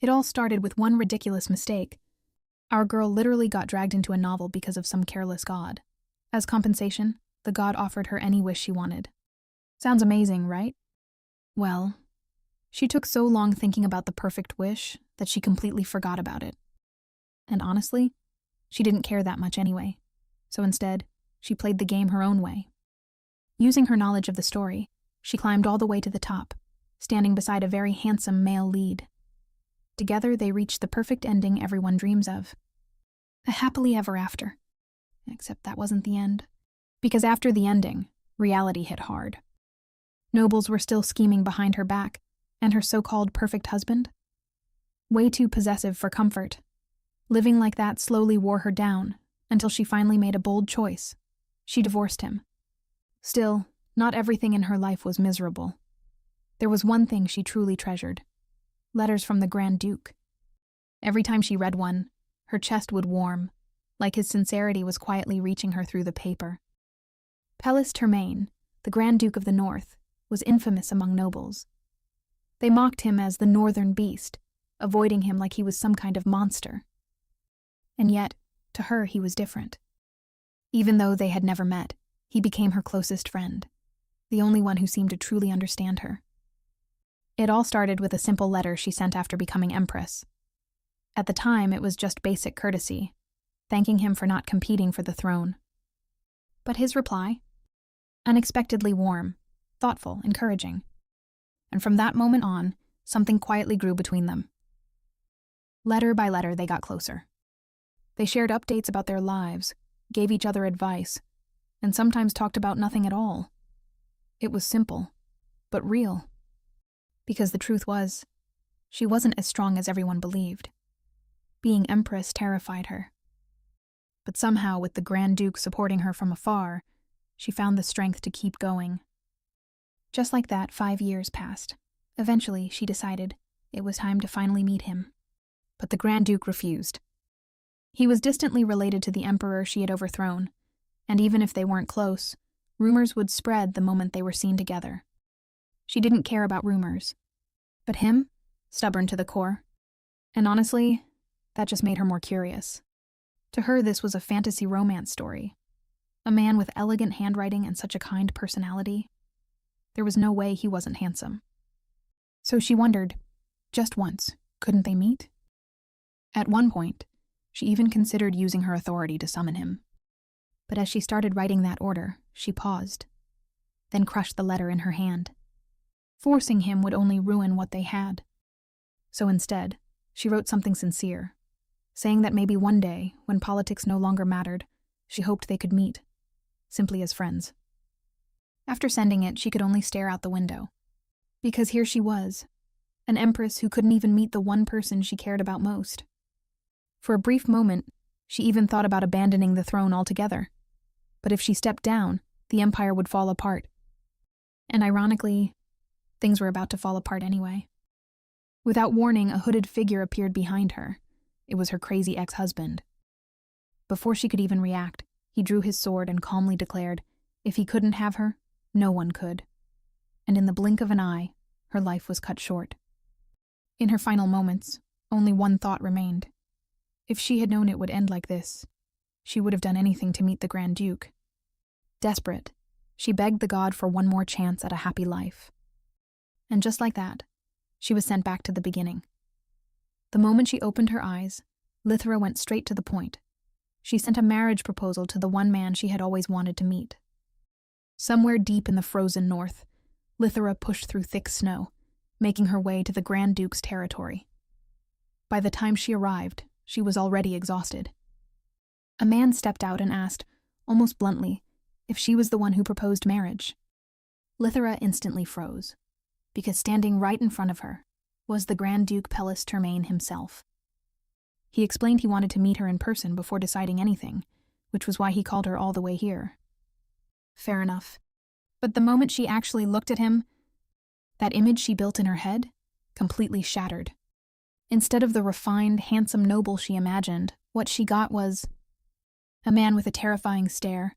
It all started with one ridiculous mistake. Our girl literally got dragged into a novel because of some careless god. As compensation, the god offered her any wish she wanted. Sounds amazing, right? Well, she took so long thinking about the perfect wish that she completely forgot about it. And honestly, she didn't care that much anyway. So instead, she played the game her own way. Using her knowledge of the story, she climbed all the way to the top, standing beside a very handsome male lead. Together, they reached the perfect ending everyone dreams of. A happily ever after. Except that wasn't the end. Because after the ending, reality hit hard. Nobles were still scheming behind her back, and her so-called perfect husband? Way too possessive for comfort. Living like that slowly wore her down, until she finally made a bold choice. She divorced him. Still, not everything in her life was miserable. There was one thing she truly treasured. Letters from the Grand Duke. Every time she read one, her chest would warm, like his sincerity was quietly reaching her through the paper. Pellis Termain, the Grand Duke of the North, was infamous among nobles. They mocked him as the Northern Beast, avoiding him like he was some kind of monster. And yet, to her he was different. Even though they had never met, he became her closest friend, the only one who seemed to truly understand her. It all started with a simple letter she sent after becoming empress. At the time, it was just basic courtesy, thanking him for not competing for the throne. But his reply? Unexpectedly warm, thoughtful, encouraging. And from that moment on, something quietly grew between them. Letter by letter, they got closer. They shared updates about their lives, gave each other advice, and sometimes talked about nothing at all. It was simple, but real. Because the truth was, she wasn't as strong as everyone believed. Being empress terrified her. But somehow, with the Grand Duke supporting her from afar, she found the strength to keep going. Just like that, 5 years passed. Eventually, she decided it was time to finally meet him. But the Grand Duke refused. He was distantly related to the emperor she had overthrown, and even if they weren't close, rumors would spread the moment they were seen together. She didn't care about rumors. But him? Stubborn to the core. And honestly, that just made her more curious. To her, this was a fantasy romance story. A man with elegant handwriting and such a kind personality. There was no way he wasn't handsome. So she wondered, just once, couldn't they meet? At one point, she even considered using her authority to summon him. But as she started writing that order, she paused, then crushed the letter in her hand. Forcing him would only ruin what they had. So instead, she wrote something sincere, saying that maybe one day, when politics no longer mattered, she hoped they could meet, simply as friends. After sending it, she could only stare out the window. Because here she was, an empress who couldn't even meet the one person she cared about most. For a brief moment, she even thought about abandoning the throne altogether. But if she stepped down, the empire would fall apart. And ironically, things were about to fall apart anyway. Without warning, a hooded figure appeared behind her. It was her crazy ex-husband. Before she could even react, he drew his sword and calmly declared, if he couldn't have her, no one could. And in the blink of an eye, her life was cut short. In her final moments, only one thought remained. If she had known it would end like this, she would have done anything to meet the Grand Duke. Desperate, she begged the god for one more chance at a happy life. And just like that, she was sent back to the beginning. The moment she opened her eyes, Lithera went straight to the point. She sent a marriage proposal to the one man she had always wanted to meet. Somewhere deep in the frozen north, Lithera pushed through thick snow, making her way to the Grand Duke's territory. By the time she arrived, she was already exhausted. A man stepped out and asked, almost bluntly, if she was the one who proposed marriage. Lithera instantly froze, because standing right in front of her was the Grand Duke Pellis Termain himself. He explained he wanted to meet her in person before deciding anything, which was why he called her all the way here. Fair enough. But the moment she actually looked at him, that image she built in her head completely shattered. Instead of the refined, handsome noble she imagined, what she got was a man with a terrifying stare,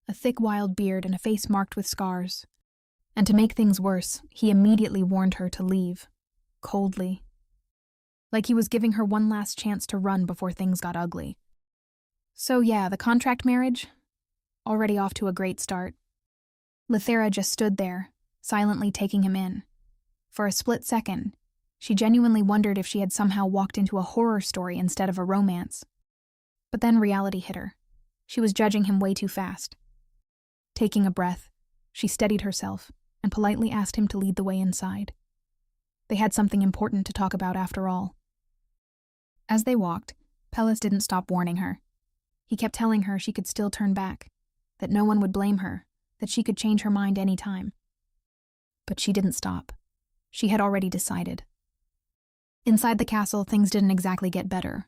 a thick wild beard and a face marked with scars. And to make things worse, he immediately warned her to leave, coldly. like he was giving her one last chance to run before things got ugly. So yeah, the contract marriage? Already off to a great start. Lithera just stood there, silently taking him in. For a split second, she genuinely wondered if she had somehow walked into a horror story instead of a romance. But then reality hit her. She was judging him way too fast. Taking a breath, she steadied herself and politely asked him to lead the way inside. They had something important to talk about after all. As they walked, Pellis didn't stop warning her. He kept telling her she could still turn back, that no one would blame her, that she could change her mind any time. But she didn't stop. She had already decided. Inside the castle, things didn't exactly get better.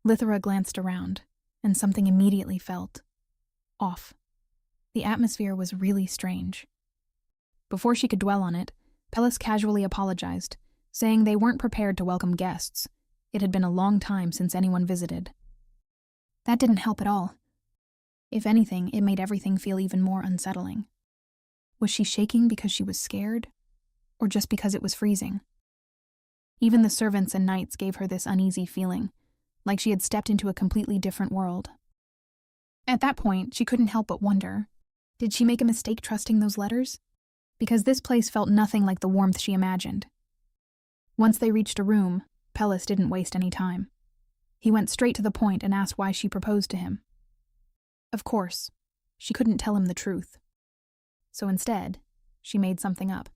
Lithera glanced around, and something immediately felt off. The atmosphere was really strange. Before she could dwell on it, Pellis casually apologized, saying they weren't prepared to welcome guests. It had been a long time since anyone visited. That didn't help at all. If anything, it made everything feel even more unsettling. Was she shaking because she was scared? Or just because it was freezing? Even the servants and knights gave her this uneasy feeling, like she had stepped into a completely different world. At that point, she couldn't help but wonder, did she make a mistake trusting those letters? Because this place felt nothing like the warmth she imagined. Once they reached a room, Pellis didn't waste any time. He went straight to the point and asked why she proposed to him. Of course, she couldn't tell him the truth. So instead, she made something up,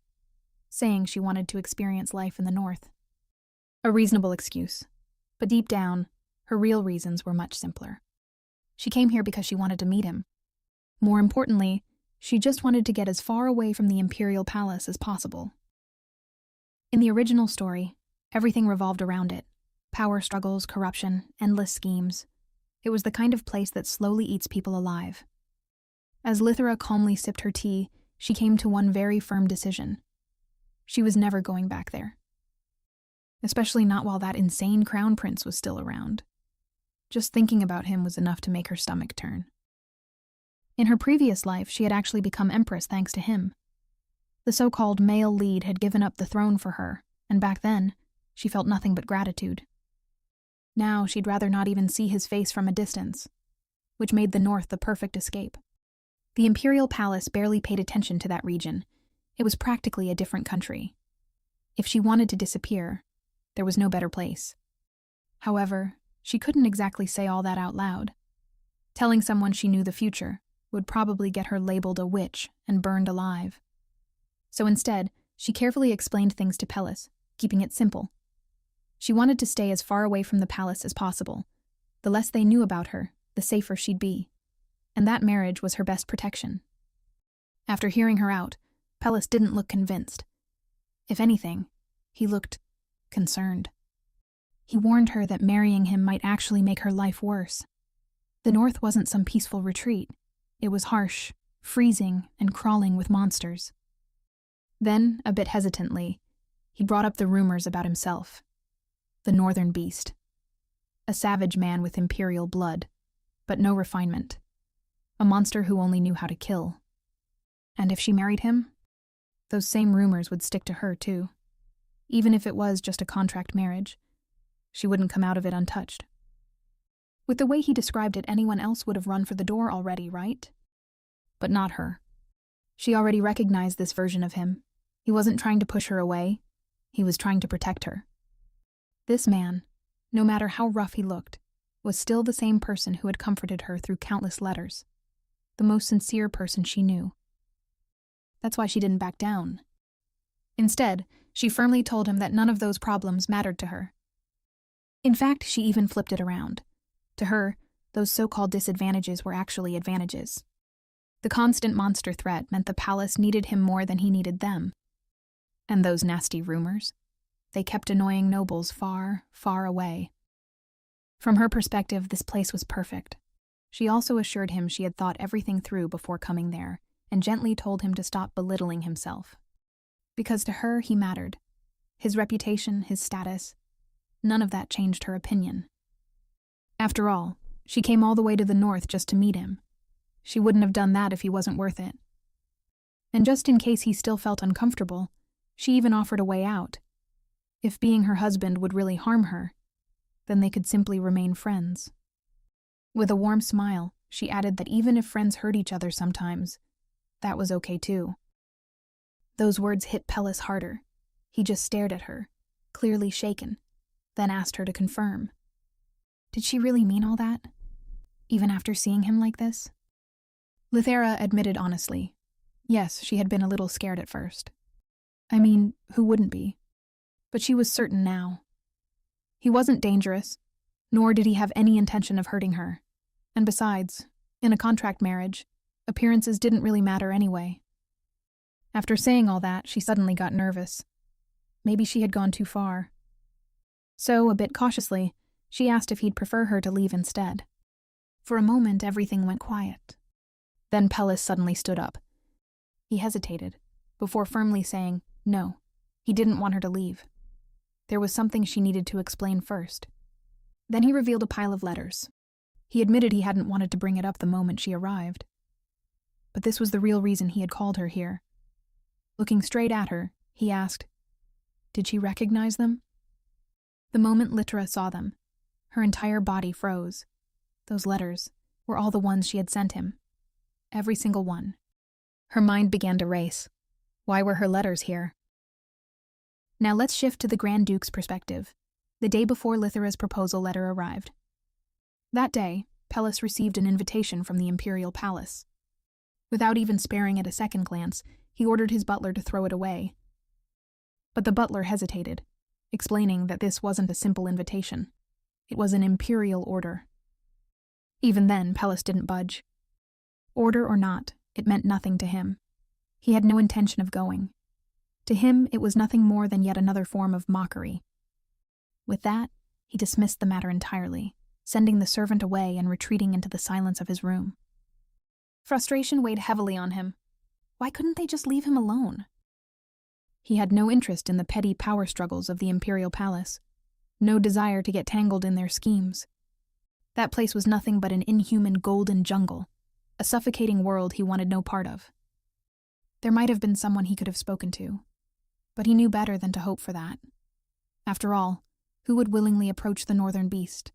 saying she wanted to experience life in the north. A reasonable excuse, but deep down, her real reasons were much simpler. She came here because she wanted to meet him. More importantly, she just wanted to get as far away from the imperial palace as possible. In the original story, everything revolved around it. Power struggles, corruption, endless schemes. It was the kind of place that slowly eats people alive. As Lithera calmly sipped her tea, she came to one very firm decision. She was never going back there. Especially not while that insane crown prince was still around. Just thinking about him was enough to make her stomach turn. In her previous life, she had actually become empress thanks to him. The so-called male lead had given up the throne for her, and back then, she felt nothing but gratitude. Now she'd rather not even see his face from a distance, which made the north the perfect escape. The imperial palace barely paid attention to that region. It was practically a different country. If she wanted to disappear, there was no better place. However, she couldn't exactly say all that out loud. Telling someone she knew the future would probably get her labeled a witch and burned alive. So instead, she carefully explained things to Pellis, keeping it simple. She wanted to stay as far away from the palace as possible. The less they knew about her, the safer she'd be. And that marriage was her best protection. After hearing her out, Pellis didn't look convinced. If anything, he looked concerned. He warned her that marrying him might actually make her life worse. The north wasn't some peaceful retreat. It was harsh, freezing, and crawling with monsters. Then, a bit hesitantly, he brought up the rumors about himself. The northern beast. A savage man with imperial blood, but no refinement. A monster who only knew how to kill. And if she married him, those same rumors would stick to her too. Even if it was just a contract marriage, she wouldn't come out of it untouched. With the way he described it, anyone else would have run for the door already, right? But not her. She already recognized this version of him. He wasn't trying to push her away. He was trying to protect her. This man, no matter how rough he looked, was still the same person who had comforted her through countless letters. The most sincere person she knew. That's why she didn't back down. Instead, she firmly told him that none of those problems mattered to her. In fact, she even flipped it around. To her, those so-called disadvantages were actually advantages. The constant monster threat meant the palace needed him more than he needed them. And those nasty rumors? They kept annoying nobles far, far away. From her perspective, this place was perfect. She also assured him she had thought everything through before coming there, and gently told him to stop belittling himself. Because to her, he mattered. His reputation, his status, none of that changed her opinion. After all, she came all the way to the north just to meet him. She wouldn't have done that if he wasn't worth it. And just in case he still felt uncomfortable, she even offered a way out. If being her husband would really harm her, then they could simply remain friends. With a warm smile, she added that even if friends hurt each other sometimes, that was okay too. Those words hit Pellis harder. He just stared at her, clearly shaken, then asked her to confirm. Did she really mean all that? Even after seeing him like this? Lithera admitted honestly. Yes, she had been a little scared at first. I mean, who wouldn't be? But she was certain now. He wasn't dangerous, nor did he have any intention of hurting her. And besides, in a contract marriage, appearances didn't really matter anyway. After saying all that, she suddenly got nervous. Maybe she had gone too far. So, a bit cautiously, she asked if he'd prefer her to leave instead. For a moment, everything went quiet. Then Pellis suddenly stood up. He hesitated, before firmly saying, no, he didn't want her to leave. There was something she needed to explain first. Then he revealed a pile of letters. He admitted he hadn't wanted to bring it up the moment she arrived. But this was the real reason he had called her here. Looking straight at her, he asked, did she recognize them? The moment Lithera saw them, her entire body froze. Those letters were all the ones she had sent him. Every single one. Her mind began to race. Why were her letters here? Now let's shift to the Grand Duke's perspective, the day before Lithera's proposal letter arrived. That day, Pellis received an invitation from the Imperial Palace. Without even sparing it a second glance, he ordered his butler to throw it away. But the butler hesitated, explaining that this wasn't a simple invitation. It was an imperial order. Even then, Pellis didn't budge. Order or not, it meant nothing to him. He had no intention of going. To him, it was nothing more than yet another form of mockery. With that, he dismissed the matter entirely, sending the servant away and retreating into the silence of his room. Frustration weighed heavily on him. Why couldn't they just leave him alone? He had no interest in the petty power struggles of the Imperial Palace, no desire to get tangled in their schemes. That place was nothing but an inhuman golden jungle, a suffocating world he wanted no part of. There might have been someone he could have spoken to, but he knew better than to hope for that. After all, who would willingly approach the Northern Beast?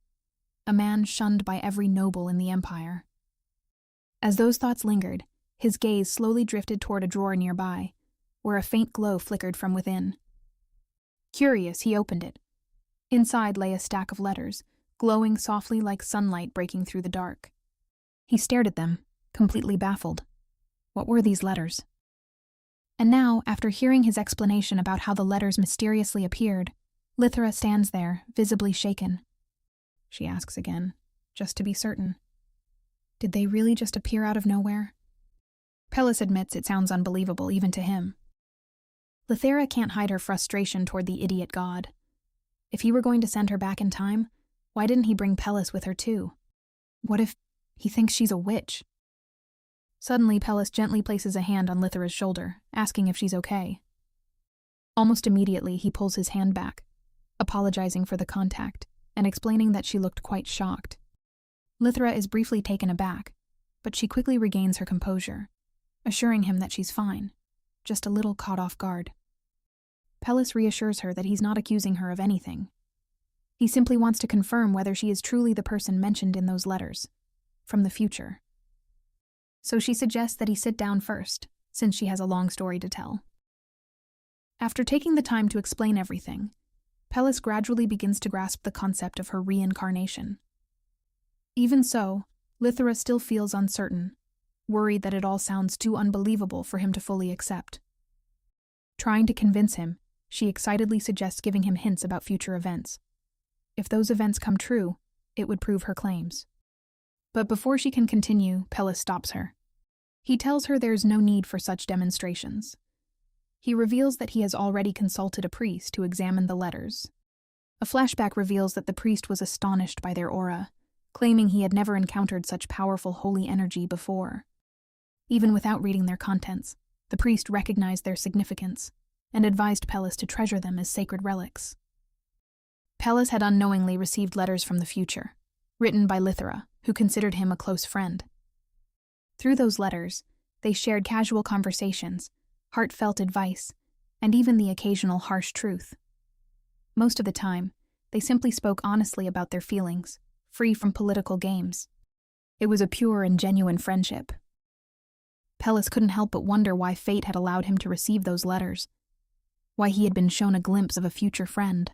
A man shunned by every noble in the Empire. As those thoughts lingered, his gaze slowly drifted toward a drawer nearby, where a faint glow flickered from within. Curious, he opened it. Inside lay a stack of letters, glowing softly like sunlight breaking through the dark. He stared at them, completely baffled. What were these letters? And now, after hearing his explanation about how the letters mysteriously appeared, Lithera stands there, visibly shaken. She asks again, just to be certain. Did they really just appear out of nowhere? Pellis admits it sounds unbelievable even to him. Lithera can't hide her frustration toward the idiot god. If he were going to send her back in time, why didn't he bring Pellis with her too? What if he thinks she's a witch? Suddenly, Pellis gently places a hand on Lithera's shoulder, asking if she's okay. Almost immediately, he pulls his hand back, apologizing for the contact, and explaining that she looked quite shocked. Lithera is briefly taken aback, but she quickly regains her composure, assuring him that she's fine, just a little caught off guard. Pellis reassures her that he's not accusing her of anything. He simply wants to confirm whether she is truly the person mentioned in those letters, from the future. So she suggests that he sit down first, since she has a long story to tell. After taking the time to explain everything, Pellis gradually begins to grasp the concept of her reincarnation. Even so, Lithera still feels uncertain, worried that it all sounds too unbelievable for him to fully accept. Trying to convince him, she excitedly suggests giving him hints about future events. If those events come true, it would prove her claims. But before she can continue, Pellis stops her. He tells her there's no need for such demonstrations. He reveals that he has already consulted a priest to examine the letters. A flashback reveals that the priest was astonished by their aura, claiming he had never encountered such powerful holy energy before. Even without reading their contents, the priest recognized their significance and advised Pellis to treasure them as sacred relics. Pellis had unknowingly received letters from the future, written by Lithera, who considered him a close friend. Through those letters, they shared casual conversations, heartfelt advice, and even the occasional harsh truth. Most of the time, they simply spoke honestly about their feelings, free from political games. It was a pure and genuine friendship. Pellis couldn't help but wonder why fate had allowed him to receive those letters, why he had been shown a glimpse of a future friend.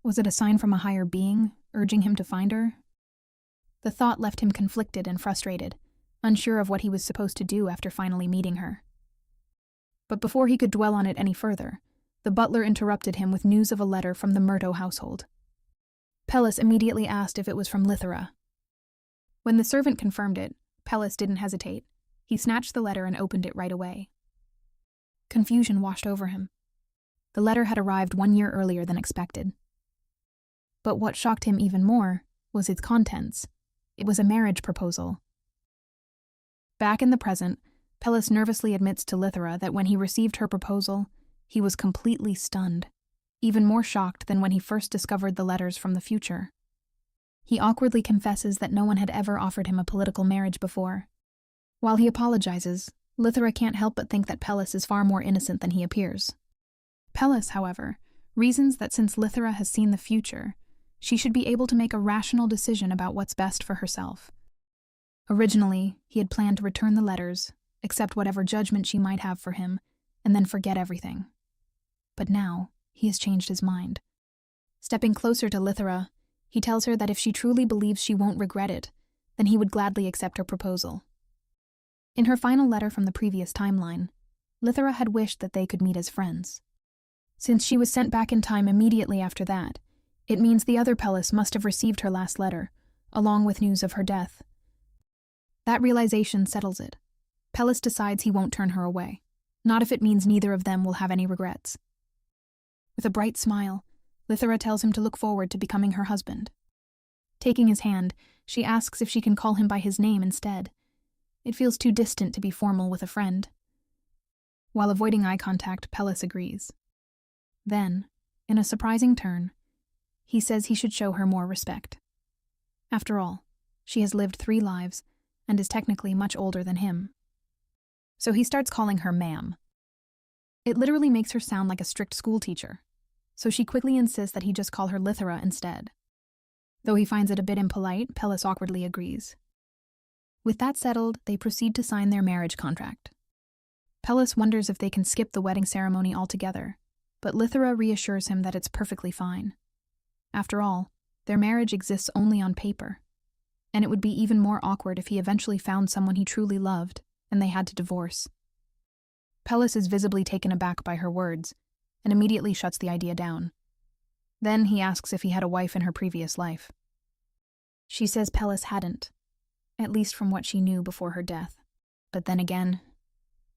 Was it a sign from a higher being, urging him to find her? The thought left him conflicted and frustrated, unsure of what he was supposed to do after finally meeting her. But before he could dwell on it any further, the butler interrupted him with news of a letter from the Murto household. Pellis immediately asked if it was from Lithera. When the servant confirmed it, Pellis didn't hesitate. He snatched the letter and opened it right away. Confusion washed over him. The letter had arrived 1 year earlier than expected. But what shocked him even more was its contents. It was a marriage proposal. Back in the present, Pellis nervously admits to Lithera that when he received her proposal, he was completely stunned, even more shocked than when he first discovered the letters from the future. He awkwardly confesses that no one had ever offered him a political marriage before. While he apologizes, Lithera can't help but think that Pellis is far more innocent than he appears. Pellis, however, reasons that since Lithera has seen the future, she should be able to make a rational decision about what's best for herself. Originally, he had planned to return the letters, accept whatever judgment she might have for him, and then forget everything. But now, he has changed his mind. Stepping closer to Lithera, he tells her that if she truly believes she won't regret it, then he would gladly accept her proposal. In her final letter from the previous timeline, Lithera had wished that they could meet as friends. Since she was sent back in time immediately after that, it means the other Pellis must have received her last letter, along with news of her death. That realization settles it. Pellis decides he won't turn her away, not if it means neither of them will have any regrets. With a bright smile, Lithera tells him to look forward to becoming her husband. Taking his hand, she asks if she can call him by his name instead. It feels too distant to be formal with a friend. While avoiding eye contact, Pellis agrees. Then, in a surprising turn, he says he should show her more respect. After all, she has lived 3 lives and is technically much older than him. So he starts calling her ma'am. It literally makes her sound like a strict schoolteacher, so she quickly insists that he just call her Lithera instead. Though he finds it a bit impolite, Pellis awkwardly agrees. With that settled, they proceed to sign their marriage contract. Pellis wonders if they can skip the wedding ceremony altogether, but Lithera reassures him that it's perfectly fine. After all, their marriage exists only on paper, and it would be even more awkward if he eventually found someone he truly loved and they had to divorce. Pellis is visibly taken aback by her words and immediately shuts the idea down. Then he asks if he had a wife in her previous life. She says Pellis hadn't, at least from what she knew before her death. But then again,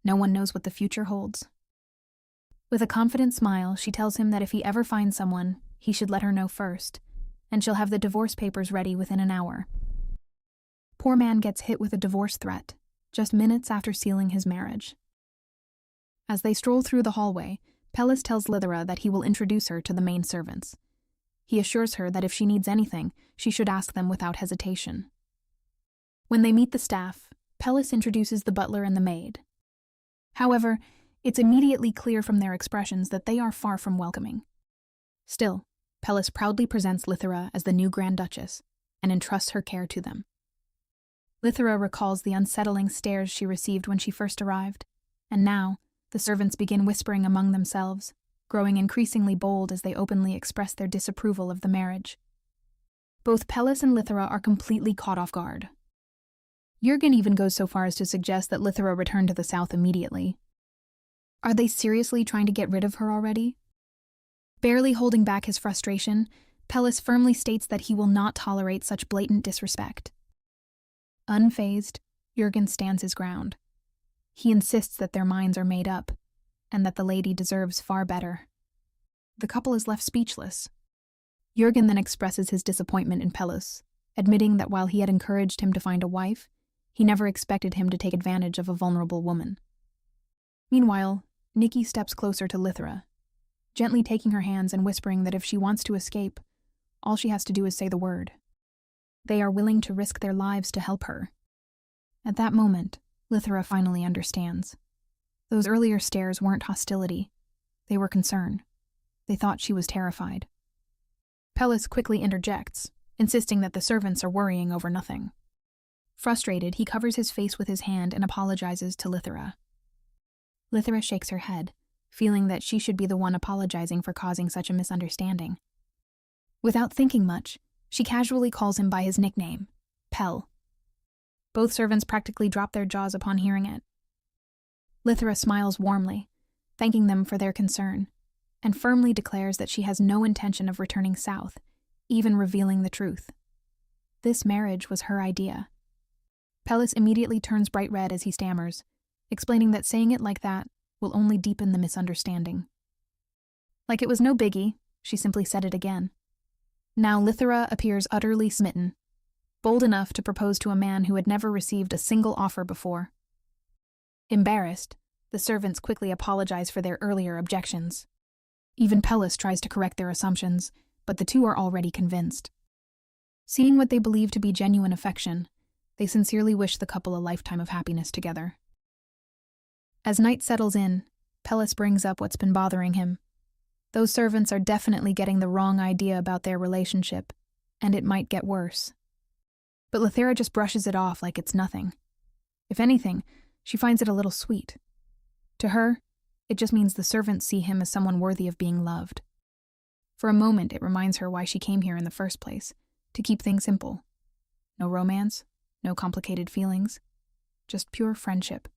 no one knows what the future holds. With a confident smile, she tells him that if he ever finds someone, he should let her know first, and she'll have the divorce papers ready within an hour. Poor man gets hit with a divorce threat, just minutes after sealing his marriage. As they stroll through the hallway, Pellis tells Lithera that he will introduce her to the main servants. He assures her that if she needs anything, she should ask them without hesitation. When they meet the staff, Pellis introduces the butler and the maid. However, it's immediately clear from their expressions that they are far from welcoming. Still, Pellis proudly presents Lithera as the new Grand Duchess and entrusts her care to them. Lithera recalls the unsettling stares she received when she first arrived, and now the servants begin whispering among themselves, growing increasingly bold as they openly express their disapproval of the marriage. Both Pellis and Lithera are completely caught off guard. Jürgen even goes so far as to suggest that Lithera return to the south immediately. Are they seriously trying to get rid of her already? Barely holding back his frustration, Pellis firmly states that he will not tolerate such blatant disrespect. Unfazed, Jürgen stands his ground. He insists that their minds are made up, and that the lady deserves far better. The couple is left speechless. Jürgen then expresses his disappointment in Pellis, admitting that while he had encouraged him to find a wife, he never expected him to take advantage of a vulnerable woman. Meanwhile, Nikki steps closer to Lithera, gently taking her hands and whispering that if she wants to escape, all she has to do is say the word. They are willing to risk their lives to help her. At that moment, Lithera finally understands. Those earlier stares weren't hostility. They were concern. They thought she was terrified. Pellis quickly interjects, insisting that the servants are worrying over nothing. Frustrated, he covers his face with his hand and apologizes to Lithera. Lithera shakes her head, feeling that she should be the one apologizing for causing such a misunderstanding. Without thinking much, she casually calls him by his nickname, Pell. Both servants practically drop their jaws upon hearing it. Lithera smiles warmly, thanking them for their concern, and firmly declares that she has no intention of returning south, even revealing the truth. This marriage was her idea. Pellis immediately turns bright red as he stammers, explaining that saying it like that will only deepen the misunderstanding. Like it was no biggie, she simply said it again. Now Lithera appears utterly smitten, bold enough to propose to a man who had never received a single offer before. Embarrassed, the servants quickly apologize for their earlier objections. Even Pellis tries to correct their assumptions, but the two are already convinced. Seeing what they believe to be genuine affection, they sincerely wish the couple a lifetime of happiness together. As night settles in, Pellis brings up what's been bothering him. Those servants are definitely getting the wrong idea about their relationship, and it might get worse. But Lithera just brushes it off like it's nothing. If anything, she finds it a little sweet. To her, it just means the servants see him as someone worthy of being loved. For a moment, it reminds her why she came here in the first place, to keep things simple. No romance, no complicated feelings, just pure friendship.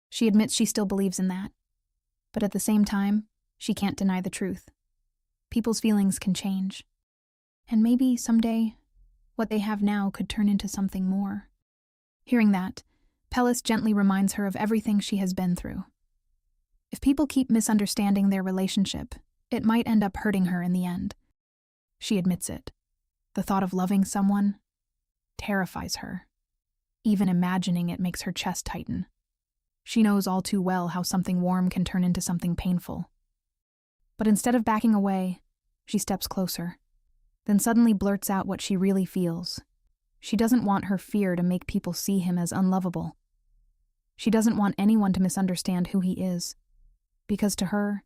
She admits she still believes in that, but at the same time, she can't deny the truth. People's feelings can change, and maybe someday, what they have now could turn into something more. Hearing that, Pellis gently reminds her of everything she has been through. If people keep misunderstanding their relationship, it might end up hurting her in the end. She admits it. The thought of loving someone terrifies her. Even imagining it makes her chest tighten. She knows all too well how something warm can turn into something painful. But instead of backing away, she steps closer, then suddenly blurts out what she really feels. She doesn't want her fear to make people see him as unlovable. She doesn't want anyone to misunderstand who he is, because to her,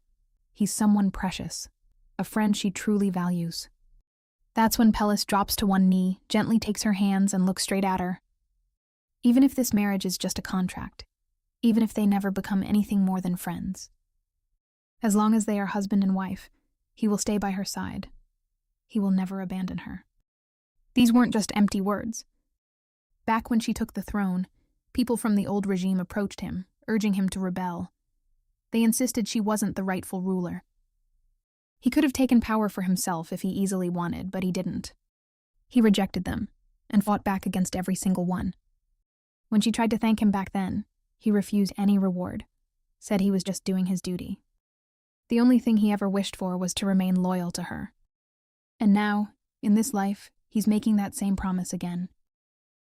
he's someone precious, a friend she truly values. That's when Pellis drops to one knee, gently takes her hands, and looks straight at her. Even if this marriage is just a contract, even if they never become anything more than friends, as long as they are husband and wife, he will stay by her side. He will never abandon her. These weren't just empty words. Back when she took the throne, people from the old regime approached him, urging him to rebel. They insisted she wasn't the rightful ruler. He could have taken power for himself if he easily wanted, but he didn't. He rejected them, and fought back against every single one. When she tried to thank him back then, he refused any reward, said he was just doing his duty. The only thing he ever wished for was to remain loyal to her. And now, in this life, he's making that same promise again.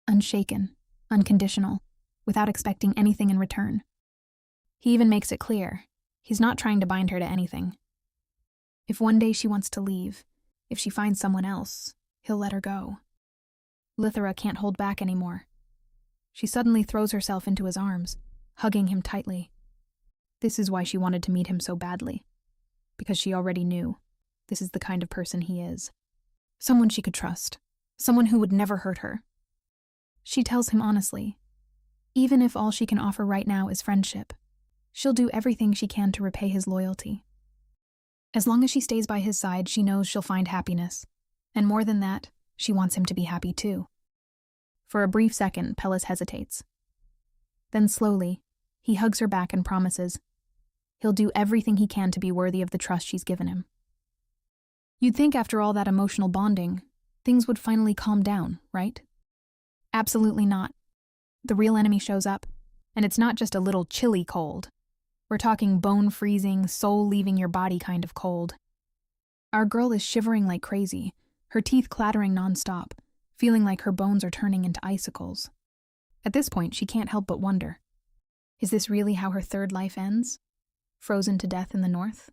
Unshaken, unconditional, without expecting anything in return. He even makes it clear, he's not trying to bind her to anything. If one day she wants to leave, if she finds someone else, he'll let her go. Lithera can't hold back anymore. She suddenly throws herself into his arms, hugging him tightly. This is why she wanted to meet him so badly, because she already knew this is the kind of person he is. Someone she could trust, someone who would never hurt her. She tells him honestly, even if all she can offer right now is friendship, she'll do everything she can to repay his loyalty. As long as she stays by his side, she knows she'll find happiness. And more than that, she wants him to be happy too. For a brief second, Pellis hesitates. Then slowly, he hugs her back and promises he'll do everything he can to be worthy of the trust she's given him. You'd think after all that emotional bonding, things would finally calm down, right? Absolutely not. The real enemy shows up, and it's not just a little chilly cold. We're talking bone-freezing, soul-leaving-your-body kind of cold. Our girl is shivering like crazy, her teeth clattering nonstop, feeling like her bones are turning into icicles. At this point, she can't help but wonder, is this really how her third life ends? Frozen to death in the north?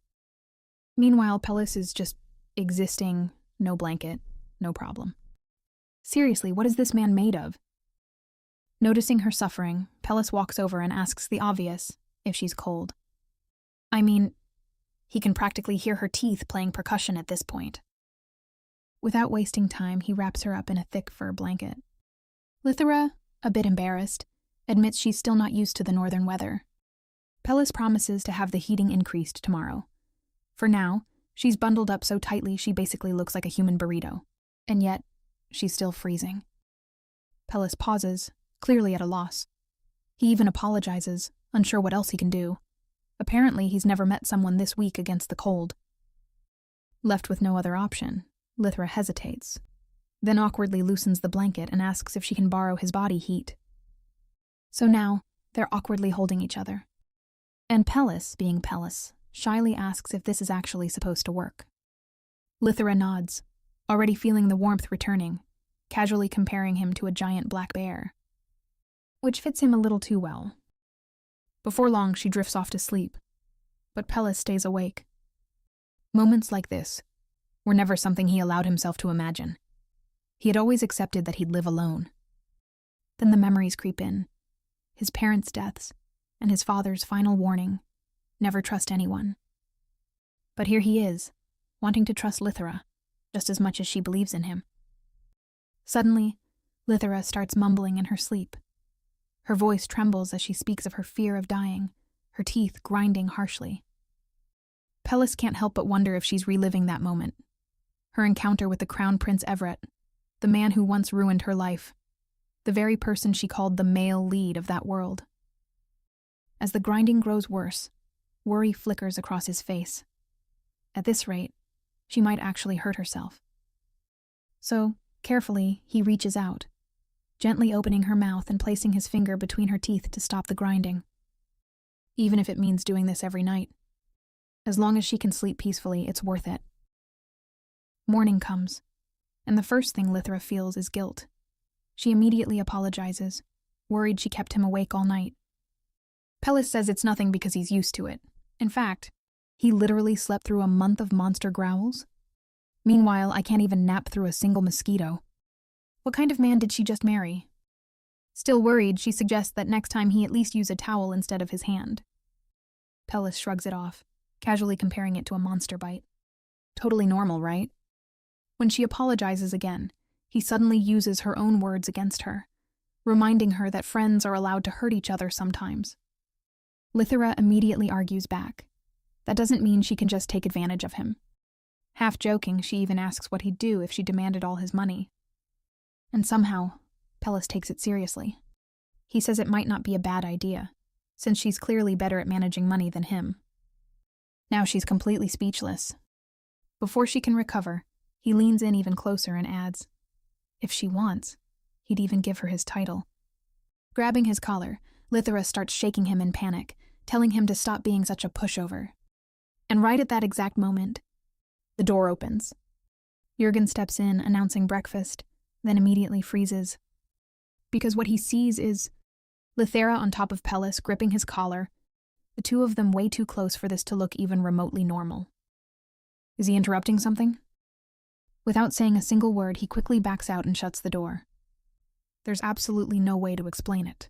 Meanwhile, Pellis is just existing, no blanket, no problem. Seriously, what is this man made of? Noticing her suffering, Pellis walks over and asks the obvious, if she's cold. I mean, He can practically hear her teeth playing percussion at this point. Without wasting time, he wraps her up in a thick fur blanket. Lithera, a bit embarrassed, admits she's still not used to the northern weather. Pellis promises to have the heating increased tomorrow. For now, she's bundled up so tightly she basically looks like a human burrito. And yet, she's still freezing. Pellis pauses, clearly at a loss. He even apologizes, unsure what else he can do. Apparently, he's never met someone this weak against the cold. Left with no other option, Lithera hesitates, then awkwardly loosens the blanket and asks if she can borrow his body heat. So now, they're awkwardly holding each other. And Pellis, being Pellis, shyly asks if this is actually supposed to work. Lithera nods, already feeling the warmth returning, casually comparing him to a giant black bear, which fits him a little too well. Before long, she drifts off to sleep, but Pellis stays awake. Moments like this were never something he allowed himself to imagine. He had always accepted that he'd live alone. Then the memories creep in, his parents' deaths, and his father's final warning, never trust anyone. But here he is, wanting to trust Lithera, just as much as she believes in him. Suddenly, Lithera starts mumbling in her sleep. Her voice trembles as she speaks of her fear of dying, her teeth grinding harshly. Pellis can't help but wonder if she's reliving that moment. Her encounter with the Crown Prince Everett, the man who once ruined her life, the very person she called the male lead of that world. As the grinding grows worse, worry flickers across his face. At this rate, she might actually hurt herself. So, carefully, he reaches out, gently opening her mouth and placing his finger between her teeth to stop the grinding. Even if it means doing this every night. As long as she can sleep peacefully, it's worth it. Morning comes, and the first thing Lithera feels is guilt. She immediately apologizes, worried she kept him awake all night. Pellis says it's nothing because he's used to it. In fact, he literally slept through a month of monster growls. Meanwhile, I can't even nap through a single mosquito. What kind of man did she just marry? Still worried, she suggests that next time he at least use a towel instead of his hand. Pellis shrugs it off, casually comparing it to a monster bite. Totally normal, right? When she apologizes again, he suddenly uses her own words against her, reminding her that friends are allowed to hurt each other sometimes. Lithera immediately argues back. That doesn't mean she can just take advantage of him. Half joking, she even asks what he'd do if she demanded all his money. And somehow, Pellis takes it seriously. He says it might not be a bad idea, since she's clearly better at managing money than him. Now she's completely speechless. Before she can recover, he leans in even closer and adds, if she wants, he'd even give her his title. Grabbing his collar, Lithera starts shaking him in panic, telling him to stop being such a pushover. And right at that exact moment, the door opens. Jürgen steps in, announcing breakfast, then immediately freezes. Because what he sees is Lithera on top of Pellis gripping his collar, the two of them way too close for this to look even remotely normal. Is he interrupting something? Without saying a single word, he quickly backs out and shuts the door. There's absolutely no way to explain it.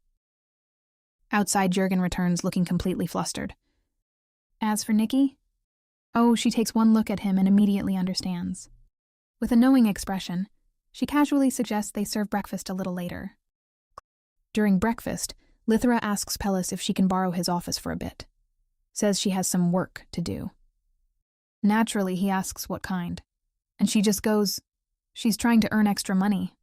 Outside, Jürgen returns looking completely flustered. As for Nikki? Oh, she takes one look at him and immediately understands. With a knowing expression, she casually suggests they serve breakfast a little later. During breakfast, Lithera asks Pellis if she can borrow his office for a bit. Says she has some work to do. Naturally, he asks what kind. And she just goes, she's trying to earn extra money.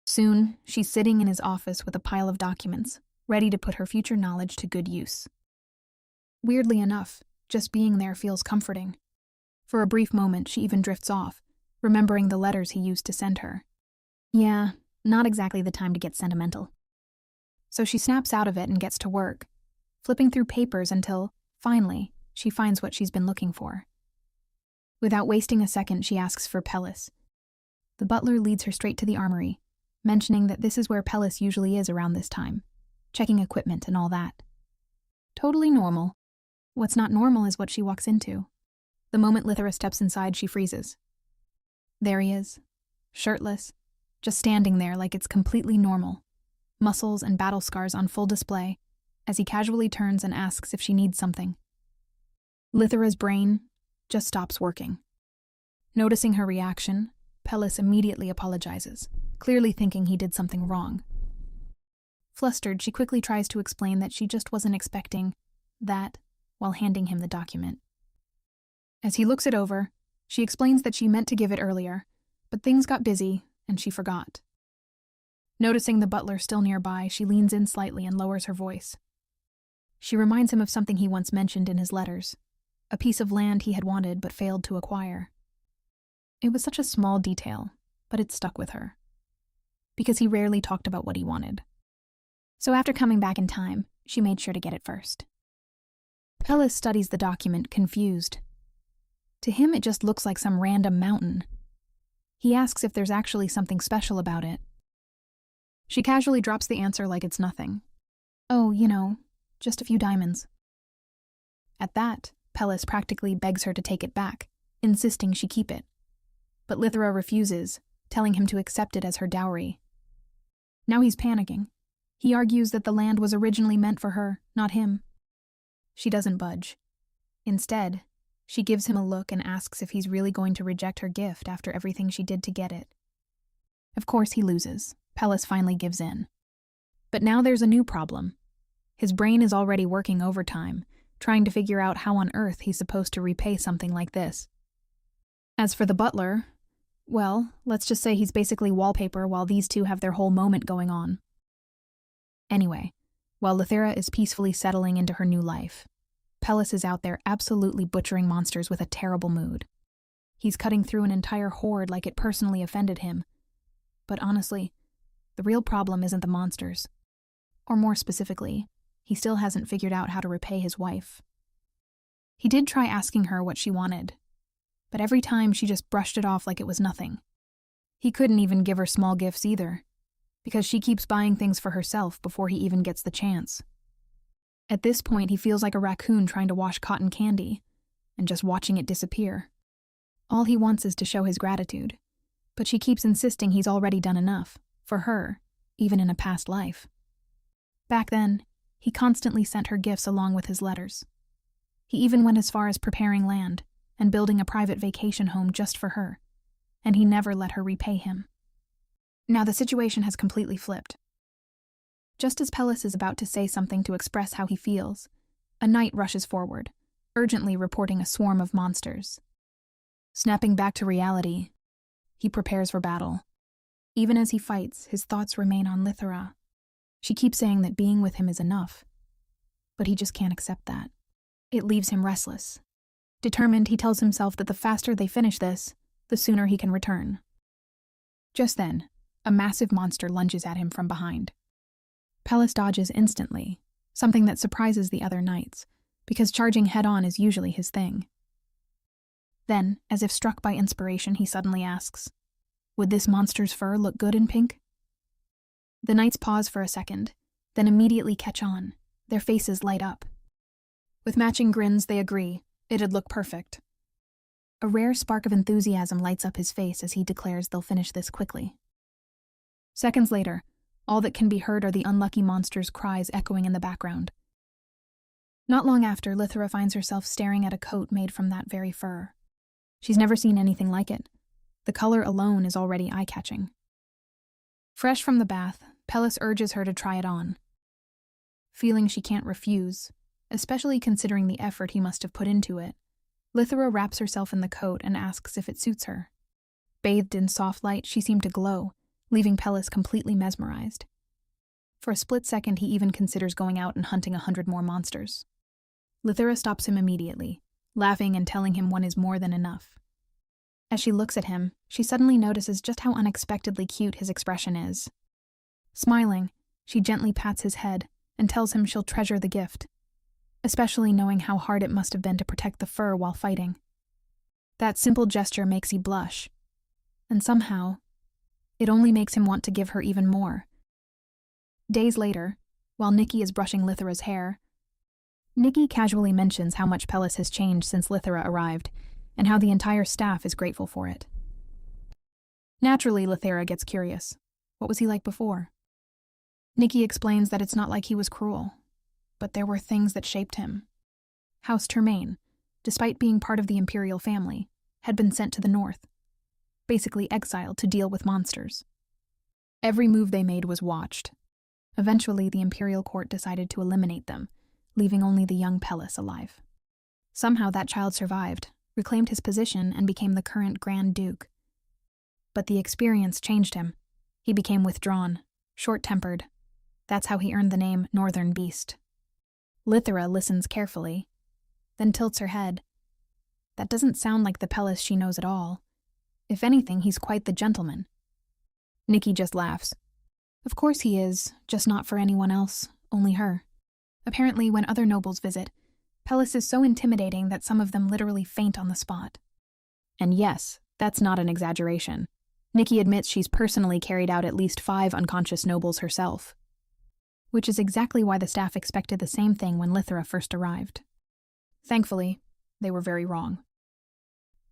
Soon, she's sitting in his office with a pile of documents, ready to put her future knowledge to good use. Weirdly enough, just being there feels comforting. For a brief moment, she even drifts off, remembering the letters he used to send her. Yeah, not exactly the time to get sentimental. So she snaps out of it and gets to work, flipping through papers until, finally, she finds what she's been looking for. Without wasting a second, she asks for Pellis. The butler leads her straight to the armory, mentioning that this is where Pellis usually is around this time, checking equipment and all that. Totally normal. What's not normal is what she walks into. The moment Lithera steps inside, she freezes. There he is, shirtless, just standing there like it's completely normal, muscles and battle scars on full display, as he casually turns and asks if she needs something. Lithera's brain just stops working. Noticing her reaction, Pellis immediately apologizes, clearly thinking he did something wrong. Flustered, she quickly tries to explain that she just wasn't expecting that while handing him the document. As he looks it over, she explains that she meant to give it earlier, but things got busy and she forgot. Noticing the butler still nearby, she leans in slightly and lowers her voice. She reminds him of something he once mentioned in his letters, a piece of land he had wanted but failed to acquire. It was such a small detail, but it stuck with her, because he rarely talked about what he wanted. So after coming back in time, she made sure to get it first. Pellis studies the document, confused. To him, it just looks like some random mountain. He asks if there's actually something special about it. She casually drops the answer like it's nothing. Oh, just a few diamonds. At that, Pellis practically begs her to take it back, insisting she keep it. But Lithera refuses, telling him to accept it as her dowry. Now he's panicking. He argues that the land was originally meant for her, not him. She doesn't budge. Instead, she gives him a look and asks if he's really going to reject her gift after everything she did to get it. Of course he loses. Pellis finally gives in. But now there's a new problem. His brain is already working overtime, trying to figure out how on earth he's supposed to repay something like this. As for the butler, well, let's just say he's basically wallpaper while these two have their whole moment going on. Anyway, while Lithera is peacefully settling into her new life, Pellis is out there absolutely butchering monsters with a terrible mood. He's cutting through an entire horde like it personally offended him. But honestly, the real problem isn't the monsters. Or more specifically, he still hasn't figured out how to repay his wife. He did try asking her what she wanted, but every time she just brushed it off like it was nothing. He couldn't even give her small gifts either, because she keeps buying things for herself before he even gets the chance. At this point, he feels like a raccoon trying to wash cotton candy, and just watching it disappear. All he wants is to show his gratitude, but she keeps insisting he's already done enough, for her, even in a past life. Back then, he constantly sent her gifts along with his letters. He even went as far as preparing land and building a private vacation home just for her, and he never let her repay him. Now the situation has completely flipped. Just as Pellis is about to say something to express how he feels, a knight rushes forward, urgently reporting a swarm of monsters. Snapping back to reality, he prepares for battle. Even as he fights, his thoughts remain on Lithera. She keeps saying that being with him is enough, but he just can't accept that. It leaves him restless. Determined, he tells himself that the faster they finish this, the sooner he can return. Just then, a massive monster lunges at him from behind. Pellis dodges instantly, something that surprises the other knights, because charging head-on is usually his thing. Then, as if struck by inspiration, he suddenly asks, "Would this monster's fur look good in pink?" The knights pause for a second, then immediately catch on. Their faces light up. With matching grins, they agree. It'd look perfect. A rare spark of enthusiasm lights up his face as he declares they'll finish this quickly. Seconds later, all that can be heard are the unlucky monster's cries echoing in the background. Not long after, Lithera finds herself staring at a coat made from that very fur. She's never seen anything like it. The color alone is already eye-catching. Fresh from the bath, Pellis urges her to try it on. Feeling she can't refuse, especially considering the effort he must have put into it, Lithera wraps herself in the coat and asks if it suits her. Bathed in soft light, she seemed to glow, leaving Pellis completely mesmerized. For a split second, he even considers going out and hunting 100 more monsters. Lithera stops him immediately, laughing and telling him one is more than enough. As she looks at him, she suddenly notices just how unexpectedly cute his expression is. Smiling, she gently pats his head and tells him she'll treasure the gift, especially knowing how hard it must have been to protect the fur while fighting. That simple gesture makes he blush, and somehow, it only makes him want to give her even more. Days later, while Nikki is brushing Lithera's hair, Nikki casually mentions how much Pellis has changed since Lithera arrived, and how the entire staff is grateful for it. Naturally, Lithera gets curious. What was he like before? Nikki explains that it's not like he was cruel, but there were things that shaped him. House Termaine, despite being part of the imperial family, had been sent to the north, basically exiled to deal with monsters. Every move they made was watched. Eventually, the imperial court decided to eliminate them, leaving only the young Pellis alive. Somehow that child survived, reclaimed his position, and became the current Grand Duke. But the experience changed him. He became withdrawn, short-tempered. That's how he earned the name Northern Beast. Lithera listens carefully, then tilts her head. That doesn't sound like the Pellis she knows at all. If anything, he's quite the gentleman. Nikki just laughs. Of course he is, just not for anyone else, only her. Apparently, when other nobles visit, Pellis is so intimidating that some of them literally faint on the spot. And yes, that's not an exaggeration. Nikki admits she's personally carried out at least 5 unconscious nobles herself. Which is exactly why the staff expected the same thing when Lithera first arrived. Thankfully, they were very wrong.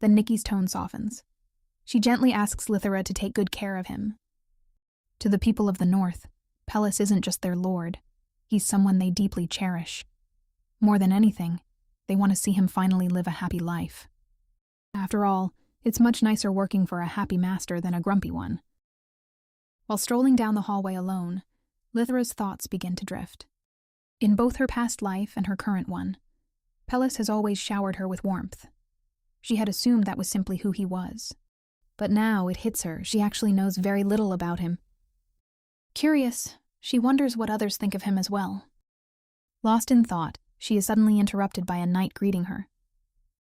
Then Nikki's tone softens. She gently asks Lithera to take good care of him. To the people of the North, Pellis isn't just their lord. He's someone they deeply cherish. More than anything, they want to see him finally live a happy life. After all, it's much nicer working for a happy master than a grumpy one. While strolling down the hallway alone, Lithera's thoughts begin to drift. In both her past life and her current one, Pellis has always showered her with warmth. She had assumed that was simply who he was. But now it hits her she actually knows very little about him. Curious, she wonders what others think of him as well. Lost in thought, she is suddenly interrupted by a knight greeting her.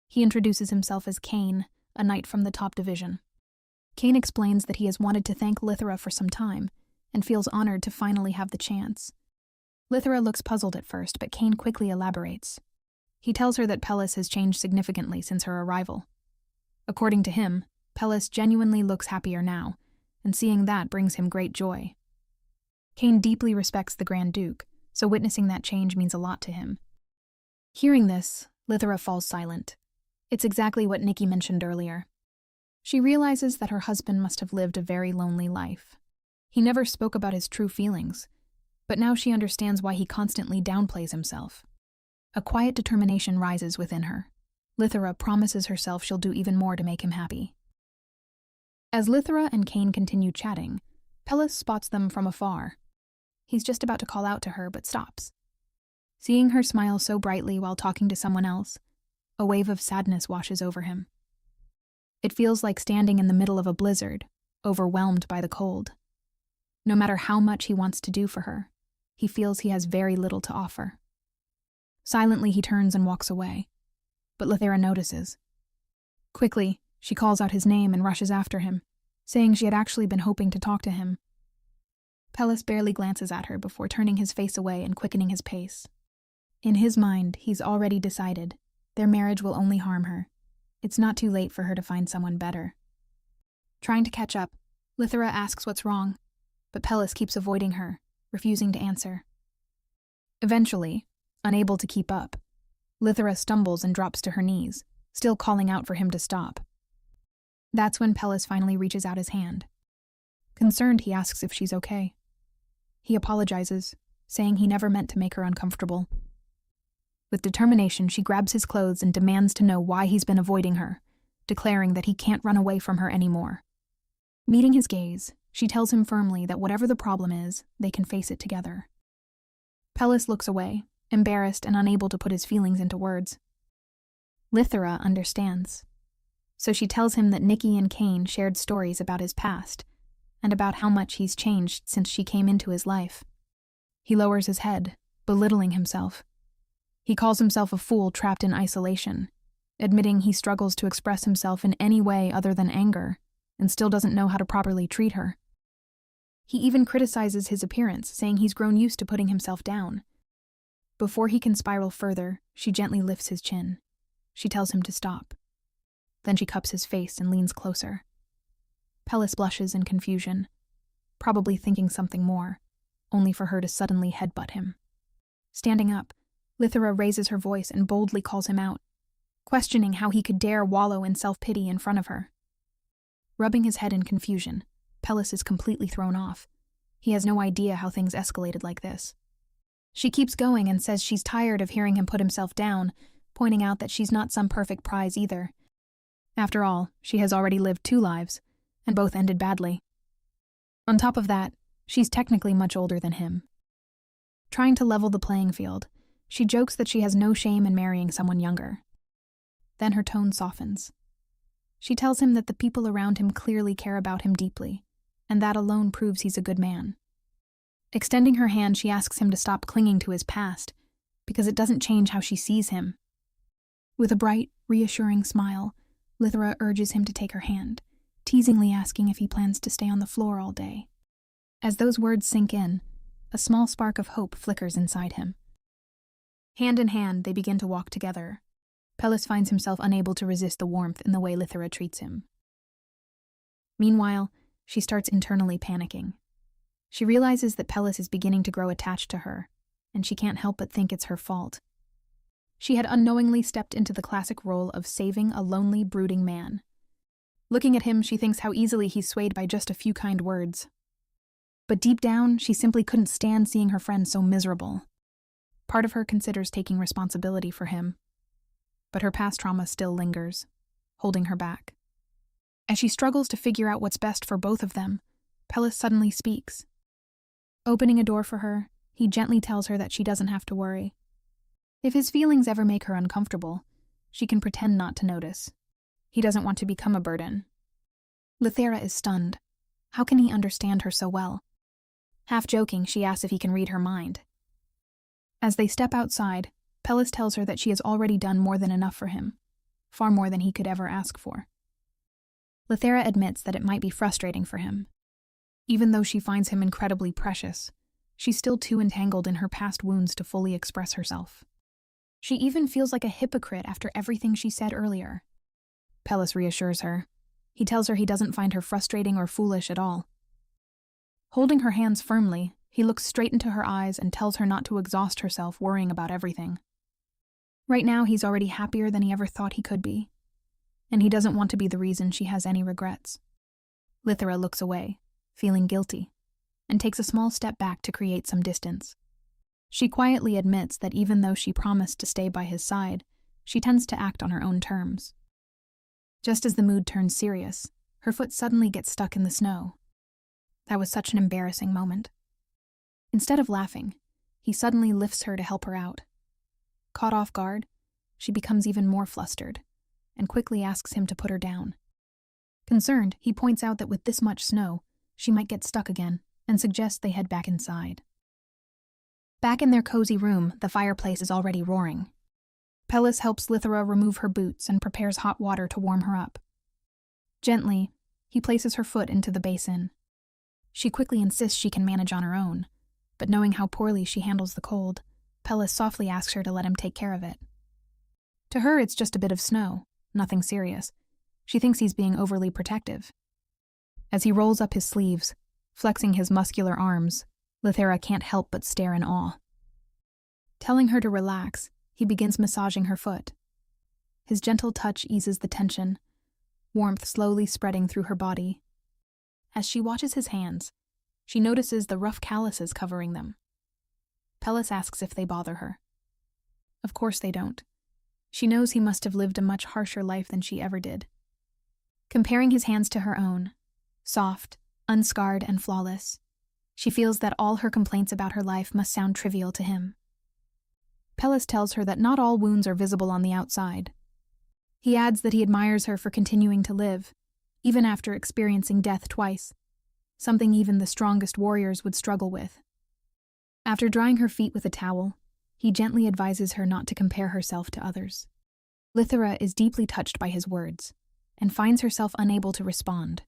He introduces himself as Kane, a knight from the top division. Kane explains that he has wanted to thank Lithera for some time, and feels honored to finally have the chance. Lithera looks puzzled at first, but Kane quickly elaborates. He tells her that Pellis has changed significantly since her arrival. According to him, Pellis genuinely looks happier now, and seeing that brings him great joy. Kane deeply respects the Grand Duke, so witnessing that change means a lot to him. Hearing this, Lithera falls silent. It's exactly what Nikki mentioned earlier. She realizes that her husband must have lived a very lonely life. He never spoke about his true feelings, but now she understands why he constantly downplays himself. A quiet determination rises within her. Lithera promises herself she'll do even more to make him happy. As Lithera and Kane continue chatting, Pellis spots them from afar. He's just about to call out to her, but stops. Seeing her smile so brightly while talking to someone else, a wave of sadness washes over him. It feels like standing in the middle of a blizzard, overwhelmed by the cold. No matter how much he wants to do for her, he feels he has very little to offer. Silently, he turns and walks away, but Lithera notices. Quickly, she calls out his name and rushes after him, saying she had actually been hoping to talk to him. Pellis barely glances at her before turning his face away and quickening his pace. In his mind, he's already decided their marriage will only harm her. It's not too late for her to find someone better. Trying to catch up, Lithera asks what's wrong, but Pellis keeps avoiding her, refusing to answer. Eventually, unable to keep up, Lithera stumbles and drops to her knees, still calling out for him to stop. That's when Pellis finally reaches out his hand. Concerned, he asks if she's okay. He apologizes, saying he never meant to make her uncomfortable. With determination, she grabs his clothes and demands to know why he's been avoiding her, declaring that he can't run away from her anymore. Meeting his gaze, she tells him firmly that whatever the problem is, they can face it together. Pellis looks away, embarrassed and unable to put his feelings into words. Lithera understands. So she tells him that Nikki and Kane shared stories about his past, and about how much he's changed since she came into his life. He lowers his head, belittling himself. He calls himself a fool trapped in isolation, admitting he struggles to express himself in any way other than anger, and still doesn't know how to properly treat her. He even criticizes his appearance, saying he's grown used to putting himself down. Before he can spiral further, she gently lifts his chin. She tells him to stop. Then she cups his face and leans closer. Pellis blushes in confusion, probably thinking something more, only for her to suddenly headbutt him. Standing up, Lithera raises her voice and boldly calls him out, questioning how he could dare wallow in self-pity in front of her. Rubbing his head in confusion, Pellis is completely thrown off. He has no idea how things escalated like this. She keeps going and says she's tired of hearing him put himself down, pointing out that she's not some perfect prize either. After all, she has already lived 2 lives, and both ended badly. On top of that, she's technically much older than him. Trying to level the playing field, she jokes that she has no shame in marrying someone younger. Then her tone softens. She tells him that the people around him clearly care about him deeply, and that alone proves he's a good man. Extending her hand, she asks him to stop clinging to his past, because it doesn't change how she sees him. With a bright, reassuring smile, Lithera urges him to take her hand, teasingly asking if he plans to stay on the floor all day. As those words sink in, a small spark of hope flickers inside him. Hand in hand, they begin to walk together. Pellis finds himself unable to resist the warmth in the way Lithera treats him. Meanwhile, she starts internally panicking. She realizes that Pellis is beginning to grow attached to her, and she can't help but think it's her fault. She had unknowingly stepped into the classic role of saving a lonely, brooding man. Looking at him, she thinks how easily he's swayed by just a few kind words. But deep down, she simply couldn't stand seeing her friend so miserable. Part of her considers taking responsibility for him, but her past trauma still lingers, holding her back. As she struggles to figure out what's best for both of them, Pellis suddenly speaks. Opening a door for her, he gently tells her that she doesn't have to worry. If his feelings ever make her uncomfortable, she can pretend not to notice. He doesn't want to become a burden. Lithera is stunned. How can he understand her so well? Half joking, she asks if he can read her mind. As they step outside, Pellis tells her that she has already done more than enough for him, far more than he could ever ask for. Lithera admits that it might be frustrating for him. Even though she finds him incredibly precious, she's still too entangled in her past wounds to fully express herself. She even feels like a hypocrite after everything she said earlier. Pellis reassures her. He tells her he doesn't find her frustrating or foolish at all. Holding her hands firmly, he looks straight into her eyes and tells her not to exhaust herself worrying about everything. Right now, he's already happier than he ever thought he could be, and he doesn't want to be the reason she has any regrets. Lithera looks away, feeling guilty, and takes a small step back to create some distance. She quietly admits that even though she promised to stay by his side, she tends to act on her own terms. Just as the mood turns serious, her foot suddenly gets stuck in the snow. That was such an embarrassing moment. Instead of laughing, he suddenly lifts her to help her out. Caught off guard, she becomes even more flustered, and quickly asks him to put her down. Concerned, he points out that with this much snow, she might get stuck again, and suggests they head back inside. Back in their cozy room, the fireplace is already roaring. Pellis helps Lithera remove her boots and prepares hot water to warm her up. Gently, he places her foot into the basin. She quickly insists she can manage on her own, but knowing how poorly she handles the cold, Pellis softly asks her to let him take care of it. To her, it's just a bit of snow, nothing serious. She thinks he's being overly protective. As he rolls up his sleeves, flexing his muscular arms, Lithera can't help but stare in awe. Telling her to relax, he begins massaging her foot. His gentle touch eases the tension, warmth slowly spreading through her body. As she watches his hands, she notices the rough calluses covering them. Pellis asks if they bother her. Of course they don't. She knows he must have lived a much harsher life than she ever did. Comparing his hands to her own, soft, unscarred, and flawless, she feels that all her complaints about her life must sound trivial to him. Pellis tells her that not all wounds are visible on the outside. He adds that he admires her for continuing to live, even after experiencing death twice, something even the strongest warriors would struggle with. After drying her feet with a towel, he gently advises her not to compare herself to others. Lithera is deeply touched by his words, and finds herself unable to respond.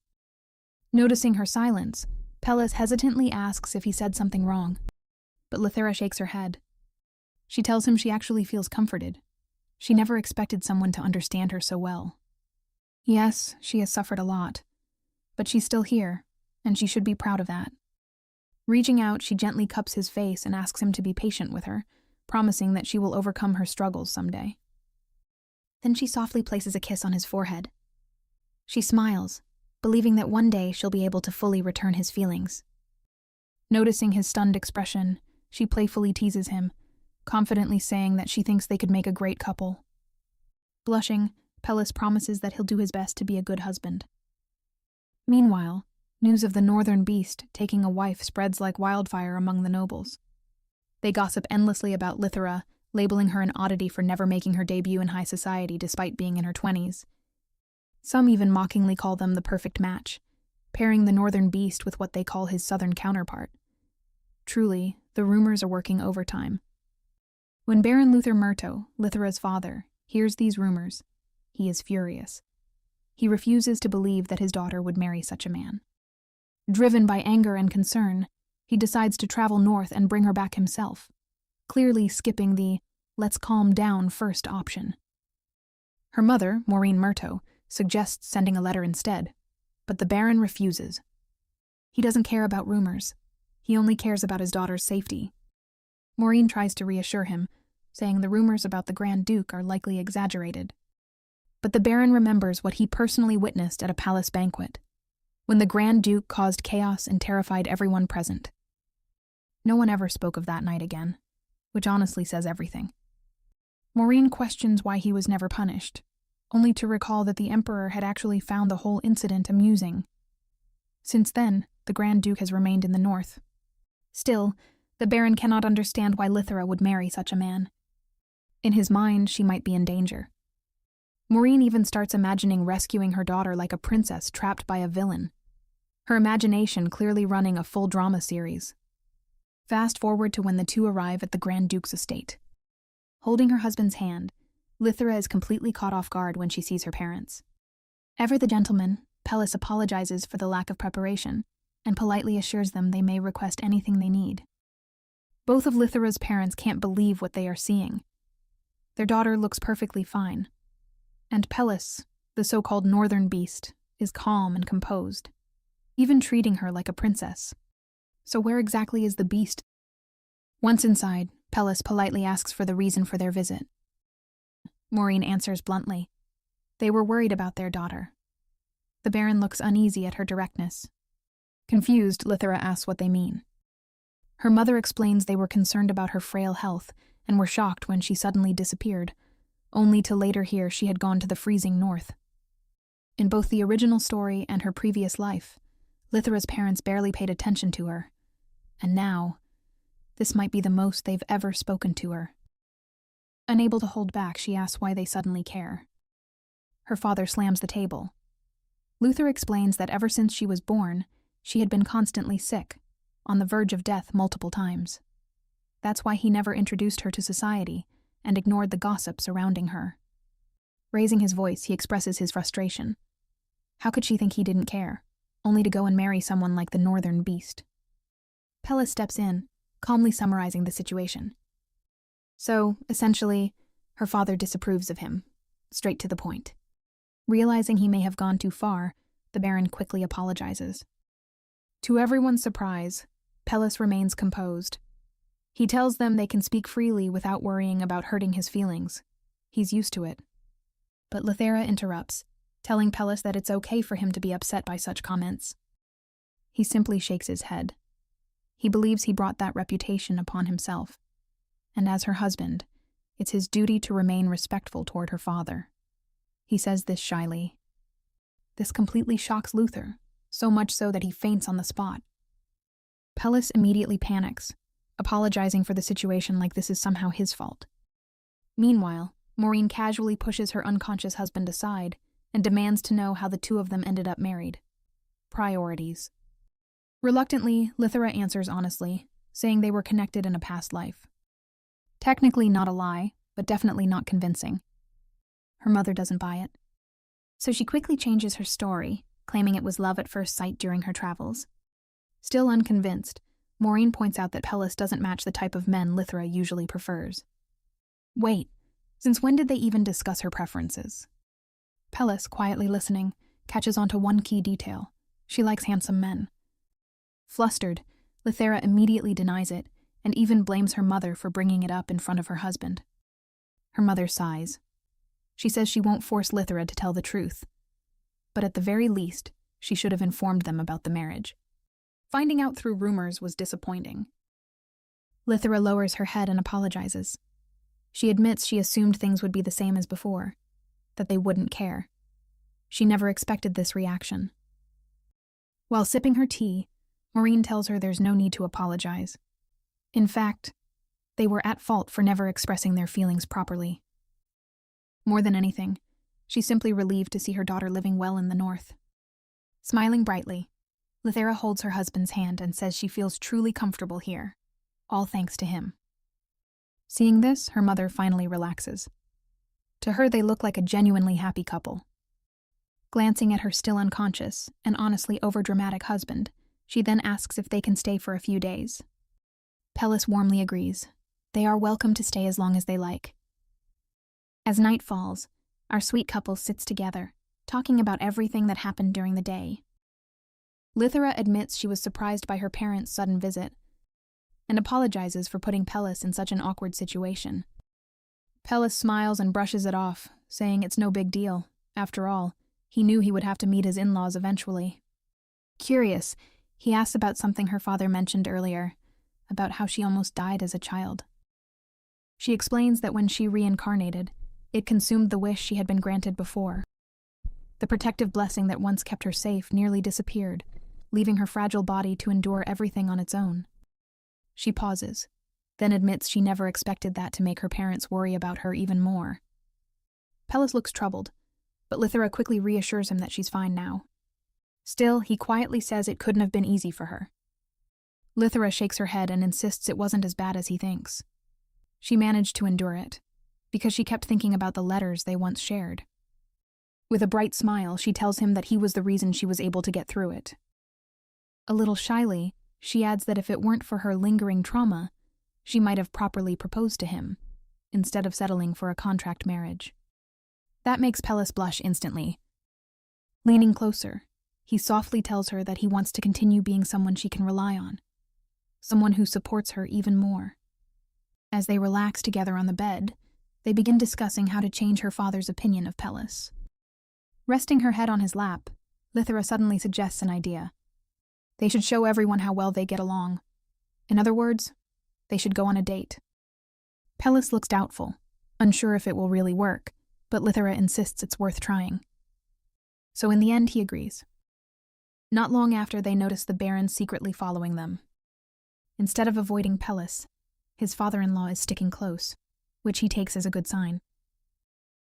Noticing her silence, Pellis hesitantly asks if he said something wrong, but Lithera shakes her head. She tells him she actually feels comforted. She never expected someone to understand her so well. Yes, she has suffered a lot, but she's still here, and she should be proud of that. Reaching out, she gently cups his face and asks him to be patient with her, promising that she will overcome her struggles someday. Then she softly places a kiss on his forehead. She smiles, believing that one day she'll be able to fully return his feelings. Noticing his stunned expression, she playfully teases him, confidently saying that she thinks they could make a great couple. Blushing, Pellis promises that he'll do his best to be a good husband. Meanwhile, news of the northern beast taking a wife spreads like wildfire among the nobles. They gossip endlessly about Lithera, labeling her an oddity for never making her debut in high society despite being in her 20s. Some even mockingly call them the perfect match, pairing the northern beast with what they call his southern counterpart. Truly, the rumors are working overtime. When Baron Luther Murto, Lithera's father, hears these rumors, he is furious. He refuses to believe that his daughter would marry such a man. Driven by anger and concern, he decides to travel north and bring her back himself, clearly skipping the "let's calm down" first option. Her mother, Maureen Murto, suggests sending a letter instead, but the Baron refuses. He doesn't care about rumors. He only cares about his daughter's safety. Maureen tries to reassure him, saying the rumors about the Grand Duke are likely exaggerated. But the Baron remembers what he personally witnessed at a palace banquet, when the Grand Duke caused chaos and terrified everyone present. No one ever spoke of that night again, which honestly says everything. Maureen questions why he was never punished, only to recall that the Emperor had actually found the whole incident amusing. Since then, the Grand Duke has remained in the north. Still, the Baron cannot understand why Lithera would marry such a man. In his mind, she might be in danger. Maureen even starts imagining rescuing her daughter like a princess trapped by a villain, her imagination clearly running a full drama series. Fast forward to when the two arrive at the Grand Duke's estate. Holding her husband's hand, Lithera is completely caught off guard when she sees her parents. Ever the gentleman, Pellis apologizes for the lack of preparation and politely assures them they may request anything they need. Both of Lithera's parents can't believe what they are seeing. Their daughter looks perfectly fine. And Pellis, the so-called northern beast, is calm and composed, even treating her like a princess. So where exactly is the beast? Once inside, Pellis politely asks for the reason for their visit. Maureen answers bluntly. They were worried about their daughter. The Baron looks uneasy at her directness. Confused, Lithera asks what they mean. Her mother explains they were concerned about her frail health and were shocked when she suddenly disappeared, only to later hear she had gone to the freezing north. In both the original story and her previous life, Lithera's parents barely paid attention to her, and now, this might be the most they've ever spoken to her. Unable to hold back, she asks why they suddenly care. Her father slams the table. Luther explains that ever since she was born, she had been constantly sick, on the verge of death multiple times. That's why he never introduced her to society and ignored the gossip surrounding her. Raising his voice, he expresses his frustration. How could she think he didn't care, only to go and marry someone like the northern beast? Pellis steps in, calmly summarizing the situation. So, essentially, her father disapproves of him, straight to the point. Realizing he may have gone too far, the Baron quickly apologizes. To everyone's surprise, Pellis remains composed. He tells them they can speak freely without worrying about hurting his feelings. He's used to it. But Lithera interrupts, telling Pellis that it's okay for him to be upset by such comments. He simply shakes his head. He believes he brought that reputation upon himself. And as her husband, it's his duty to remain respectful toward her father. He says this shyly. This completely shocks Luther, so much so that he faints on the spot. Pellis immediately panics, apologizing for the situation like this is somehow his fault. Meanwhile, Maureen casually pushes her unconscious husband aside and demands to know how the two of them ended up married. Priorities. Reluctantly, Lithera answers honestly, saying they were connected in a past life. Technically not a lie, but definitely not convincing. Her mother doesn't buy it. So she quickly changes her story, claiming it was love at first sight during her travels. Still unconvinced, Maureen points out that Pellis doesn't match the type of men Lithera usually prefers. Wait, since when did they even discuss her preferences? Pellis, quietly listening, catches onto one key detail. She likes handsome men. Flustered, Lithera immediately denies it and even blames her mother for bringing it up in front of her husband. Her mother sighs. She says she won't force Lithera to tell the truth, but at the very least, she should have informed them about the marriage. Finding out through rumors was disappointing. Lithera lowers her head and apologizes. She admits she assumed things would be the same as before. that they wouldn't care. She never expected this reaction. While sipping her tea, Maureen tells her there's no need to apologize. In fact, they were at fault for never expressing their feelings properly. More than anything, she's simply relieved to see her daughter living well in the north. Smiling brightly, Lithera holds her husband's hand and says she feels truly comfortable here, all thanks to him. Seeing this, her mother finally relaxes. To her, they look like a genuinely happy couple. Glancing at her still unconscious and honestly overdramatic husband, she then asks if they can stay for a few days. Pellis warmly agrees. They are welcome to stay as long as they like. As night falls, our sweet couple sits together, talking about everything that happened during the day. Lithera admits she was surprised by her parents' sudden visit, and apologizes for putting Pellis in such an awkward situation. Pellis smiles and brushes it off, saying it's no big deal. After all, he knew he would have to meet his in-laws eventually. Curious, he asks about something her father mentioned earlier, about how she almost died as a child. She explains that when she reincarnated, it consumed the wish she had been granted before. The protective blessing that once kept her safe nearly disappeared, leaving her fragile body to endure everything on its own. She pauses, then admits she never expected that to make her parents worry about her even more. Pellis looks troubled, but Lithera quickly reassures him that she's fine now. Still, he quietly says it couldn't have been easy for her. Lithera shakes her head and insists it wasn't as bad as he thinks. She managed to endure it, because she kept thinking about the letters they once shared. With a bright smile, she tells him that he was the reason she was able to get through it. A little shyly, she adds that if it weren't for her lingering trauma, she might have properly proposed to him, instead of settling for a contract marriage. That makes Pellis blush instantly. Leaning closer, he softly tells her that he wants to continue being someone she can rely on, someone who supports her even more. As they relax together on the bed, they begin discussing how to change her father's opinion of Pellis. Resting her head on his lap, Lithera suddenly suggests an idea. They should show everyone how well they get along. In other words, they should go on a date. Pellis looks doubtful, unsure if it will really work, but Lithera insists it's worth trying. So in the end, he agrees. Not long after, they notice the Baron secretly following them. Instead of avoiding Pellis, his father-in-law is sticking close, which he takes as a good sign.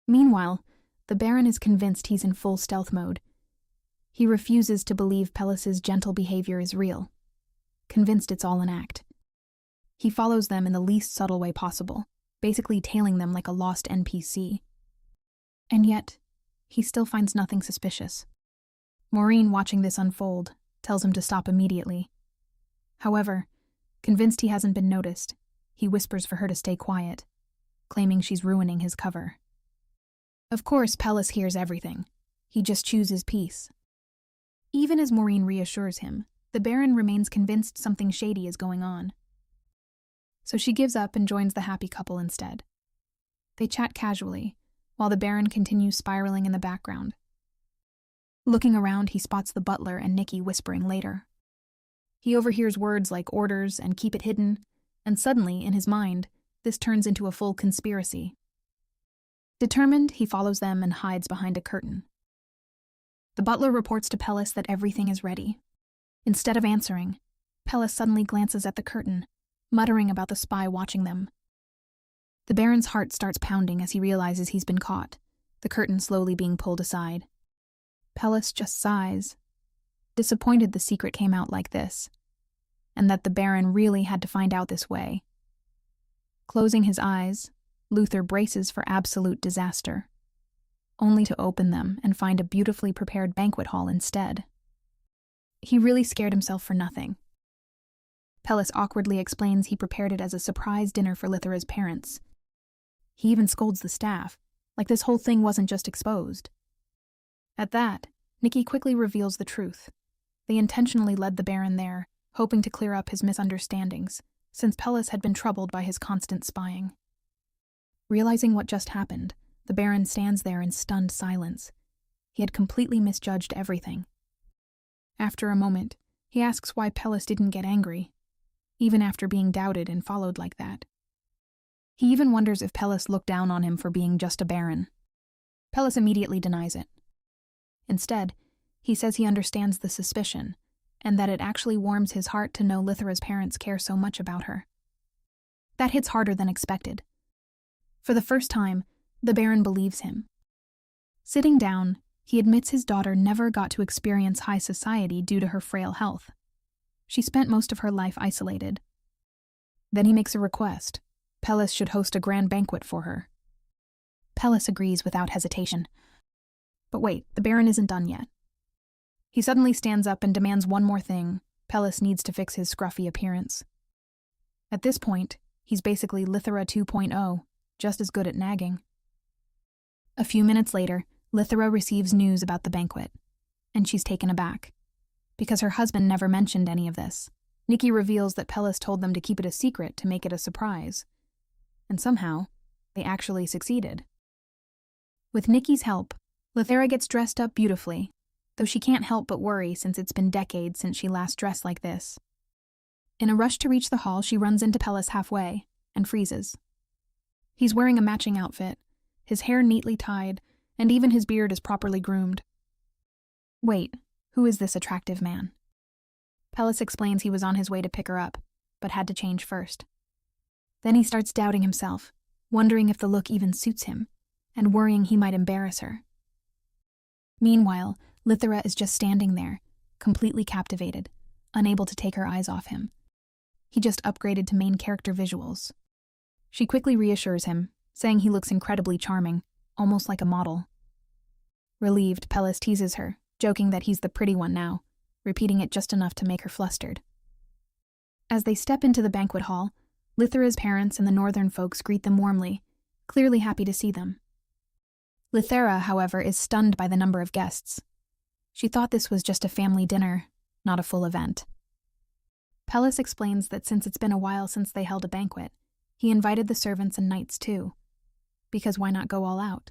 Meanwhile, the Baron is convinced he's in full stealth mode. He refuses to believe Pellis's gentle behavior is real, convinced it's all an act. He follows them in the least subtle way possible, basically tailing them like a lost NPC. And yet, he still finds nothing suspicious. Maureen, watching this unfold, tells him to stop immediately. However, convinced he hasn't been noticed, he whispers for her to stay quiet, claiming she's ruining his cover. Of course, Pellis hears everything. He just chooses peace. Even as Maureen reassures him, the Baron remains convinced something shady is going on. So she gives up and joins the happy couple instead. They chat casually, while the Baron continues spiraling in the background. Looking around, he spots the butler and Nikki whispering later. He overhears words like orders and keep it hidden, and suddenly, in his mind, this turns into a full conspiracy. Determined, he follows them and hides behind a curtain. The butler reports to Pellis that everything is ready. Instead of answering, Pellis suddenly glances at the curtain, muttering about the spy watching them. The Baron's heart starts pounding as he realizes he's been caught, the curtain slowly being pulled aside. Pellis just sighs, disappointed the secret came out like this, and that the Baron really had to find out this way. Closing his eyes, Luther braces for absolute disaster, only to open them and find a beautifully prepared banquet hall instead. He really scared himself for nothing. Pellis awkwardly explains he prepared it as a surprise dinner for Lithera's parents. He even scolds the staff, like this whole thing wasn't just exposed. At that, Nikki quickly reveals the truth. They intentionally led the Baron there, hoping to clear up his misunderstandings, since Pellis had been troubled by his constant spying. Realizing what just happened, the Baron stands there in stunned silence. He had completely misjudged everything. After a moment, he asks why Pellis didn't get angry, even after being doubted and followed like that. He even wonders if Pellis looked down on him for being just a Baron. Pellis immediately denies it. Instead, he says he understands the suspicion, and that it actually warms his heart to know Lithera's parents care so much about her. That hits harder than expected. For the first time, the Baron believes him. Sitting down, he admits his daughter never got to experience high society due to her frail health. She spent most of her life isolated. Then he makes a request. Pellis should host a grand banquet for her. Pellis agrees without hesitation. But wait, the Baron isn't done yet. He suddenly stands up and demands one more thing. Pellis needs to fix his scruffy appearance. At this point, he's basically Lithera 2.0, just as good at nagging. A few minutes later, Lithera receives news about the banquet, and she's taken aback. Because her husband never mentioned any of this, Nikki reveals that Pellis told them to keep it a secret to make it a surprise. And somehow, they actually succeeded. With Nikki's help, Lithera gets dressed up beautifully, though she can't help but worry since it's been decades since she last dressed like this. In a rush to reach the hall, she runs into Pellis halfway and freezes. He's wearing a matching outfit, his hair neatly tied, and even his beard is properly groomed. Wait, who is this attractive man? Pellis explains he was on his way to pick her up, but had to change first. Then he starts doubting himself, wondering if the look even suits him, and worrying he might embarrass her. Meanwhile, Lithera is just standing there, completely captivated, unable to take her eyes off him. He just upgraded to main character visuals. She quickly reassures him, saying he looks incredibly charming, almost like a model. Relieved, Pellis teases her, joking that he's the pretty one now, repeating it just enough to make her flustered. As they step into the banquet hall, Lithera's parents and the northern folks greet them warmly, clearly happy to see them. Lithera, however, is stunned by the number of guests. She thought this was just a family dinner, not a full event. Pellis explains that since it's been a while since they held a banquet, he invited the servants and knights too, because why not go all out?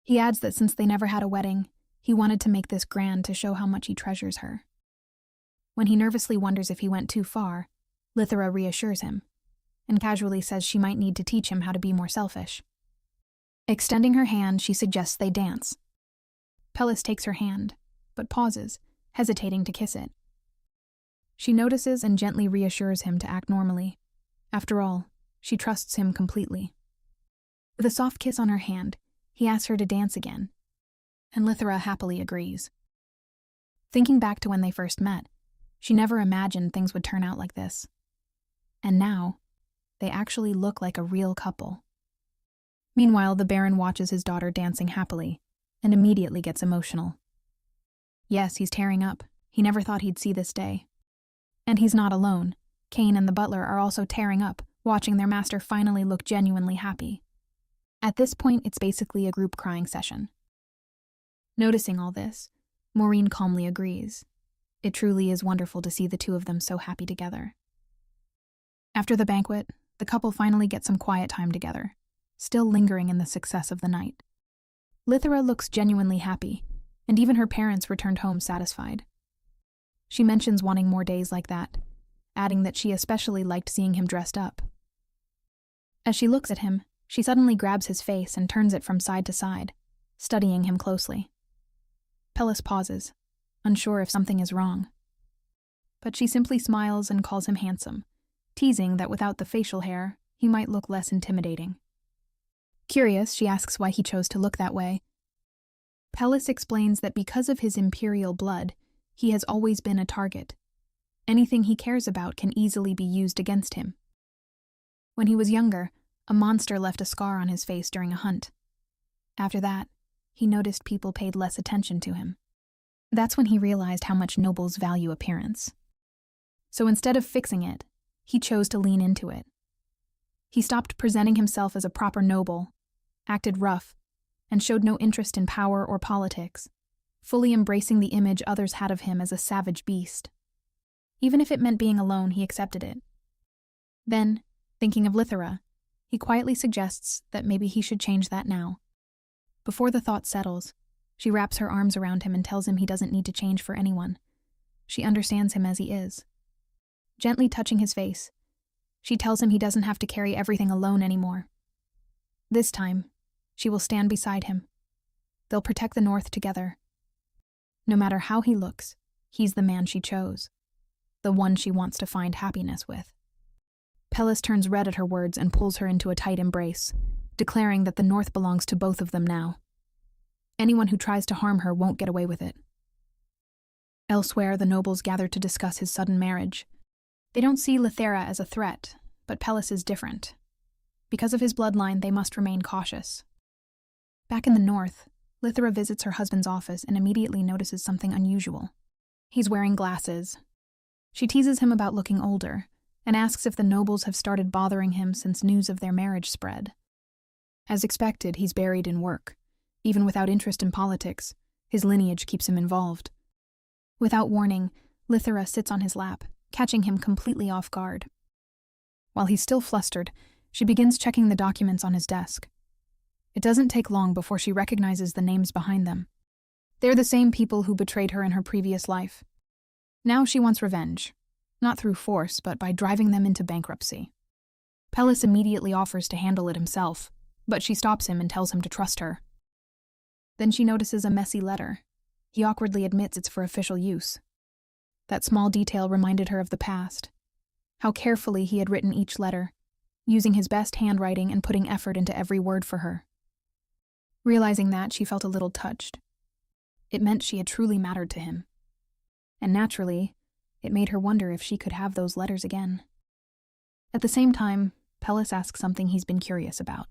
He adds that since they never had a wedding, he wanted to make this grand to show how much he treasures her. When he nervously wonders if he went too far, Lithera reassures him, and casually says she might need to teach him how to be more selfish. Extending her hand, she suggests they dance. Pellis takes her hand, but pauses, hesitating to kiss it. She notices and gently reassures him to act normally. After all, she trusts him completely. With a soft kiss on her hand, he asks her to dance again, and Lithera happily agrees. Thinking back to when they first met, she never imagined things would turn out like this. And now, they actually look like a real couple. Meanwhile, the Baron watches his daughter dancing happily, and immediately gets emotional. Yes, he's tearing up. He never thought he'd see this day. And he's not alone. Kane and the butler are also tearing up, watching their master finally look genuinely happy. At this point, it's basically a group crying session. Noticing all this, Maureen calmly agrees. It truly is wonderful to see the two of them so happy together. After the banquet, the couple finally get some quiet time together, still lingering in the success of the night. Lithera looks genuinely happy, and even her parents returned home satisfied. She mentions wanting more days like that, adding that she especially liked seeing him dressed up. As she looks at him, she suddenly grabs his face and turns it from side to side, studying him closely. Pellis pauses, unsure if something is wrong. But she simply smiles and calls him handsome, teasing that without the facial hair, he might look less intimidating. Curious, she asks why he chose to look that way. Pellis explains that because of his imperial blood, he has always been a target. Anything he cares about can easily be used against him. When he was younger, a monster left a scar on his face during a hunt. After that, he noticed people paid less attention to him. That's when he realized how much nobles value appearance. So instead of fixing it, he chose to lean into it. He stopped presenting himself as a proper noble, acted rough, and showed no interest in power or politics, fully embracing the image others had of him as a savage beast. Even if it meant being alone, he accepted it. Then, thinking of Lithera, he quietly suggests that maybe he should change that now. Before the thought settles, she wraps her arms around him and tells him he doesn't need to change for anyone. She understands him as he is. Gently touching his face, she tells him he doesn't have to carry everything alone anymore. This time, she will stand beside him, They'll protect the North together. No matter how he looks, he's the man she chose, the one she wants to find happiness with. Pellis turns red at her words and pulls her into a tight embrace, declaring that the North belongs to both of them now. Anyone who tries to harm her won't get away with it. Elsewhere, the nobles gather to discuss his sudden marriage. They don't see Lithera as a threat, but Pellis is different. Because of his bloodline, they must remain cautious. Back in the North, Lithera visits her husband's office and immediately notices something unusual. He's wearing glasses. She teases him about looking older, and asks if the nobles have started bothering him since news of their marriage spread. As expected, he's buried in work. Even without interest in politics, his lineage keeps him involved. Without warning, Lithera sits on his lap, catching him completely off guard. While he's still flustered, she begins checking the documents on his desk. It doesn't take long before she recognizes the names behind them. They're the same people who betrayed her in her previous life. Now she wants revenge, not through force, but by driving them into bankruptcy. Pellis immediately offers to handle it himself, but she stops him and tells him to trust her. Then she notices a messy letter. He awkwardly admits it's for official use. That small detail reminded her of the past, how carefully he had written each letter, using his best handwriting and putting effort into every word for her. Realizing that, she felt a little touched. It meant she had truly mattered to him. And naturally, it made her wonder if she could have those letters again. At the same time, Pellis asks something he's been curious about.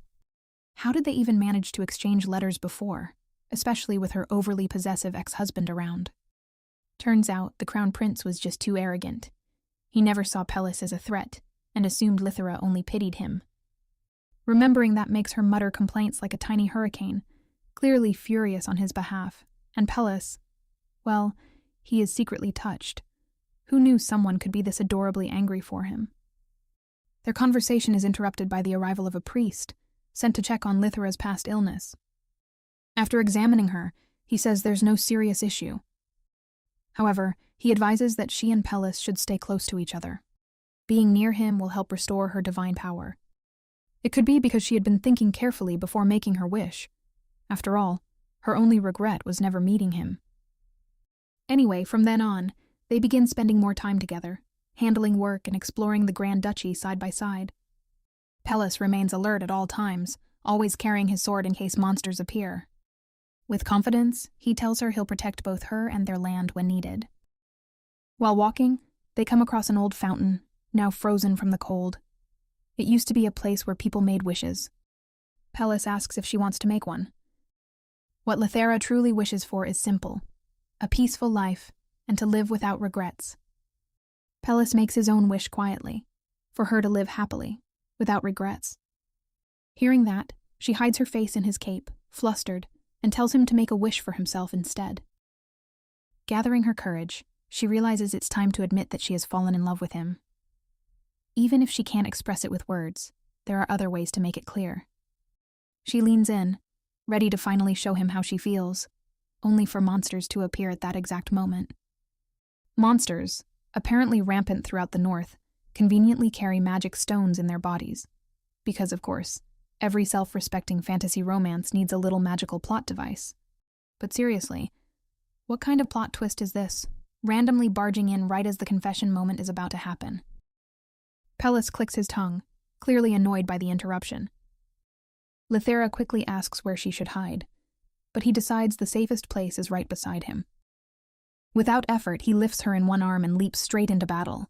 How did they even manage to exchange letters before, especially with her overly possessive ex-husband around? Turns out the crown prince was just too arrogant. He never saw Pellis as a threat, and assumed Lithera only pitied him. Remembering that makes her mutter complaints like a tiny hurricane, clearly furious on his behalf, and Pellis, well, he is secretly touched. Who knew someone could be this adorably angry for him? Their conversation is interrupted by the arrival of a priest, sent to check on Lithera's past illness. After examining her, he says there's no serious issue. However, he advises that she and Pellis should stay close to each other. Being near him will help restore her divine power. It could be because she had been thinking carefully before making her wish. After all, her only regret was never meeting him. Anyway, from then on, they begin spending more time together, handling work and exploring the Grand Duchy side by side. Pellis remains alert at all times, always carrying his sword in case monsters appear. With confidence, he tells her he'll protect both her and their land when needed. While walking, they come across an old fountain, now frozen from the cold. It used to be a place where people made wishes. Pellis asks if she wants to make one. What Lithera truly wishes for is simple: a peaceful life, and to live without regrets. Pellis makes his own wish quietly, for her to live happily, without regrets. Hearing that, she hides her face in his cape, flustered, and tells him to make a wish for himself instead. Gathering her courage, she realizes it's time to admit that she has fallen in love with him. Even if she can't express it with words, there are other ways to make it clear. She leans in, ready to finally show him how she feels, only for monsters to appear at that exact moment. Monsters, apparently rampant throughout the North, conveniently carry magic stones in their bodies. Because, of course, every self-respecting fantasy romance needs a little magical plot device. But seriously, what kind of plot twist is this, randomly barging in right as the confession moment is about to happen? Pellis clicks his tongue, clearly annoyed by the interruption. Lithera quickly asks where she should hide, but he decides the safest place is right beside him. Without effort, he lifts her in one arm and leaps straight into battle.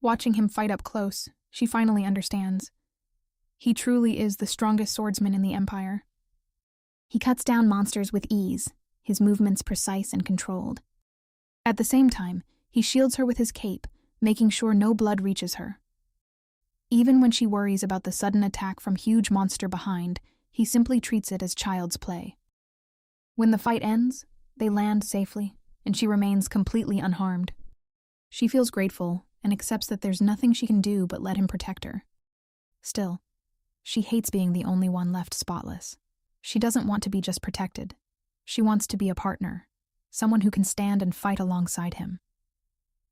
Watching him fight up close, she finally understands. He truly is the strongest swordsman in the Empire. He cuts down monsters with ease, his movements precise and controlled. At the same time, he shields her with his cape, making sure no blood reaches her. Even when she worries about the sudden attack from huge monster behind, he simply treats it as child's play. When the fight ends, they land safely, and she remains completely unharmed. She feels grateful and accepts that there's nothing she can do but let him protect her. Still, she hates being the only one left spotless. She doesn't want to be just protected. She wants to be a partner, someone who can stand and fight alongside him.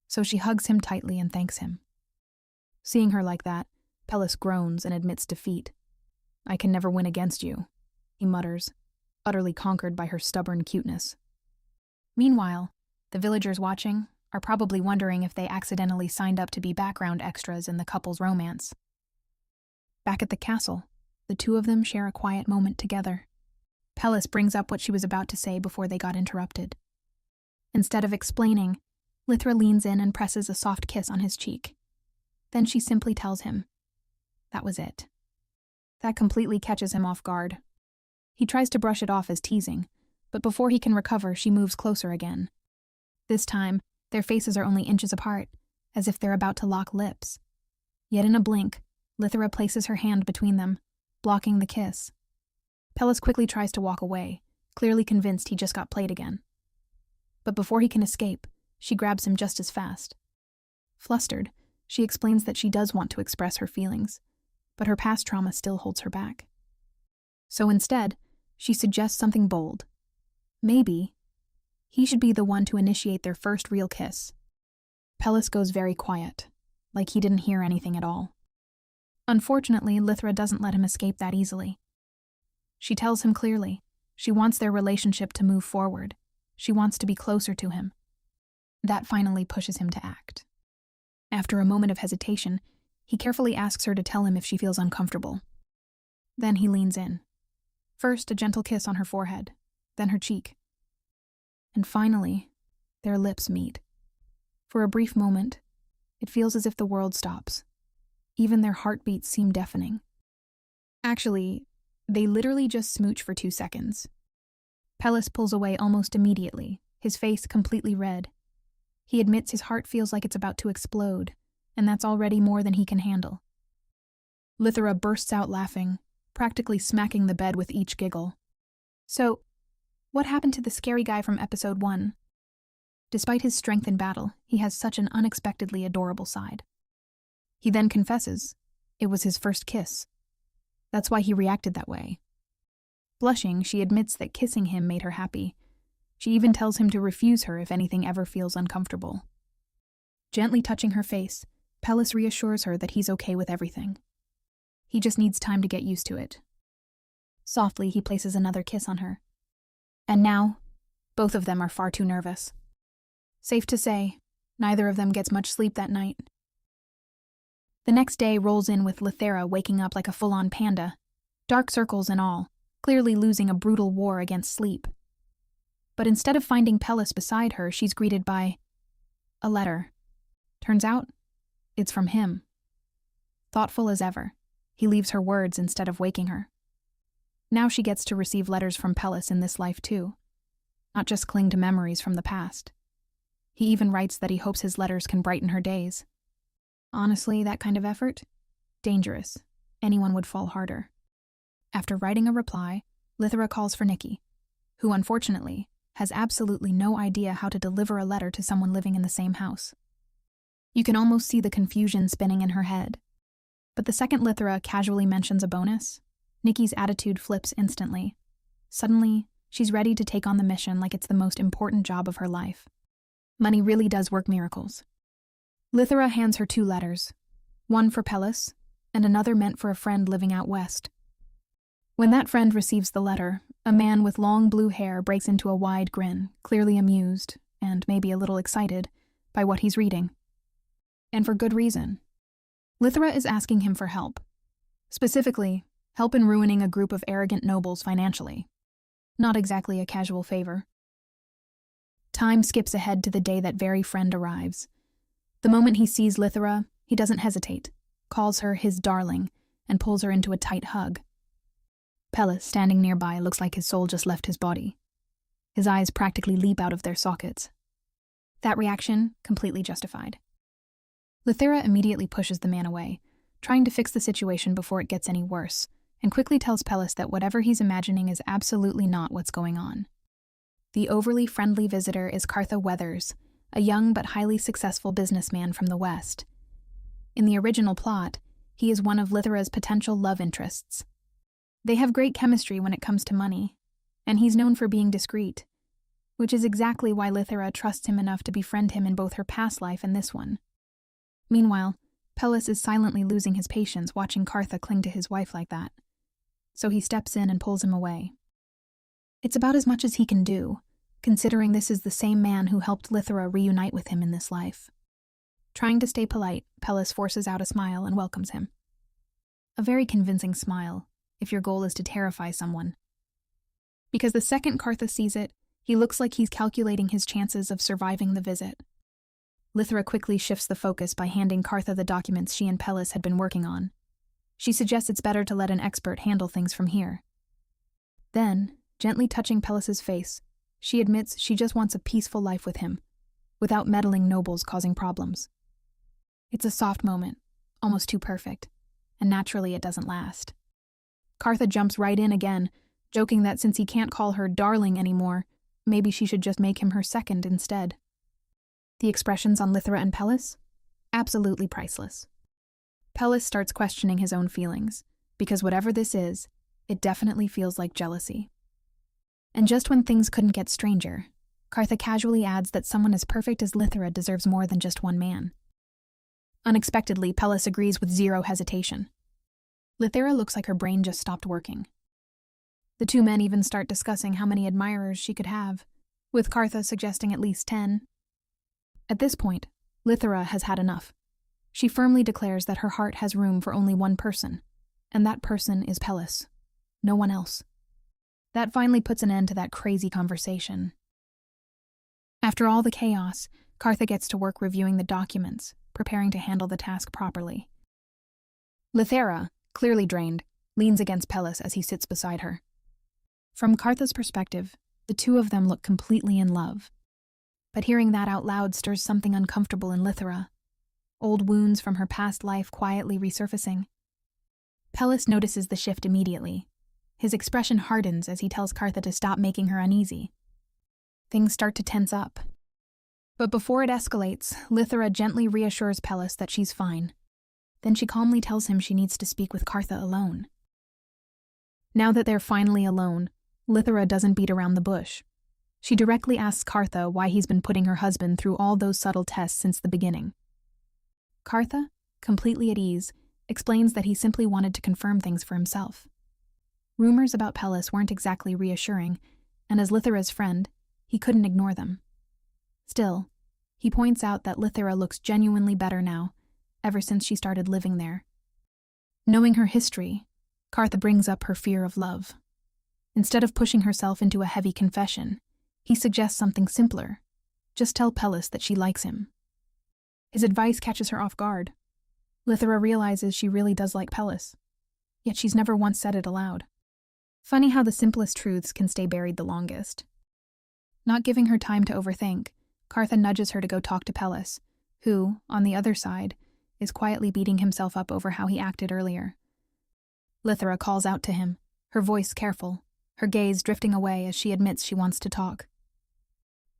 So she hugs him tightly and thanks him. Seeing her like that, Pellis groans and admits defeat. "I can never win against you," he mutters, utterly conquered by her stubborn cuteness. Meanwhile, the villagers watching are probably wondering if they accidentally signed up to be background extras in the couple's romance. Back at the castle, the two of them share a quiet moment together. Pellis brings up what she was about to say before they got interrupted. Instead of explaining, Lithera leans in and presses a soft kiss on his cheek. Then she simply tells him, that was it. That completely catches him off guard. He tries to brush it off as teasing, but before he can recover, she moves closer again. This time, their faces are only inches apart, as if they're about to lock lips. Yet in a blink, Lithera places her hand between them, blocking the kiss. Pellis quickly tries to walk away, clearly convinced he just got played again. But before he can escape, she grabs him just as fast. Flustered, she explains that she does want to express her feelings, but her past trauma still holds her back. So instead, she suggests something bold. Maybe he should be the one to initiate their first real kiss. Pellis goes very quiet, like he didn't hear anything at all. Unfortunately, Lithera doesn't let him escape that easily. She tells him clearly, she wants their relationship to move forward. She wants to be closer to him. That finally pushes him to act. After a moment of hesitation, he carefully asks her to tell him if she feels uncomfortable. Then he leans in. First, a gentle kiss on her forehead, then her cheek. And finally, their lips meet. For a brief moment, it feels as if the world stops. Even their heartbeats seem deafening. Actually, they literally just smooch for 2 seconds. Pellis pulls away almost immediately, his face completely red. He admits his heart feels like it's about to explode, and that's already more than he can handle. Lithera bursts out laughing, practically smacking the bed with each giggle. So, what happened to the scary guy from episode 1? Despite his strength in battle, he has such an unexpectedly adorable side. He then confesses it was his first kiss. That's why he reacted that way. Blushing, she admits that kissing him made her happy. She even tells him to refuse her if anything ever feels uncomfortable. Gently touching her face, Pellis reassures her that he's okay with everything. He just needs time to get used to it. Softly, he places another kiss on her. And now, both of them are far too nervous. Safe to say, neither of them gets much sleep that night. The next day rolls in with Lithera waking up like a full-on panda, dark circles and all, clearly losing a brutal war against sleep. But instead of finding Pellis beside her, she's greeted by a letter. Turns out, it's from him. Thoughtful as ever, he leaves her words instead of waking her. Now she gets to receive letters from Pellis in this life too, not just cling to memories from the past. He even writes that he hopes his letters can brighten her days. Honestly, that kind of effort? Dangerous. Anyone would fall harder. After writing a reply, Lithera calls for Nikki, who unfortunately has absolutely no idea how to deliver a letter to someone living in the same house. You can almost see the confusion spinning in her head. But the second Lithera casually mentions a bonus, Nikki's attitude flips instantly. Suddenly, she's ready to take on the mission like it's the most important job of her life. Money really does work miracles. Lithera hands her 2 letters, one for Pellis and another meant for a friend living out west. When that friend receives the letter, a man with long blue hair breaks into a wide grin, clearly amused, and maybe a little excited, by what he's reading. And for good reason. Lithera is asking him for help. Specifically, help in ruining a group of arrogant nobles financially. Not exactly a casual favor. Time skips ahead to the day that very friend arrives. The moment he sees Lithera, he doesn't hesitate, calls her his darling, and pulls her into a tight hug. Pellis, standing nearby, looks like his soul just left his body. His eyes practically leap out of their sockets. That reaction, completely justified. Lithera immediately pushes the man away, trying to fix the situation before it gets any worse, and quickly tells Pellis that whatever he's imagining is absolutely not what's going on. The overly friendly visitor is Cartha Weathers, a young but highly successful businessman from the West. In the original plot, he is one of Lithera's potential love interests. They have great chemistry when it comes to money, and he's known for being discreet, which is exactly why Lithera trusts him enough to befriend him in both her past life and this one. Meanwhile, Pellis is silently losing his patience watching Cartha cling to his wife like that, so he steps in and pulls him away. It's about as much as he can do, considering this is the same man who helped Lithera reunite with him in this life. Trying to stay polite, Pellis forces out a smile and welcomes him. A very convincing smile, if your goal is to terrify someone. Because the second Kartha sees it, he looks like he's calculating his chances of surviving the visit. Lithera quickly shifts the focus by handing Kartha the documents she and Pellis had been working on. She suggests it's better to let an expert handle things from here. Then, gently touching Pellis's face, she admits she just wants a peaceful life with him, without meddling nobles causing problems. It's a soft moment, almost too perfect, and naturally it doesn't last. Kartha jumps right in again, joking that since he can't call her darling anymore, maybe she should just make him her second instead. The expressions on Lithera and Pellis? Absolutely priceless. Pellis starts questioning his own feelings, because whatever this is, it definitely feels like jealousy. And just when things couldn't get stranger, Kartha casually adds that someone as perfect as Lithera deserves more than just one man. Unexpectedly, Pellis agrees with zero hesitation. Lithera looks like her brain just stopped working. The two men even start discussing how many admirers she could have, with Kartha suggesting at least 10. At this point, Lithera has had enough. She firmly declares that her heart has room for only one person, and that person is Pellis. No one else. That finally puts an end to that crazy conversation. After all the chaos, Kartha gets to work reviewing the documents, preparing to handle the task properly. Lithera, clearly drained, leans against Pellis as he sits beside her. From Kartha's perspective, the two of them look completely in love. But hearing that out loud stirs something uncomfortable in Lithera. Old wounds from her past life quietly resurfacing. Pellis notices the shift immediately. His expression hardens as he tells Kartha to stop making her uneasy. Things start to tense up. But before it escalates, Lithera gently reassures Pellis that she's fine. Then she calmly tells him she needs to speak with Kartha alone. Now that they're finally alone, Lithera doesn't beat around the bush. She directly asks Kartha why he's been putting her husband through all those subtle tests since the beginning. Kartha, completely at ease, explains that he simply wanted to confirm things for himself. Rumors about Pellis weren't exactly reassuring, and as Lithera's friend, he couldn't ignore them. Still, he points out that Lithera looks genuinely better now, ever since she started living there. Knowing her history, Kartha brings up her fear of love. Instead of pushing herself into a heavy confession, he suggests something simpler. Just tell Pellis that she likes him. His advice catches her off guard. Lithera realizes she really does like Pellis, yet she's never once said it aloud. Funny how the simplest truths can stay buried the longest. Not giving her time to overthink, Kartha nudges her to go talk to Pellis, who, on the other side, is quietly beating himself up over how he acted earlier. Lithera calls out to him, her voice careful, her gaze drifting away as she admits she wants to talk.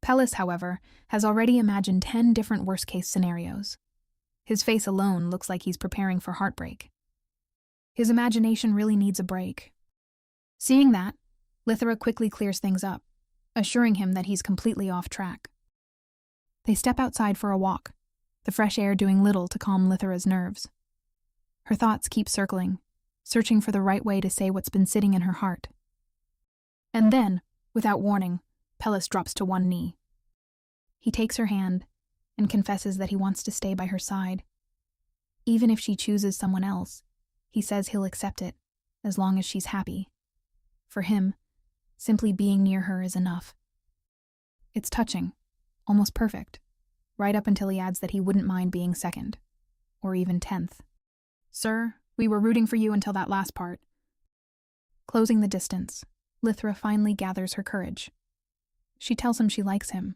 Pellis, however, has already imagined 10 different worst-case scenarios. His face alone looks like he's preparing for heartbreak. His imagination really needs a break. Seeing that, Lithera quickly clears things up, assuring him that he's completely off track. They step outside for a walk, the fresh air doing little to calm Lithera's nerves. Her thoughts keep circling, searching for the right way to say what's been sitting in her heart. And then, without warning, Pellis drops to one knee. He takes her hand and confesses that he wants to stay by her side. Even if she chooses someone else, he says he'll accept it, as long as she's happy. For him, simply being near her is enough. It's touching, almost perfect, right up until he adds that he wouldn't mind being second, or even 10th. Sir, we were rooting for you until that last part. Closing the distance, Lithera finally gathers her courage. She tells him she likes him,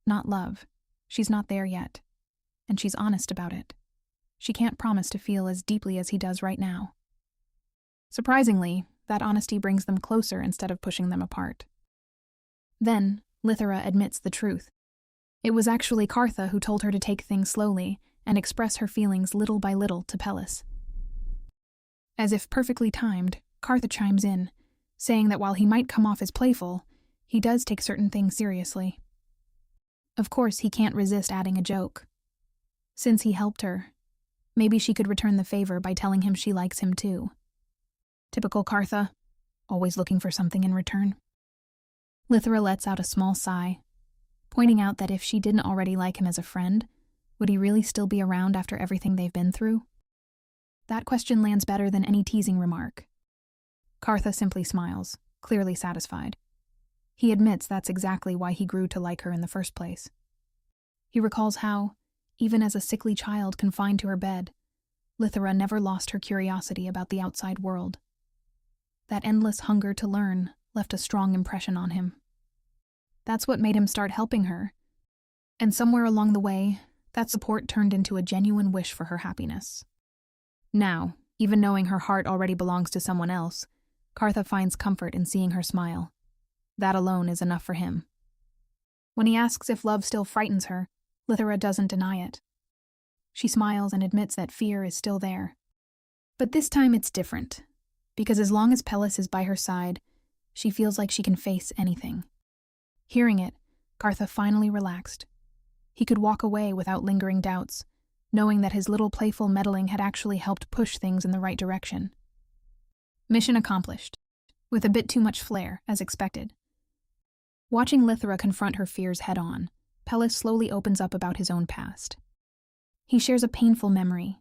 not love. She's not there yet, and she's honest about it. She can't promise to feel as deeply as he does right now. Surprisingly, that honesty brings them closer instead of pushing them apart. Then, Lithera admits the truth. It was actually Kartha who told her to take things slowly and express her feelings little by little to Pellis. As if perfectly timed, Kartha chimes in, saying that while he might come off as playful, he does take certain things seriously. Of course, he can't resist adding a joke. Since he helped her, maybe she could return the favor by telling him she likes him too. Typical Kartha, always looking for something in return. Lithera lets out a small sigh, pointing out that if she didn't already like him as a friend, would he really still be around after everything they've been through? That question lands better than any teasing remark. Kartha simply smiles, clearly satisfied. He admits that's exactly why he grew to like her in the first place. He recalls how, even as a sickly child confined to her bed, Lithera never lost her curiosity about the outside world. That endless hunger to learn left a strong impression on him. That's what made him start helping her. And somewhere along the way, that support turned into a genuine wish for her happiness. Now, even knowing her heart already belongs to someone else, Kartha finds comfort in seeing her smile. That alone is enough for him. When he asks if love still frightens her, Lithera doesn't deny it. She smiles and admits that fear is still there. But this time it's different, because as long as Pellis is by her side, she feels like she can face anything. Hearing it, Kartha finally relaxed. He could walk away without lingering doubts, knowing that his little playful meddling had actually helped push things in the right direction. Mission accomplished, with a bit too much flair, as expected. Watching Lithera confront her fears head-on, Pellis slowly opens up about his own past. He shares a painful memory.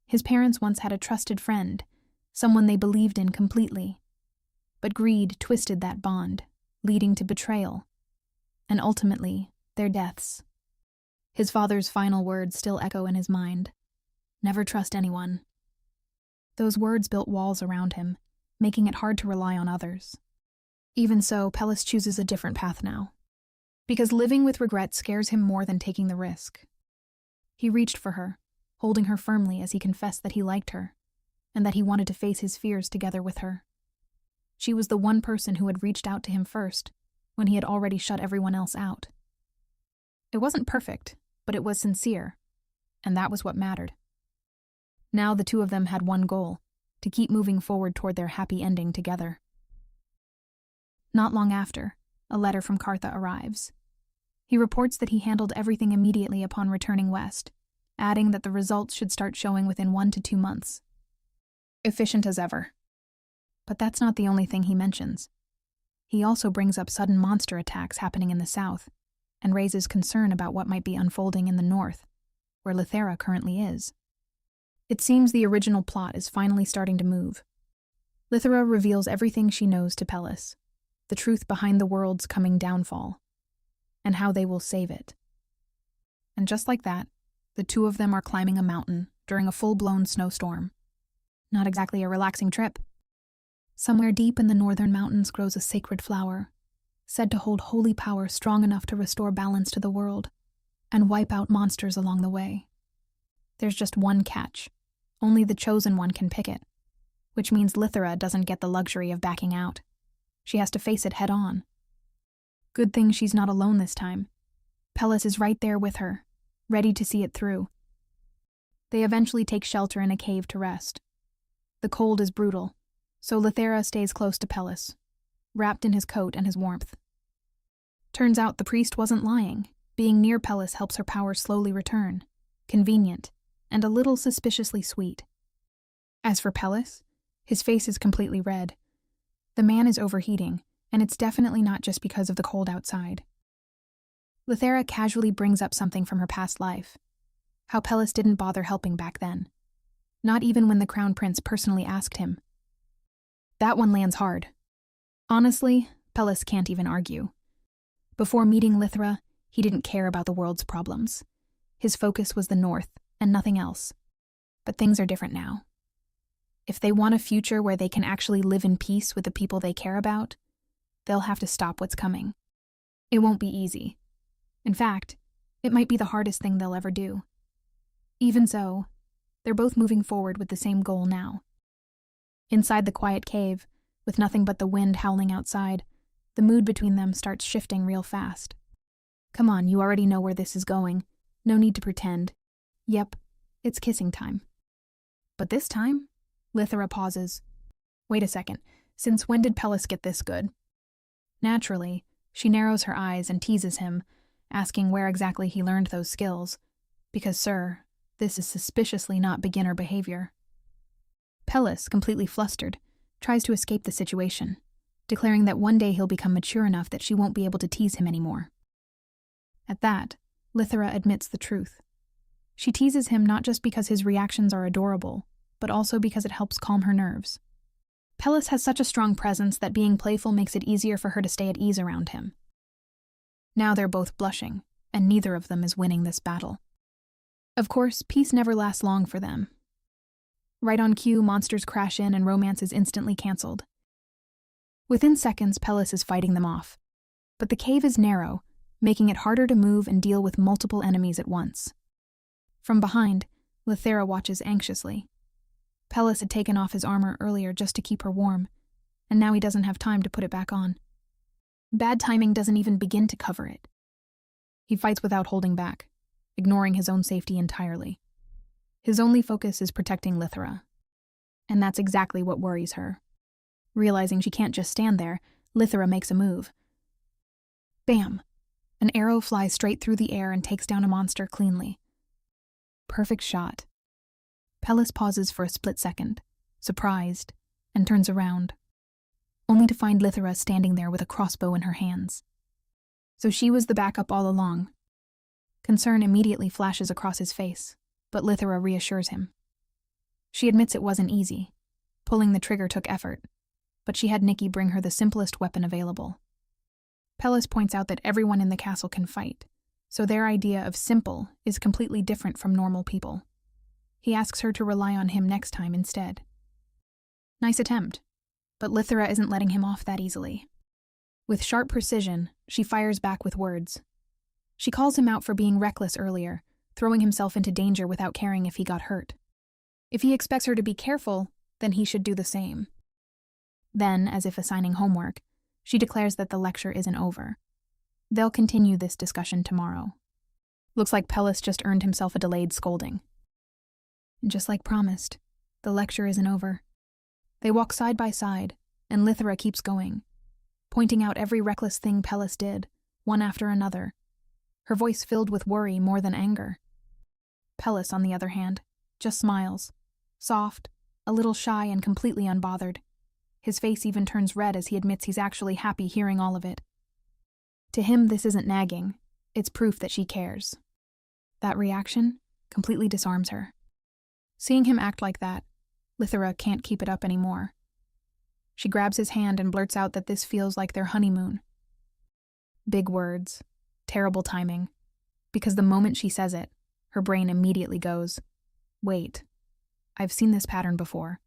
His parents once had a trusted friend, someone they believed in completely. But greed twisted that bond, leading to betrayal, and ultimately, their deaths. His father's final words still echo in his mind. Never trust anyone. Those words built walls around him, making it hard to rely on others. Even so, Pellis chooses a different path now. Because living with regret scares him more than taking the risk. He reached for her, holding her firmly as he confessed that he liked her, and that he wanted to face his fears together with her. She was the one person who had reached out to him first, when he had already shut everyone else out. It wasn't perfect, but it was sincere, and that was what mattered. Now the two of them had one goal, to keep moving forward toward their happy ending together. Not long after, a letter from Kartha arrives. He reports that he handled everything immediately upon returning west, adding that the results should start showing within 1 to 2 months. Efficient as ever. But that's not the only thing he mentions. He also brings up sudden monster attacks happening in the south, and raises concern about what might be unfolding in the north, where Lithera currently is. It seems the original plot is finally starting to move. Lithera reveals everything she knows to Pellis, the truth behind the world's coming downfall, and how they will save it. And just like that, the two of them are climbing a mountain during a full-blown snowstorm. Not exactly a relaxing trip. Somewhere deep in the northern mountains grows a sacred flower, said to hold holy power strong enough to restore balance to the world and wipe out monsters along the way. There's just one catch. Only the chosen one can pick it, which means Lithera doesn't get the luxury of backing out. She has to face it head-on. Good thing she's not alone this time. Pellis is right there with her, ready to see it through. They eventually take shelter in a cave to rest. The cold is brutal, so Lithera stays close to Pellis, wrapped in his coat and his warmth. Turns out the priest wasn't lying. Being near Pellis helps her power slowly return. Convenient, and a little suspiciously sweet. As for Pellis, his face is completely red. The man is overheating, and it's definitely not just because of the cold outside. Lithera casually brings up something from her past life. How Pellis didn't bother helping back then. Not even when the Crown Prince personally asked him. That one lands hard. Honestly, Pellis can't even argue. Before meeting Lithera, he didn't care about the world's problems. His focus was the north, and nothing else. But things are different now. If they want a future where they can actually live in peace with the people they care about, they'll have to stop what's coming. It won't be easy. In fact, it might be the hardest thing they'll ever do. Even so, they're both moving forward with the same goal now. Inside the quiet cave, with nothing but the wind howling outside, the mood between them starts shifting real fast. Come on, you already know where this is going. No need to pretend. Yep, it's kissing time. But this time, Lithera pauses. Wait a second, since when did Pellis get this good? Naturally, she narrows her eyes and teases him, asking where exactly he learned those skills. Because, sir, this is suspiciously not beginner behavior. Pellis, completely flustered, tries to escape the situation. declaring that one day he'll become mature enough that she won't be able to tease him anymore. At that, Lithera admits the truth. She teases him not just because his reactions are adorable, but also because it helps calm her nerves. Pellis has such a strong presence that being playful makes it easier for her to stay at ease around him. Now they're both blushing, and neither of them is winning this battle. Of course, peace never lasts long for them. Right on cue, monsters crash in and romance is instantly cancelled. Within seconds, Pellis is fighting them off. But the cave is narrow, making it harder to move and deal with multiple enemies at once. From behind, Lithera watches anxiously. Pellis had taken off his armor earlier just to keep her warm, and now he doesn't have time to put it back on. Bad timing doesn't even begin to cover it. He fights without holding back, ignoring his own safety entirely. His only focus is protecting Lithera. And that's exactly what worries her. Realizing she can't just stand there, Lithera makes a move. Bam! An arrow flies straight through the air and takes down a monster cleanly. Perfect shot. Pellis pauses for a split second, surprised, and turns around, only to find Lithera standing there with a crossbow in her hands. So she was the backup all along. Concern immediately flashes across his face, but Lithera reassures him. She admits it wasn't easy. Pulling the trigger took effort, but she had Nikki bring her the simplest weapon available. Pellis points out that everyone in the castle can fight, so their idea of simple is completely different from normal people. He asks her to rely on him next time instead. Nice attempt, but Lithera isn't letting him off that easily. With sharp precision, she fires back with words. She calls him out for being reckless earlier, throwing himself into danger without caring if he got hurt. If he expects her to be careful, then he should do the same. Then, as if assigning homework, she declares that the lecture isn't over. They'll continue this discussion tomorrow. Looks like Pellis just earned himself a delayed scolding. Just like promised, the lecture isn't over. They walk side by side, and Lithera keeps going, pointing out every reckless thing Pellis did, one after another, her voice filled with worry more than anger. Pellis, on the other hand, just smiles, soft, a little shy and completely unbothered. His face even turns red as he admits he's actually happy hearing all of it. To him, this isn't nagging, it's proof that she cares. That reaction completely disarms her. Seeing him act like that, Lithera can't keep it up anymore. She grabs his hand and blurts out that this feels like their honeymoon. Big words, terrible timing, because the moment she says it, her brain immediately goes, wait, I've seen this pattern before.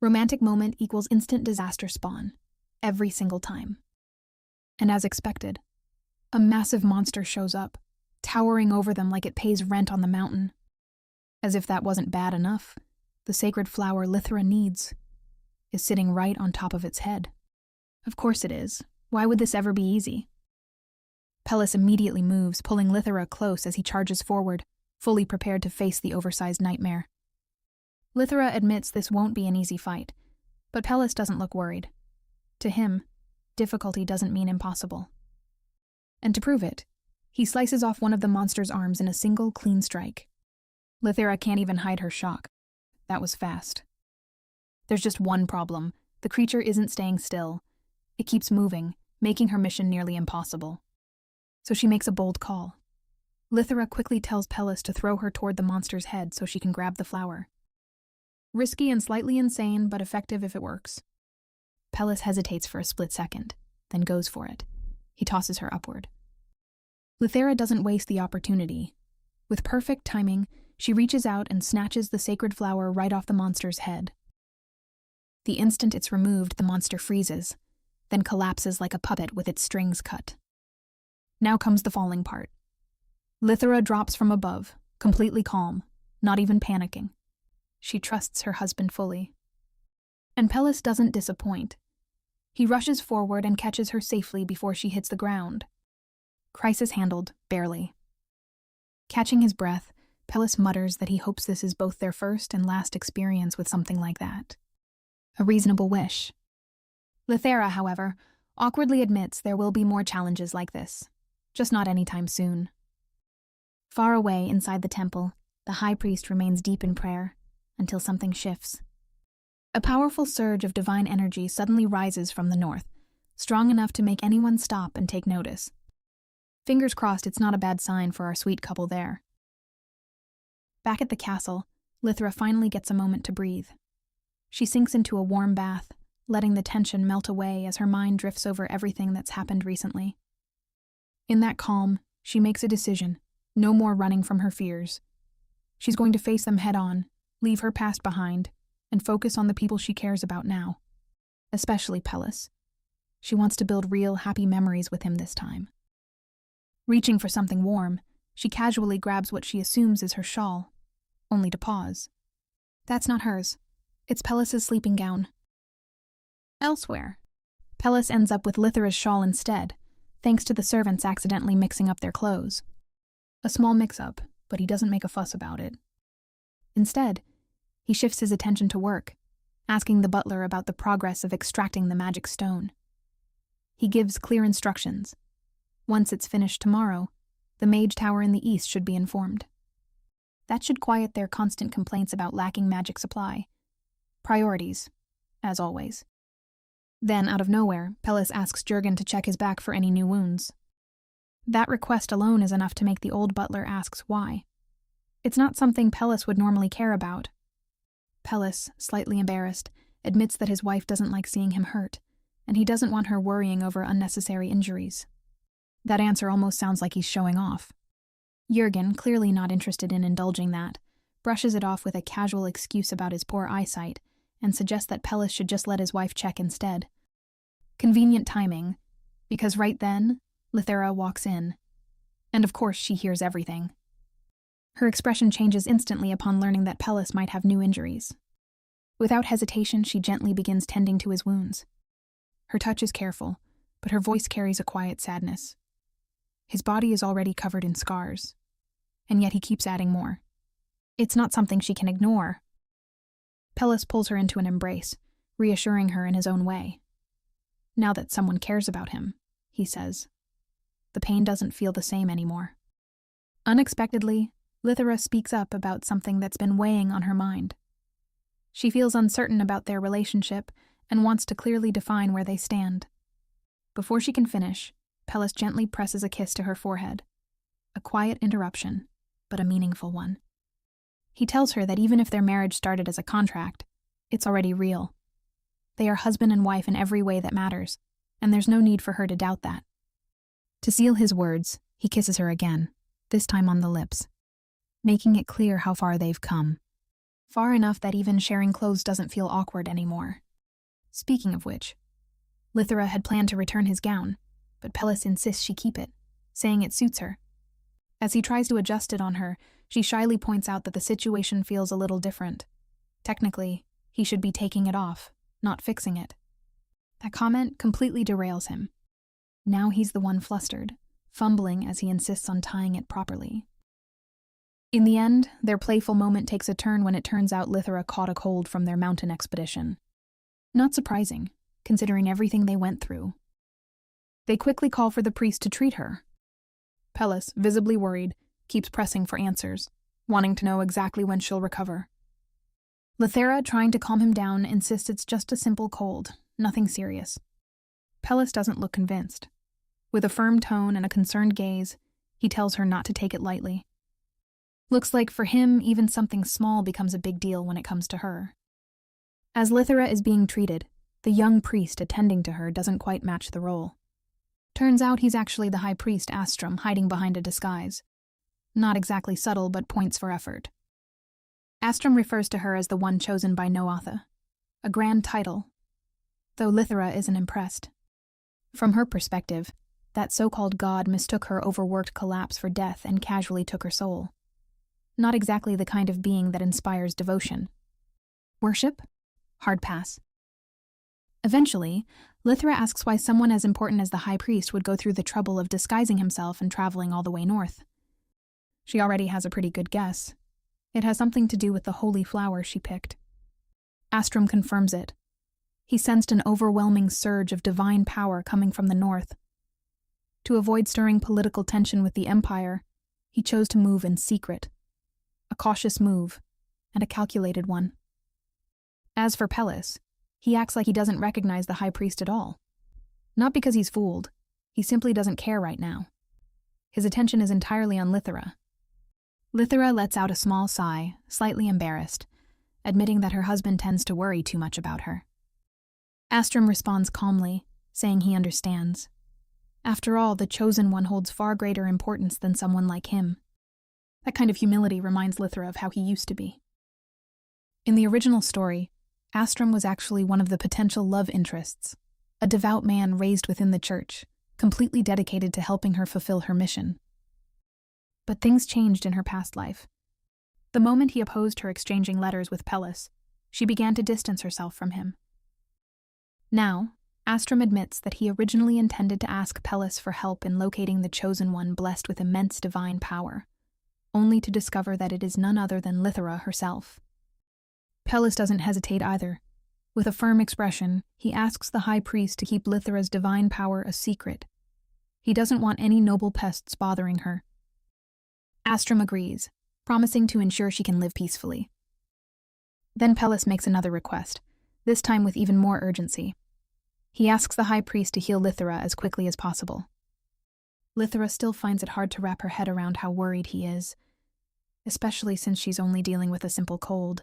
Romantic moment equals instant disaster spawn, every single time. And as expected, a massive monster shows up, towering over them like it pays rent on the mountain. As if that wasn't bad enough, the sacred flower Lithera needs is sitting right on top of its head. Of course it is. Why would this ever be easy? Pellis immediately moves, pulling Lithera close as he charges forward, fully prepared to face the oversized nightmare. Lithera admits this won't be an easy fight, but Pellis doesn't look worried. To him, difficulty doesn't mean impossible. And to prove it, he slices off one of the monster's arms in a single clean strike. Lithera can't even hide her shock. That was fast. There's just one problem. The creature isn't staying still. It keeps moving, making her mission nearly impossible. So she makes a bold call. Lithera quickly tells Pellis to throw her toward the monster's head so she can grab the flower. Risky and slightly insane, but effective if it works. Pellis hesitates for a split second, then goes for it. He tosses her upward. Lithera doesn't waste the opportunity. With perfect timing, she reaches out and snatches the sacred flower right off the monster's head. The instant it's removed, the monster freezes, then collapses like a puppet with its strings cut. Now comes the falling part. Lithera drops from above, completely calm, not even panicking. She trusts her husband fully. And Pellis doesn't disappoint. He rushes forward and catches her safely before she hits the ground. Crisis handled, barely. Catching his breath, Pellis mutters that he hopes this is both their first and last experience with something like that. A reasonable wish. Lithera, however, awkwardly admits there will be more challenges like this, just not anytime soon. Far away inside the temple, the high priest remains deep in prayer until something shifts. A powerful surge of divine energy suddenly rises from the north, strong enough to make anyone stop and take notice. Fingers crossed it's not a bad sign for our sweet couple there. Back at the castle, Lithera finally gets a moment to breathe. She sinks into a warm bath, letting the tension melt away as her mind drifts over everything that's happened recently. In that calm, she makes a decision, no more running from her fears. She's going to face them head on, leave her past behind, and focus on the people she cares about now, especially Pellis. She wants to build real, happy memories with him this time. Reaching for something warm, she casually grabs what she assumes is her shawl, only to pause. That's not hers. It's Pellis's sleeping gown. Elsewhere, Pellis ends up with Lithera's shawl instead, thanks to the servants accidentally mixing up their clothes. A small mix-up, but he doesn't make a fuss about it. Instead, he shifts his attention to work, asking the butler about the progress of extracting the magic stone. He gives clear instructions. Once it's finished tomorrow, the mage tower in the east should be informed. That should quiet their constant complaints about lacking magic supply. Priorities, as always. Then, out of nowhere, Pellis asks Jurgen to check his back for any new wounds. That request alone is enough to make the old butler ask why. It's not something Pellis would normally care about. Pellis, slightly embarrassed, admits that his wife doesn't like seeing him hurt, and he doesn't want her worrying over unnecessary injuries. That answer almost sounds like he's showing off. Jurgen, clearly not interested in indulging that, brushes it off with a casual excuse about his poor eyesight, and suggests that Pellis should just let his wife check instead. Convenient timing, because right then, Lithera walks in. And of course she hears everything. Her expression changes instantly upon learning that Pellis might have new injuries. Without hesitation, she gently begins tending to his wounds. Her touch is careful, but her voice carries a quiet sadness. His body is already covered in scars, and yet he keeps adding more. It's not something she can ignore. Pellis pulls her into an embrace, reassuring her in his own way. Now that someone cares about him, he says, the pain doesn't feel the same anymore. Unexpectedly, Lithera speaks up about something that's been weighing on her mind. She feels uncertain about their relationship and wants to clearly define where they stand. Before she can finish, Pellis gently presses a kiss to her forehead. A quiet interruption, but a meaningful one. He tells her that even if their marriage started as a contract, it's already real. They are husband and wife in every way that matters, and there's no need for her to doubt that. To seal his words, he kisses her again, this time on the lips, making it clear how far they've come. Far enough that even sharing clothes doesn't feel awkward anymore. Speaking of which, Lithera had planned to return his gown, but Pellis insists she keep it, saying it suits her. As he tries to adjust it on her, she shyly points out that the situation feels a little different. Technically, he should be taking it off, not fixing it. That comment completely derails him. Now he's the one flustered, fumbling as he insists on tying it properly. In the end, their playful moment takes a turn when it turns out Lithera caught a cold from their mountain expedition. Not surprising, considering everything they went through. They quickly call for the priest to treat her. Pellis, visibly worried, keeps pressing for answers, wanting to know exactly when she'll recover. Lithera, trying to calm him down, insists it's just a simple cold, nothing serious. Pellis doesn't look convinced. With a firm tone and a concerned gaze, he tells her not to take it lightly. Looks like for him, even something small becomes a big deal when it comes to her. As Lithera is being treated, the young priest attending to her doesn't quite match the role. Turns out he's actually the high priest Astrum hiding behind a disguise. Not exactly subtle, but points for effort. Astrum refers to her as the one chosen by Noatha, a grand title, though Lithera isn't impressed. From her perspective, that so-called god mistook her overworked collapse for death and casually took her soul. Not exactly the kind of being that inspires devotion. Worship? Hard pass. Eventually, Lithera asks why someone as important as the high priest would go through the trouble of disguising himself and traveling all the way north. She already has a pretty good guess. It has something to do with the holy flower she picked. Astrum confirms it. He sensed an overwhelming surge of divine power coming from the north. To avoid stirring political tension with the Empire, he chose to move in secret. A cautious move, and a calculated one. As for Pellis, he acts like he doesn't recognize the high priest at all. Not because he's fooled, he simply doesn't care right now. His attention is entirely on Lithera. Lithera lets out a small sigh, slightly embarrassed, admitting that her husband tends to worry too much about her. Astrum responds calmly, saying he understands. After all, the chosen one holds far greater importance than someone like him. That kind of humility reminds Lithera of how he used to be. In the original story, Astrum was actually one of the potential love interests, a devout man raised within the church, completely dedicated to helping her fulfill her mission. But things changed in her past life. The moment he opposed her exchanging letters with Pellis, she began to distance herself from him. Now, Astrum admits that he originally intended to ask Pellis for help in locating the chosen one blessed with immense divine power, only to discover that it is none other than Lithera herself. Pellis doesn't hesitate either. With a firm expression, he asks the high priest to keep Lithera's divine power a secret. He doesn't want any noble pests bothering her. Astrum agrees, promising to ensure she can live peacefully. Then Pellis makes another request, this time with even more urgency. He asks the high priest to heal Lithera as quickly as possible. Lithera still finds it hard to wrap her head around how worried he is, especially since she's only dealing with a simple cold,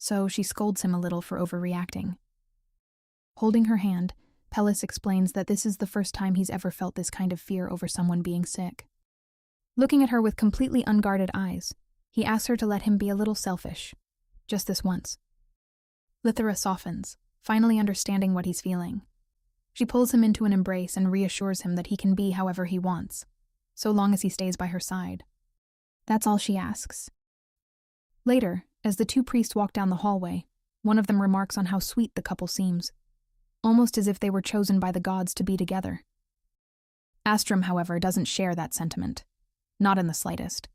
so she scolds him a little for overreacting. Holding her hand, Pellis explains that this is the first time he's ever felt this kind of fear over someone being sick. Looking at her with completely unguarded eyes, he asks her to let him be a little selfish, just this once. Lithera softens, finally understanding what he's feeling. She pulls him into an embrace and reassures him that he can be however he wants, so long as he stays by her side. That's all she asks. Later, as the two priests walk down the hallway, one of them remarks on how sweet the couple seems, almost as if they were chosen by the gods to be together. Astrum, however, doesn't share that sentiment, not in the slightest.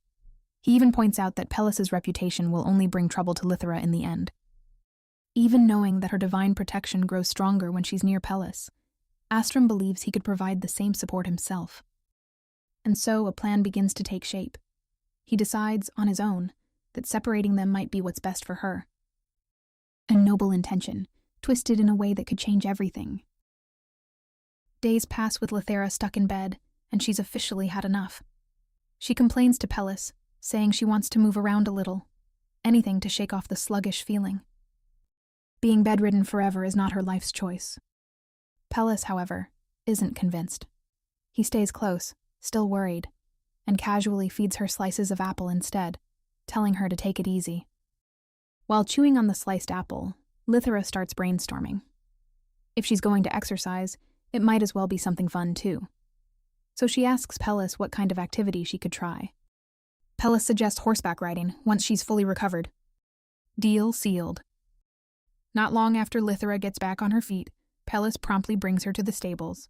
He even points out that Pellis's reputation will only bring trouble to Lithera in the end. Even knowing that her divine protection grows stronger when she's near Pellis, Astrum believes he could provide the same support himself. And so a plan begins to take shape. He decides, on his own, that separating them might be what's best for her. A noble intention, twisted in a way that could change everything. Days pass with Lithera stuck in bed, and she's officially had enough. She complains to Pellis, saying she wants to move around a little, anything to shake off the sluggish feeling. Being bedridden forever is not her life's choice. Pellis, however, isn't convinced. He stays close, still worried, and casually feeds her slices of apple instead, telling her to take it easy. While chewing on the sliced apple, Lithera starts brainstorming. If she's going to exercise, it might as well be something fun too. So she asks Pellis what kind of activity she could try. Pellis suggests horseback riding once she's fully recovered. Deal sealed. Not long after Lithera gets back on her feet, Pellis promptly brings her to the stables.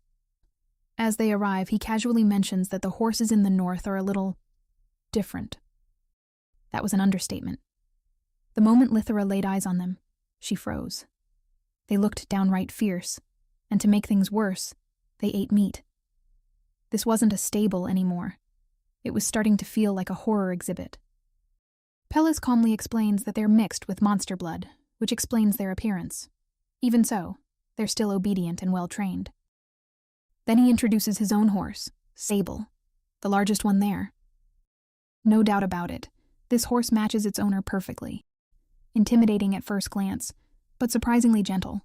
As they arrive, he casually mentions that the horses in the north are a little different. That was an understatement. The moment Lithera laid eyes on them, she froze. They looked downright fierce, and to make things worse, they ate meat. This wasn't a stable anymore. It was starting to feel like a horror exhibit. Pellis calmly explains that they're mixed with monster blood, which explains their appearance. Even so, they're still obedient and well-trained. Then he introduces his own horse, Sable, the largest one there. No doubt about it, this horse matches its owner perfectly. Intimidating at first glance, but surprisingly gentle.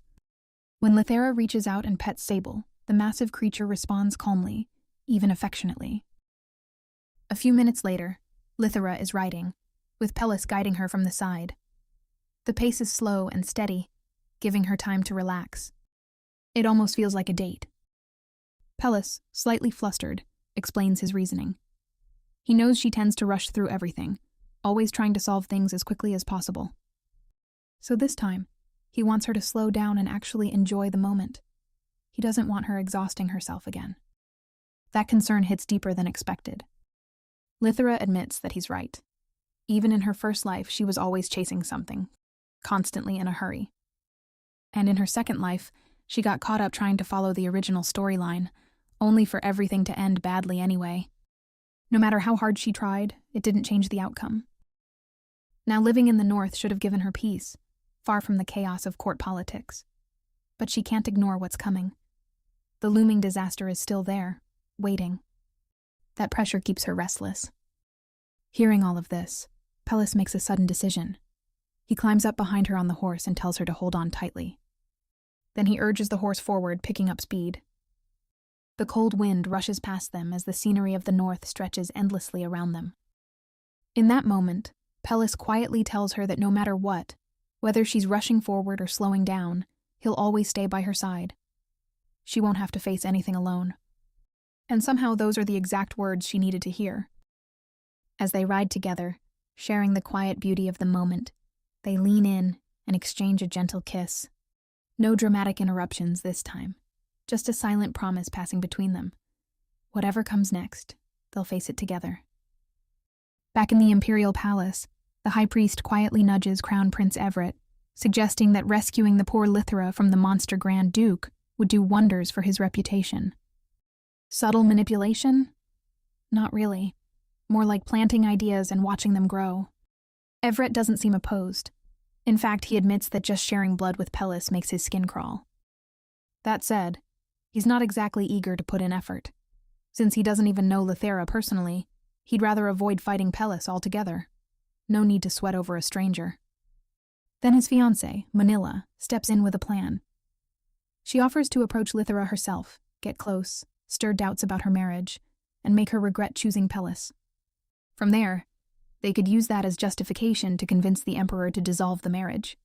When Lithera reaches out and pets Sable, the massive creature responds calmly, even affectionately. A few minutes later, Lithera is riding, with Pellis guiding her from the side. The pace is slow and steady, giving her time to relax. It almost feels like a date. Pellis, slightly flustered, explains his reasoning. He knows she tends to rush through everything, always trying to solve things as quickly as possible. So this time, he wants her to slow down and actually enjoy the moment. He doesn't want her exhausting herself again. That concern hits deeper than expected. Lithera admits that he's right. Even in her first life, she was always chasing something, constantly in a hurry. And in her second life, she got caught up trying to follow the original storyline, only for everything to end badly anyway. No matter how hard she tried, it didn't change the outcome. Now living in the north should have given her peace, far from the chaos of court politics. But she can't ignore what's coming. The looming disaster is still there, waiting. That pressure keeps her restless. Hearing all of this, Pellis makes a sudden decision. He climbs up behind her on the horse and tells her to hold on tightly. Then he urges the horse forward, picking up speed. The cold wind rushes past them as the scenery of the north stretches endlessly around them. In that moment, Pellis quietly tells her that no matter what, whether she's rushing forward or slowing down, he'll always stay by her side. She won't have to face anything alone. And somehow those are the exact words she needed to hear. As they ride together, sharing the quiet beauty of the moment, they lean in and exchange a gentle kiss. No dramatic interruptions this time, just a silent promise passing between them. Whatever comes next, they'll face it together. Back in the Imperial Palace, the High Priest quietly nudges Crown Prince Everett, suggesting that rescuing the poor Lithera from the monster Grand Duke would do wonders for his reputation. Subtle manipulation? Not really. More like planting ideas and watching them grow. Everett doesn't seem opposed. In fact, he admits that just sharing blood with Pellis makes his skin crawl. That said, he's not exactly eager to put in effort. Since he doesn't even know Lithera personally, he'd rather avoid fighting Pellis altogether. No need to sweat over a stranger. Then his fiancée, Manila, steps in with a plan. She offers to approach Lithera herself, get close, stir doubts about her marriage, and make her regret choosing Pellis. From there, they could use that as justification to convince the Emperor to dissolve the marriage.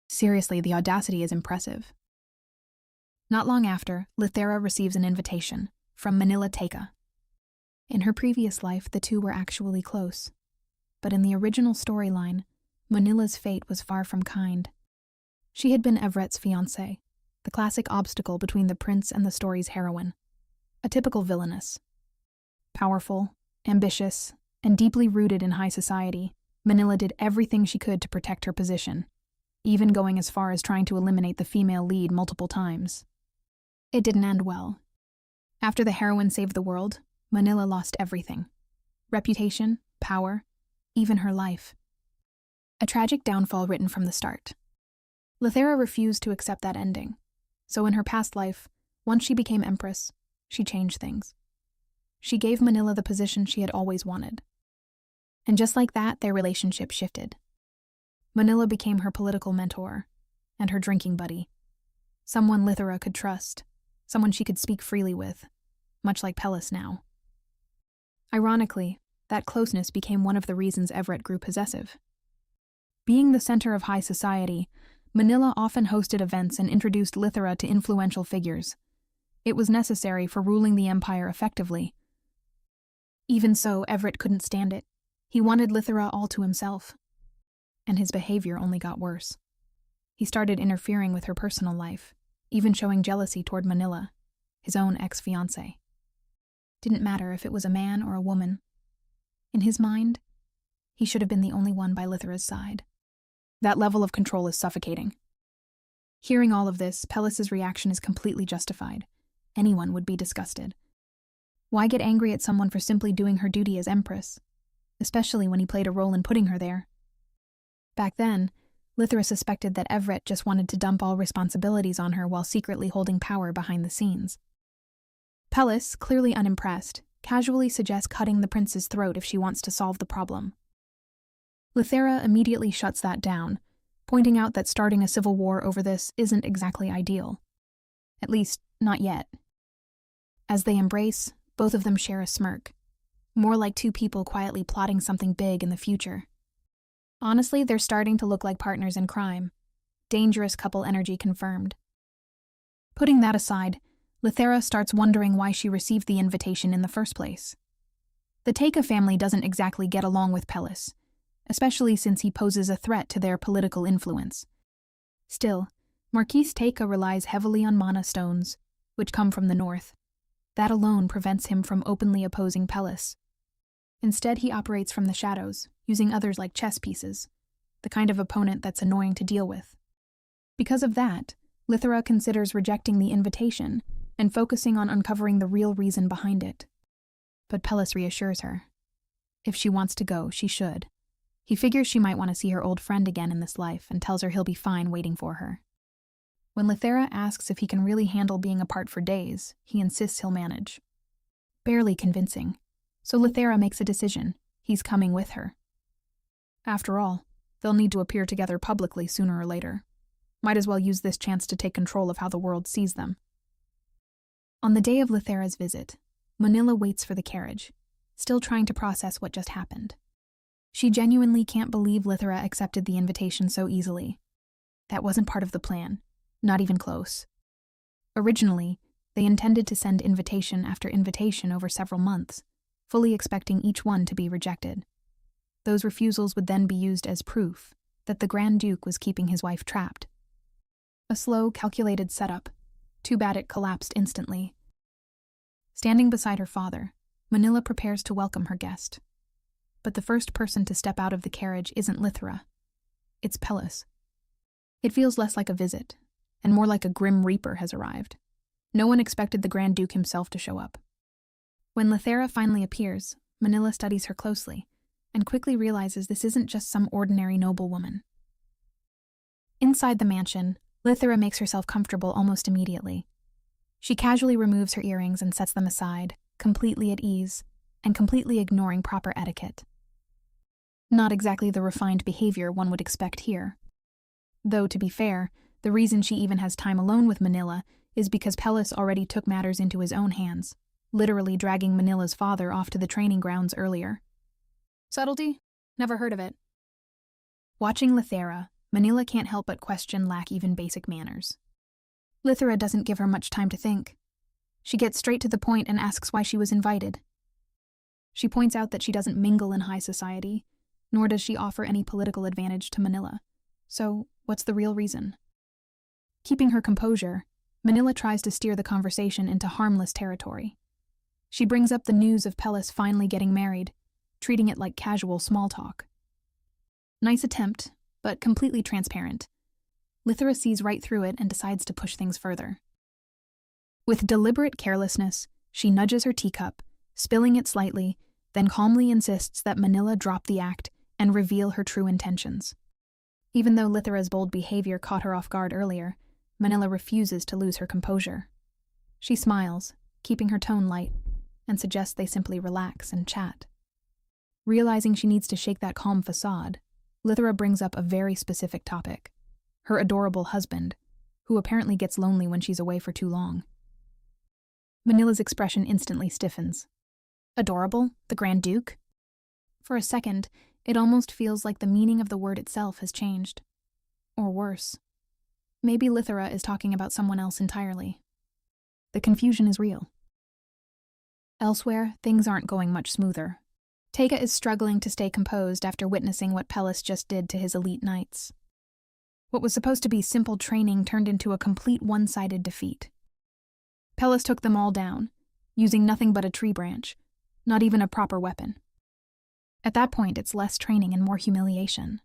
Seriously, the audacity is impressive. Not long after, Lithera receives an invitation from Manila Teika. In her previous life, the two were actually close. But in the original storyline, Manila's fate was far from kind. She had been Everett's fiancée, the classic obstacle between the prince and the story's heroine. A typical villainess. Powerful, ambitious, and deeply rooted in high society, Manila did everything she could to protect her position, even going as far as trying to eliminate the female lead multiple times. It didn't end well. After the heroine saved the world, Manila lost everything. Reputation, power, even her life. A tragic downfall written from the start. Lithera refused to accept that ending, so in her past life, once she became Empress, she changed things. She gave Manila the position she had always wanted. And just like that, their relationship shifted. Manila became her political mentor and her drinking buddy. Someone Lithera could trust, someone she could speak freely with, much like Pellis now. Ironically, that closeness became one of the reasons Everett grew possessive. Being the center of high society, Manila often hosted events and introduced Lithera to influential figures. It was necessary for ruling the empire effectively. Even so, Everett couldn't stand it. He wanted Lithera all to himself. And his behavior only got worse. He started interfering with her personal life, even showing jealousy toward Manila, his own ex-fiancée. Didn't matter if it was a man or a woman. In his mind, he should have been the only one by Lithera's side. That level of control is suffocating. Hearing all of this, Pellis's reaction is completely justified. Anyone would be disgusted. Why get angry at someone for simply doing her duty as Empress, especially when he played a role in putting her there? Back then, Lithera suspected that Everett just wanted to dump all responsibilities on her while secretly holding power behind the scenes. Pellis, clearly unimpressed, casually suggests cutting the prince's throat if she wants to solve the problem. Lithera immediately shuts that down, pointing out that starting a civil war over this isn't exactly ideal. At least, not yet. As they embrace, both of them share a smirk, more like two people quietly plotting something big in the future. Honestly, they're starting to look like partners in crime. Dangerous couple energy confirmed. Putting that aside, Lithera starts wondering why she received the invitation in the first place. The Teika family doesn't exactly get along with Pellis, especially since he poses a threat to their political influence. Still, Marquis Teika relies heavily on mana stones, which come from the north. That alone prevents him from openly opposing Pellis. Instead, he operates from the shadows, using others like chess pieces, the kind of opponent that's annoying to deal with. Because of that, Lithera considers rejecting the invitation and focusing on uncovering the real reason behind it. But Pellis reassures her. If she wants to go, she should. He figures she might want to see her old friend again in this life and tells her he'll be fine waiting for her. When Lithera asks if he can really handle being apart for days, he insists he'll manage. Barely convincing, so Lithera makes a decision. He's coming with her. After all, they'll need to appear together publicly sooner or later. Might as well use this chance to take control of how the world sees them. On the day of Lithera's visit, Manila waits for the carriage, still trying to process what just happened. She genuinely can't believe Lithera accepted the invitation so easily. That wasn't part of the plan, not even close. Originally, they intended to send invitation after invitation over several months, fully expecting each one to be rejected. Those refusals would then be used as proof that the Grand Duke was keeping his wife trapped. A slow, calculated setup. Too bad it collapsed instantly. Standing beside her father, Manila prepares to welcome her guest. But the first person to step out of the carriage isn't Lithera. It's Pellis. It feels less like a visit, and more like a grim reaper has arrived. No one expected the Grand Duke himself to show up. When Lithera finally appears, Manila studies her closely, and quickly realizes this isn't just some ordinary noblewoman. Inside the mansion, Lithera makes herself comfortable almost immediately. She casually removes her earrings and sets them aside, completely at ease, and completely ignoring proper etiquette. Not exactly the refined behavior one would expect here. Though, to be fair, the reason she even has time alone with Manila is because Pellis already took matters into his own hands, literally dragging Manila's father off to the training grounds earlier. Subtlety? Never heard of it. Watching Lithera, Manila can't help but question lack even basic manners. Lithera doesn't give her much time to think. She gets straight to the point and asks why she was invited. She points out that she doesn't mingle in high society, nor does she offer any political advantage to Manila. So, what's the real reason? Keeping her composure, Manila tries to steer the conversation into harmless territory. She brings up the news of Pellis finally getting married, treating it like casual small talk. Nice attempt, but completely transparent. Lithera sees right through it and decides to push things further. With deliberate carelessness, she nudges her teacup, spilling it slightly, then calmly insists that Manila drop the act and reveal her true intentions. Even though Lithera's bold behavior caught her off guard earlier, Manila refuses to lose her composure. She smiles, keeping her tone light, and suggests they simply relax and chat. Realizing she needs to shake that calm facade, Lithera brings up a very specific topic: her adorable husband, who apparently gets lonely when she's away for too long. Manila's expression instantly stiffens. Adorable? The Grand Duke? For a second, it almost feels like the meaning of the word itself has changed. Or worse. Maybe Lithera is talking about someone else entirely. The confusion is real. Elsewhere, things aren't going much smoother. Tega is struggling to stay composed after witnessing what Pellis just did to his elite knights. What was supposed to be simple training turned into a complete one-sided defeat. Pellis took them all down, using nothing but a tree branch, not even a proper weapon. At that point, it's less training and more humiliation.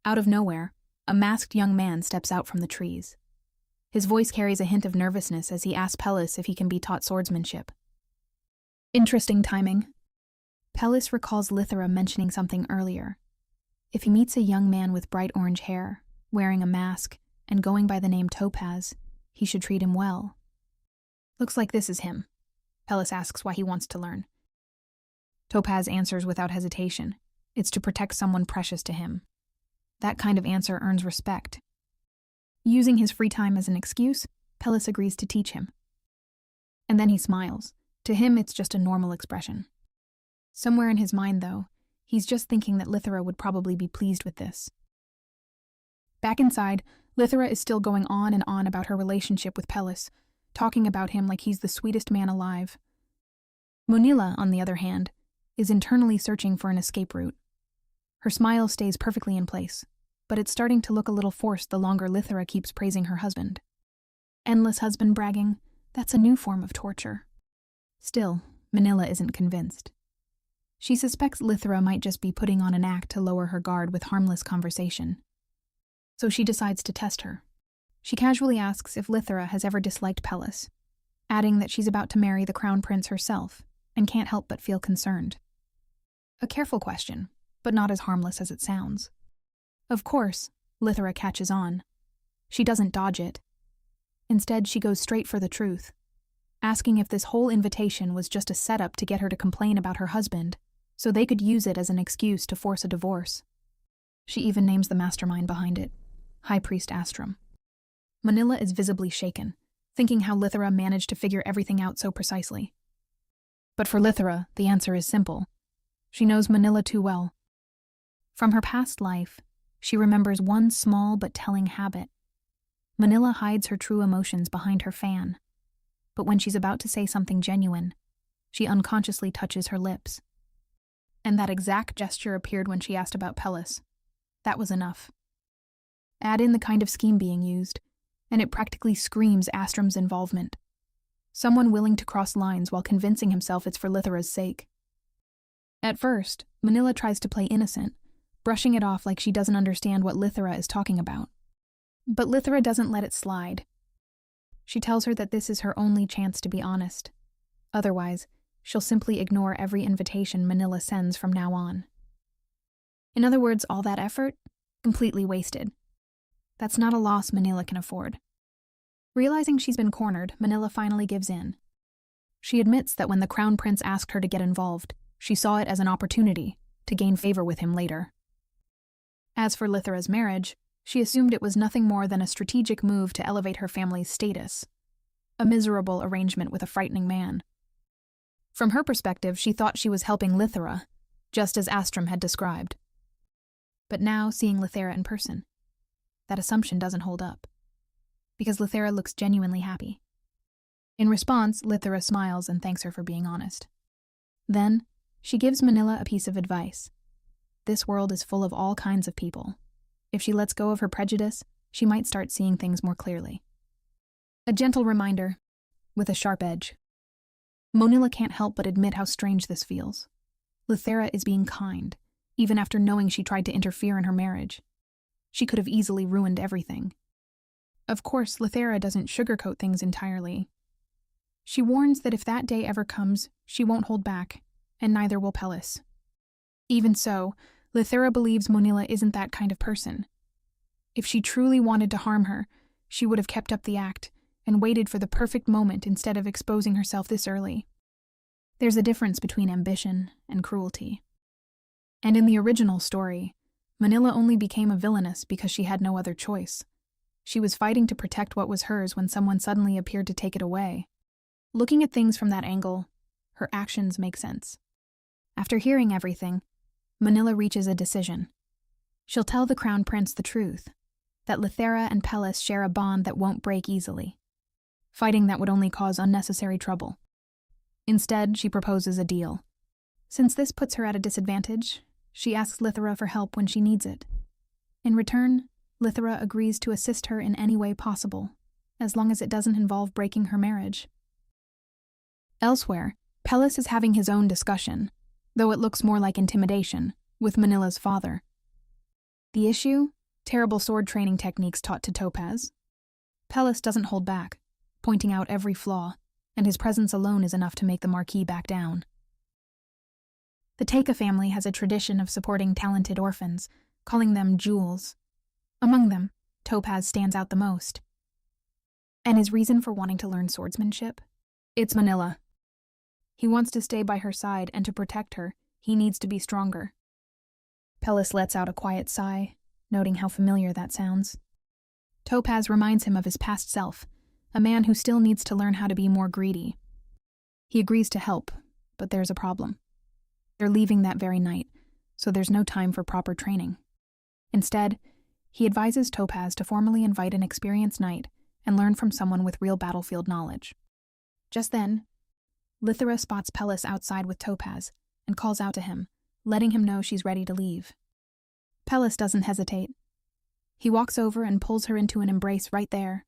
Out of nowhere, a masked young man steps out from the trees. His voice carries a hint of nervousness as he asks Pellis if he can be taught swordsmanship. Interesting timing. Pellis recalls Lithera mentioning something earlier. If he meets a young man with bright orange hair, wearing a mask, and going by the name Topaz, he should treat him well. Looks like this is him. Pellis asks why he wants to learn. Topaz answers without hesitation. It's to protect someone precious to him. That kind of answer earns respect. Using his free time as an excuse, Pellis agrees to teach him. And then he smiles. To him, it's just a normal expression. Somewhere in his mind, though, he's just thinking that Lithera would probably be pleased with this. Back inside, Lithera is still going on and on about her relationship with Pellis, talking about him like he's the sweetest man alive. Munila, on the other hand, is internally searching for an escape route. Her smile stays perfectly in place, but it's starting to look a little forced the longer Lithera keeps praising her husband. Endless husband bragging, that's a new form of torture. Still, Manila isn't convinced. She suspects Lithera might just be putting on an act to lower her guard with harmless conversation. So she decides to test her. She casually asks if Lithera has ever disliked Pellis, adding that she's about to marry the crown prince herself and can't help but feel concerned. A careful question, but not as harmless as it sounds. Of course, Lithera catches on. She doesn't dodge it. Instead, she goes straight for the truth, asking if this whole invitation was just a setup to get her to complain about her husband, so they could use it as an excuse to force a divorce. She even names the mastermind behind it, High Priest Astrum. Manila is visibly shaken, thinking how Lithera managed to figure everything out so precisely. But for Lithera, the answer is simple. She knows Manila too well. From her past life, she remembers one small but telling habit. Manila hides her true emotions behind her fan, but when she's about to say something genuine, she unconsciously touches her lips. And that exact gesture appeared when she asked about Pellis. That was enough. Add in the kind of scheme being used, and it practically screams Astrum's involvement. Someone willing to cross lines while convincing himself it's for Lithera's sake. At first, Manila tries to play innocent, brushing it off like she doesn't understand what Lithera is talking about. But Lithera doesn't let it slide. She tells her that this is her only chance to be honest. Otherwise, she'll simply ignore every invitation Manila sends from now on. In other words, all that effort? Completely wasted. That's not a loss Manila can afford. Realizing she's been cornered, Manila finally gives in. She admits that when the Crown Prince asked her to get involved, she saw it as an opportunity to gain favor with him later. As for Lithera's marriage, she assumed it was nothing more than a strategic move to elevate her family's status, a miserable arrangement with a frightening man. From her perspective, she thought she was helping Lithera, just as Astrum had described. But now, seeing Lithera in person, that assumption doesn't hold up, because Lithera looks genuinely happy. In response, Lithera smiles and thanks her for being honest. Then, she gives Manila a piece of advice. This world is full of all kinds of people. If she lets go of her prejudice, she might start seeing things more clearly. A gentle reminder, with a sharp edge. Manila can't help but admit how strange this feels. Lithera is being kind, even after knowing she tried to interfere in her marriage. She could have easily ruined everything. Of course, Lithera doesn't sugarcoat things entirely. She warns that if that day ever comes, she won't hold back, and neither will Pellis. Even so, Lithera believes Manila isn't that kind of person. If she truly wanted to harm her, she would have kept up the act and waited for the perfect moment instead of exposing herself this early. There's a difference between ambition and cruelty. And in the original story, Manila only became a villainess because she had no other choice. She was fighting to protect what was hers when someone suddenly appeared to take it away. Looking at things from that angle, her actions make sense. After hearing everything, Manila reaches a decision. She'll tell the Crown Prince the truth, that Lithera and Pellis share a bond that won't break easily. Fighting that would only cause unnecessary trouble. Instead, she proposes a deal. Since this puts her at a disadvantage, she asks Lithera for help when she needs it. In return, Lithera agrees to assist her in any way possible, as long as it doesn't involve breaking her marriage. Elsewhere, Pellis is having his own discussion, though it looks more like intimidation, with Manila's father. The issue? Terrible sword training techniques taught to Topaz. Pellis doesn't hold back, pointing out every flaw, and his presence alone is enough to make the Marquis back down. The Teika family has a tradition of supporting talented orphans, calling them jewels. Among them, Topaz stands out the most. And his reason for wanting to learn swordsmanship? It's Manila. He wants to stay by her side, and to protect her, he needs to be stronger. Pellis lets out a quiet sigh, noting how familiar that sounds. Topaz reminds him of his past self, a man who still needs to learn how to be more greedy. He agrees to help, but there's a problem. They're leaving that very night, so there's no time for proper training. Instead, he advises Topaz to formally invite an experienced knight and learn from someone with real battlefield knowledge. Just then, Lithera spots Pellis outside with Topaz and calls out to him, letting him know she's ready to leave. Pellis doesn't hesitate. He walks over and pulls her into an embrace right there,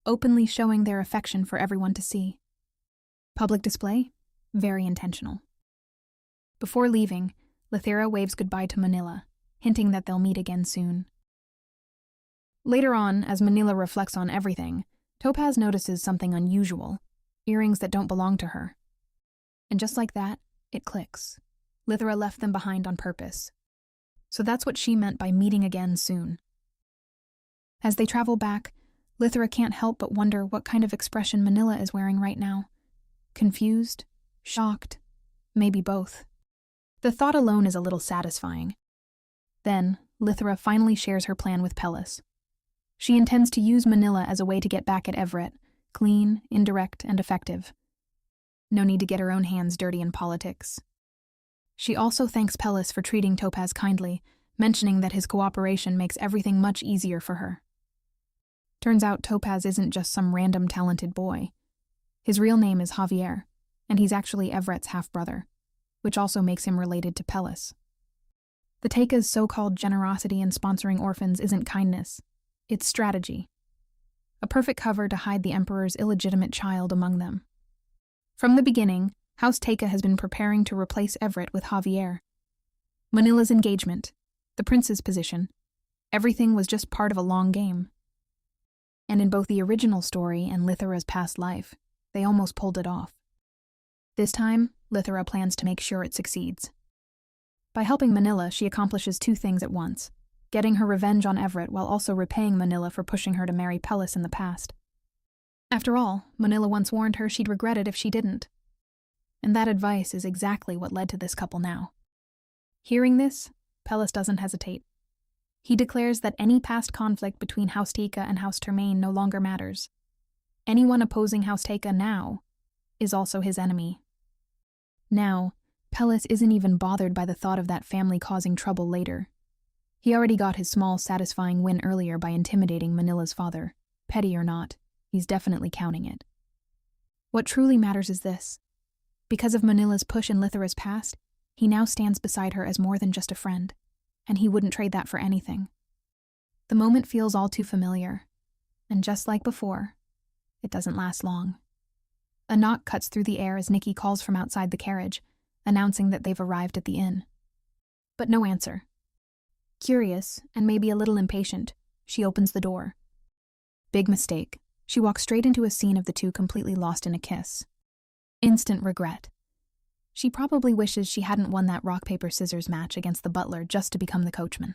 openly showing their affection for everyone to see. Public display? Very intentional. Before leaving, Lithera waves goodbye to Manila, hinting that they'll meet again soon. Later on, as Manila reflects on everything, Topaz notices something unusual, earrings that don't belong to her. And just like that, it clicks. Lithera left them behind on purpose. So that's what she meant by meeting again soon. As they travel back, Lithera can't help but wonder what kind of expression Manila is wearing right now. Confused? Shocked? Maybe both. The thought alone is a little satisfying. Then, Lithera finally shares her plan with Pellis. She intends to use Manila as a way to get back at Everett, clean, indirect, and effective. No need to get her own hands dirty in politics. She also thanks Pellis for treating Topaz kindly, mentioning that his cooperation makes everything much easier for her. Turns out Topaz isn't just some random talented boy. His real name is Javier, and he's actually Everett's half-brother, which also makes him related to Pellis. The Teika's so-called generosity in sponsoring orphans isn't kindness, it's strategy. A perfect cover to hide the Emperor's illegitimate child among them. From the beginning, House Teika has been preparing to replace Everett with Javier. Manila's engagement, the prince's position, everything was just part of a long game. And in both the original story and Lithera's past life, they almost pulled it off. This time, Lithera plans to make sure it succeeds. By helping Manila, she accomplishes two things at once, getting her revenge on Everett while also repaying Manila for pushing her to marry Pellis in the past. After all, Manila once warned her she'd regret it if she didn't. And that advice is exactly what led to this couple now. Hearing this, Pellis doesn't hesitate. He declares that any past conflict between House Teika and House Termaine no longer matters. Anyone opposing House Teika now is also his enemy. Now, Pellis isn't even bothered by the thought of that family causing trouble later. He already got his small, satisfying win earlier by intimidating Manila's father. Petty or not, he's definitely counting it. What truly matters is this. Because of Manila's push in Lithera's past, he now stands beside her as more than just a friend, and he wouldn't trade that for anything. The moment feels all too familiar, and just like before, it doesn't last long. A knock cuts through the air as Nikki calls from outside the carriage, announcing that they've arrived at the inn. But no answer. Curious, and maybe a little impatient, she opens the door. Big mistake. She walks straight into a scene of the two completely lost in a kiss. Instant regret. She probably wishes she hadn't won that rock-paper-scissors match against the butler just to become the coachman.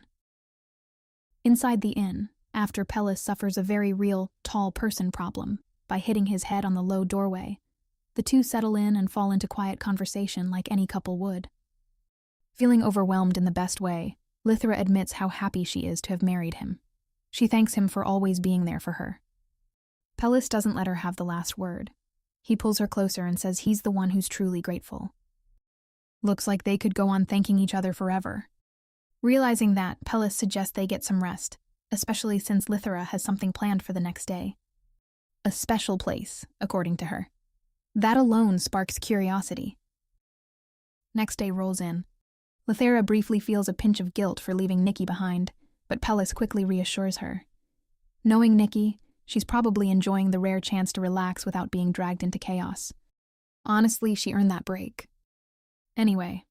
Inside the inn, after Pellis suffers a very real, tall person problem by hitting his head on the low doorway, the two settle in and fall into quiet conversation like any couple would. Feeling overwhelmed in the best way, Lithera admits how happy she is to have married him. She thanks him for always being there for her. Pellis doesn't let her have the last word. He pulls her closer and says he's the one who's truly grateful. Looks like they could go on thanking each other forever. Realizing that, Pellis suggests they get some rest, especially since Lithera has something planned for the next day. A special place, according to her. That alone sparks curiosity. Next day rolls in. Lithera briefly feels a pinch of guilt for leaving Nikki behind, but Pellis quickly reassures her. Knowing Nikki, she's probably enjoying the rare chance to relax without being dragged into chaos. Honestly, she earned that break. Anyway,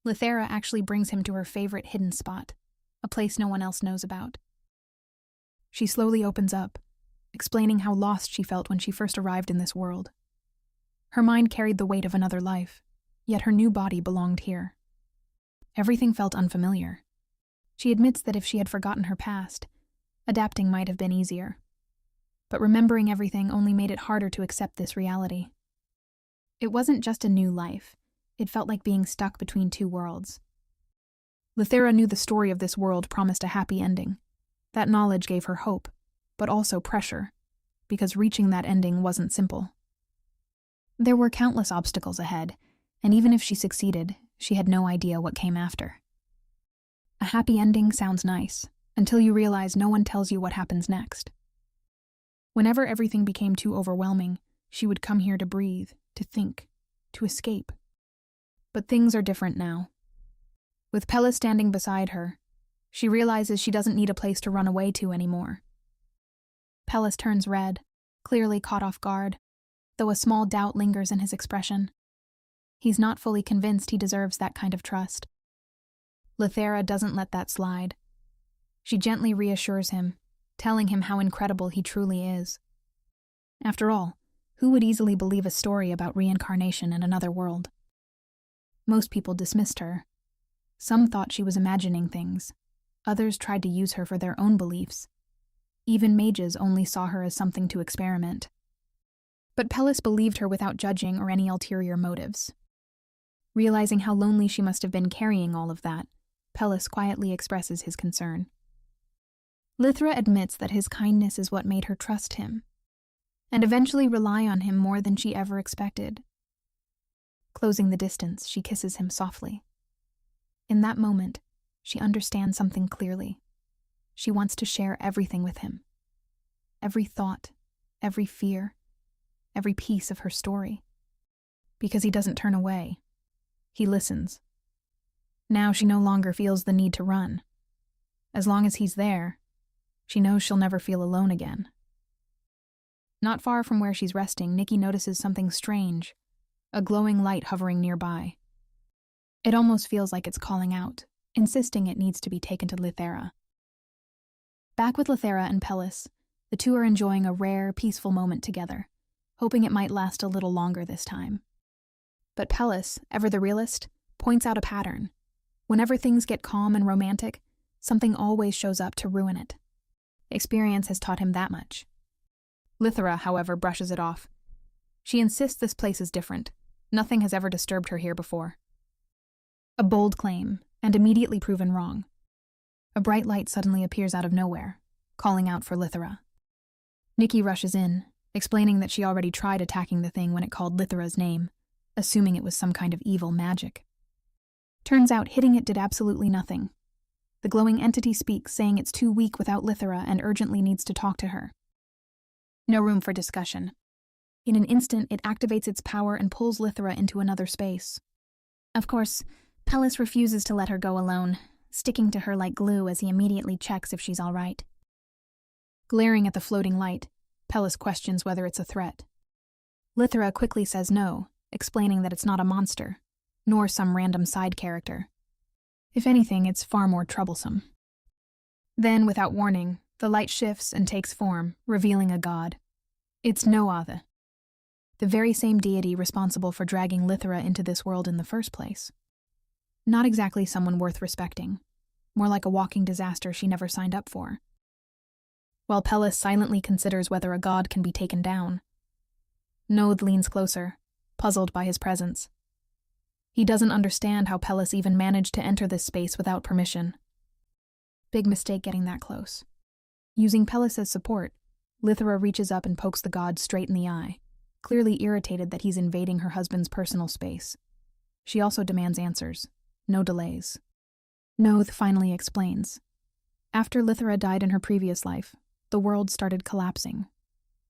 Lithera actually brings him to her favorite hidden spot, a place no one else knows about. She slowly opens up, explaining how lost she felt when she first arrived in this world. Her mind carried the weight of another life, yet her new body belonged here. Everything felt unfamiliar. She admits that if she had forgotten her past, adapting might have been easier. But remembering everything only made it harder to accept this reality. It wasn't just a new life. It felt like being stuck between two worlds. Lithera knew the story of this world promised a happy ending. That knowledge gave her hope, but also pressure, because reaching that ending wasn't simple. There were countless obstacles ahead, and even if she succeeded, she had no idea what came after. A happy ending sounds nice, until you realize no one tells you what happens next. Whenever everything became too overwhelming, she would come here to breathe, to think, to escape. But things are different now. With Pellis standing beside her, she realizes she doesn't need a place to run away to anymore. Pellis turns red, clearly caught off guard, though a small doubt lingers in his expression. He's not fully convinced he deserves that kind of trust. Lithera doesn't let that slide. She gently reassures him, telling him how incredible he truly is. After all, who would easily believe a story about reincarnation in another world? Most people dismissed her. Some thought she was imagining things. Others tried to use her for their own beliefs. Even mages only saw her as something to experiment. But Pellis believed her without judging or any ulterior motives. Realizing how lonely she must have been carrying all of that, Pellis quietly expresses his concern. Lithera admits that his kindness is what made her trust him, and eventually rely on him more than she ever expected. Closing the distance, she kisses him softly. In that moment, she understands something clearly. She wants to share everything with him. Every thought, every fear, every piece of her story. Because he doesn't turn away. He listens. Now she no longer feels the need to run. As long as he's there, she knows she'll never feel alone again. Not far from where she's resting, Nikki notices something strange, a glowing light hovering nearby. It almost feels like it's calling out, insisting it needs to be taken to Lithera. Back with Lithera and Pellis, the two are enjoying a rare, peaceful moment together, hoping it might last a little longer this time. But Pellis, ever the realist, points out a pattern. Whenever things get calm and romantic, something always shows up to ruin it. Experience has taught him that much. Lithera, however, brushes it off. She insists this place is different. Nothing has ever disturbed her here before. A bold claim, and immediately proven wrong. A bright light suddenly appears out of nowhere, calling out for Lithera. Nikki rushes in, explaining that she already tried attacking the thing when it called Lithera's name, assuming it was some kind of evil magic. Turns out hitting it did absolutely nothing. The glowing entity speaks, saying it's too weak without Lithera and urgently needs to talk to her. No room for discussion. In an instant, it activates its power and pulls Lithera into another space. Of course, Pellis refuses to let her go alone, sticking to her like glue as he immediately checks if she's all right. Glaring at the floating light, Pellis questions whether it's a threat. Lithera quickly says no, explaining that it's not a monster, nor some random side character. If anything, it's far more troublesome. Then, without warning, the light shifts and takes form, revealing a god. It's Noathe, the very same deity responsible for dragging Lithera into this world in the first place. Not exactly someone worth respecting, more like a walking disaster she never signed up for. While Pellis silently considers whether a god can be taken down, Noathe leans closer, puzzled by his presence. He doesn't understand how Pellis even managed to enter this space without permission. Big mistake getting that close. Using Pellis as support, Lithera reaches up and pokes the god straight in the eye, clearly irritated that he's invading her husband's personal space. She also demands answers. No delays. Noathe finally explains. After Lithera died in her previous life, the world started collapsing.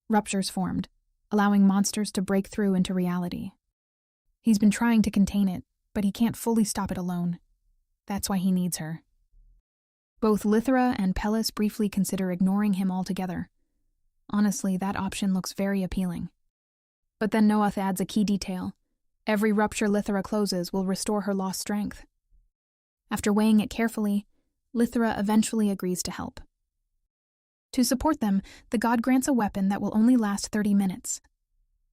Ruptures formed, allowing monsters to break through into reality. He's been trying to contain it, but he can't fully stop it alone. That's why he needs her. Both Lithera and Pellis briefly consider ignoring him altogether. Honestly, that option looks very appealing. But then Noathe adds a key detail. Every rupture Lithera closes will restore her lost strength. After weighing it carefully, Lithera eventually agrees to help. To support them, the god grants a weapon that will only last 30 minutes.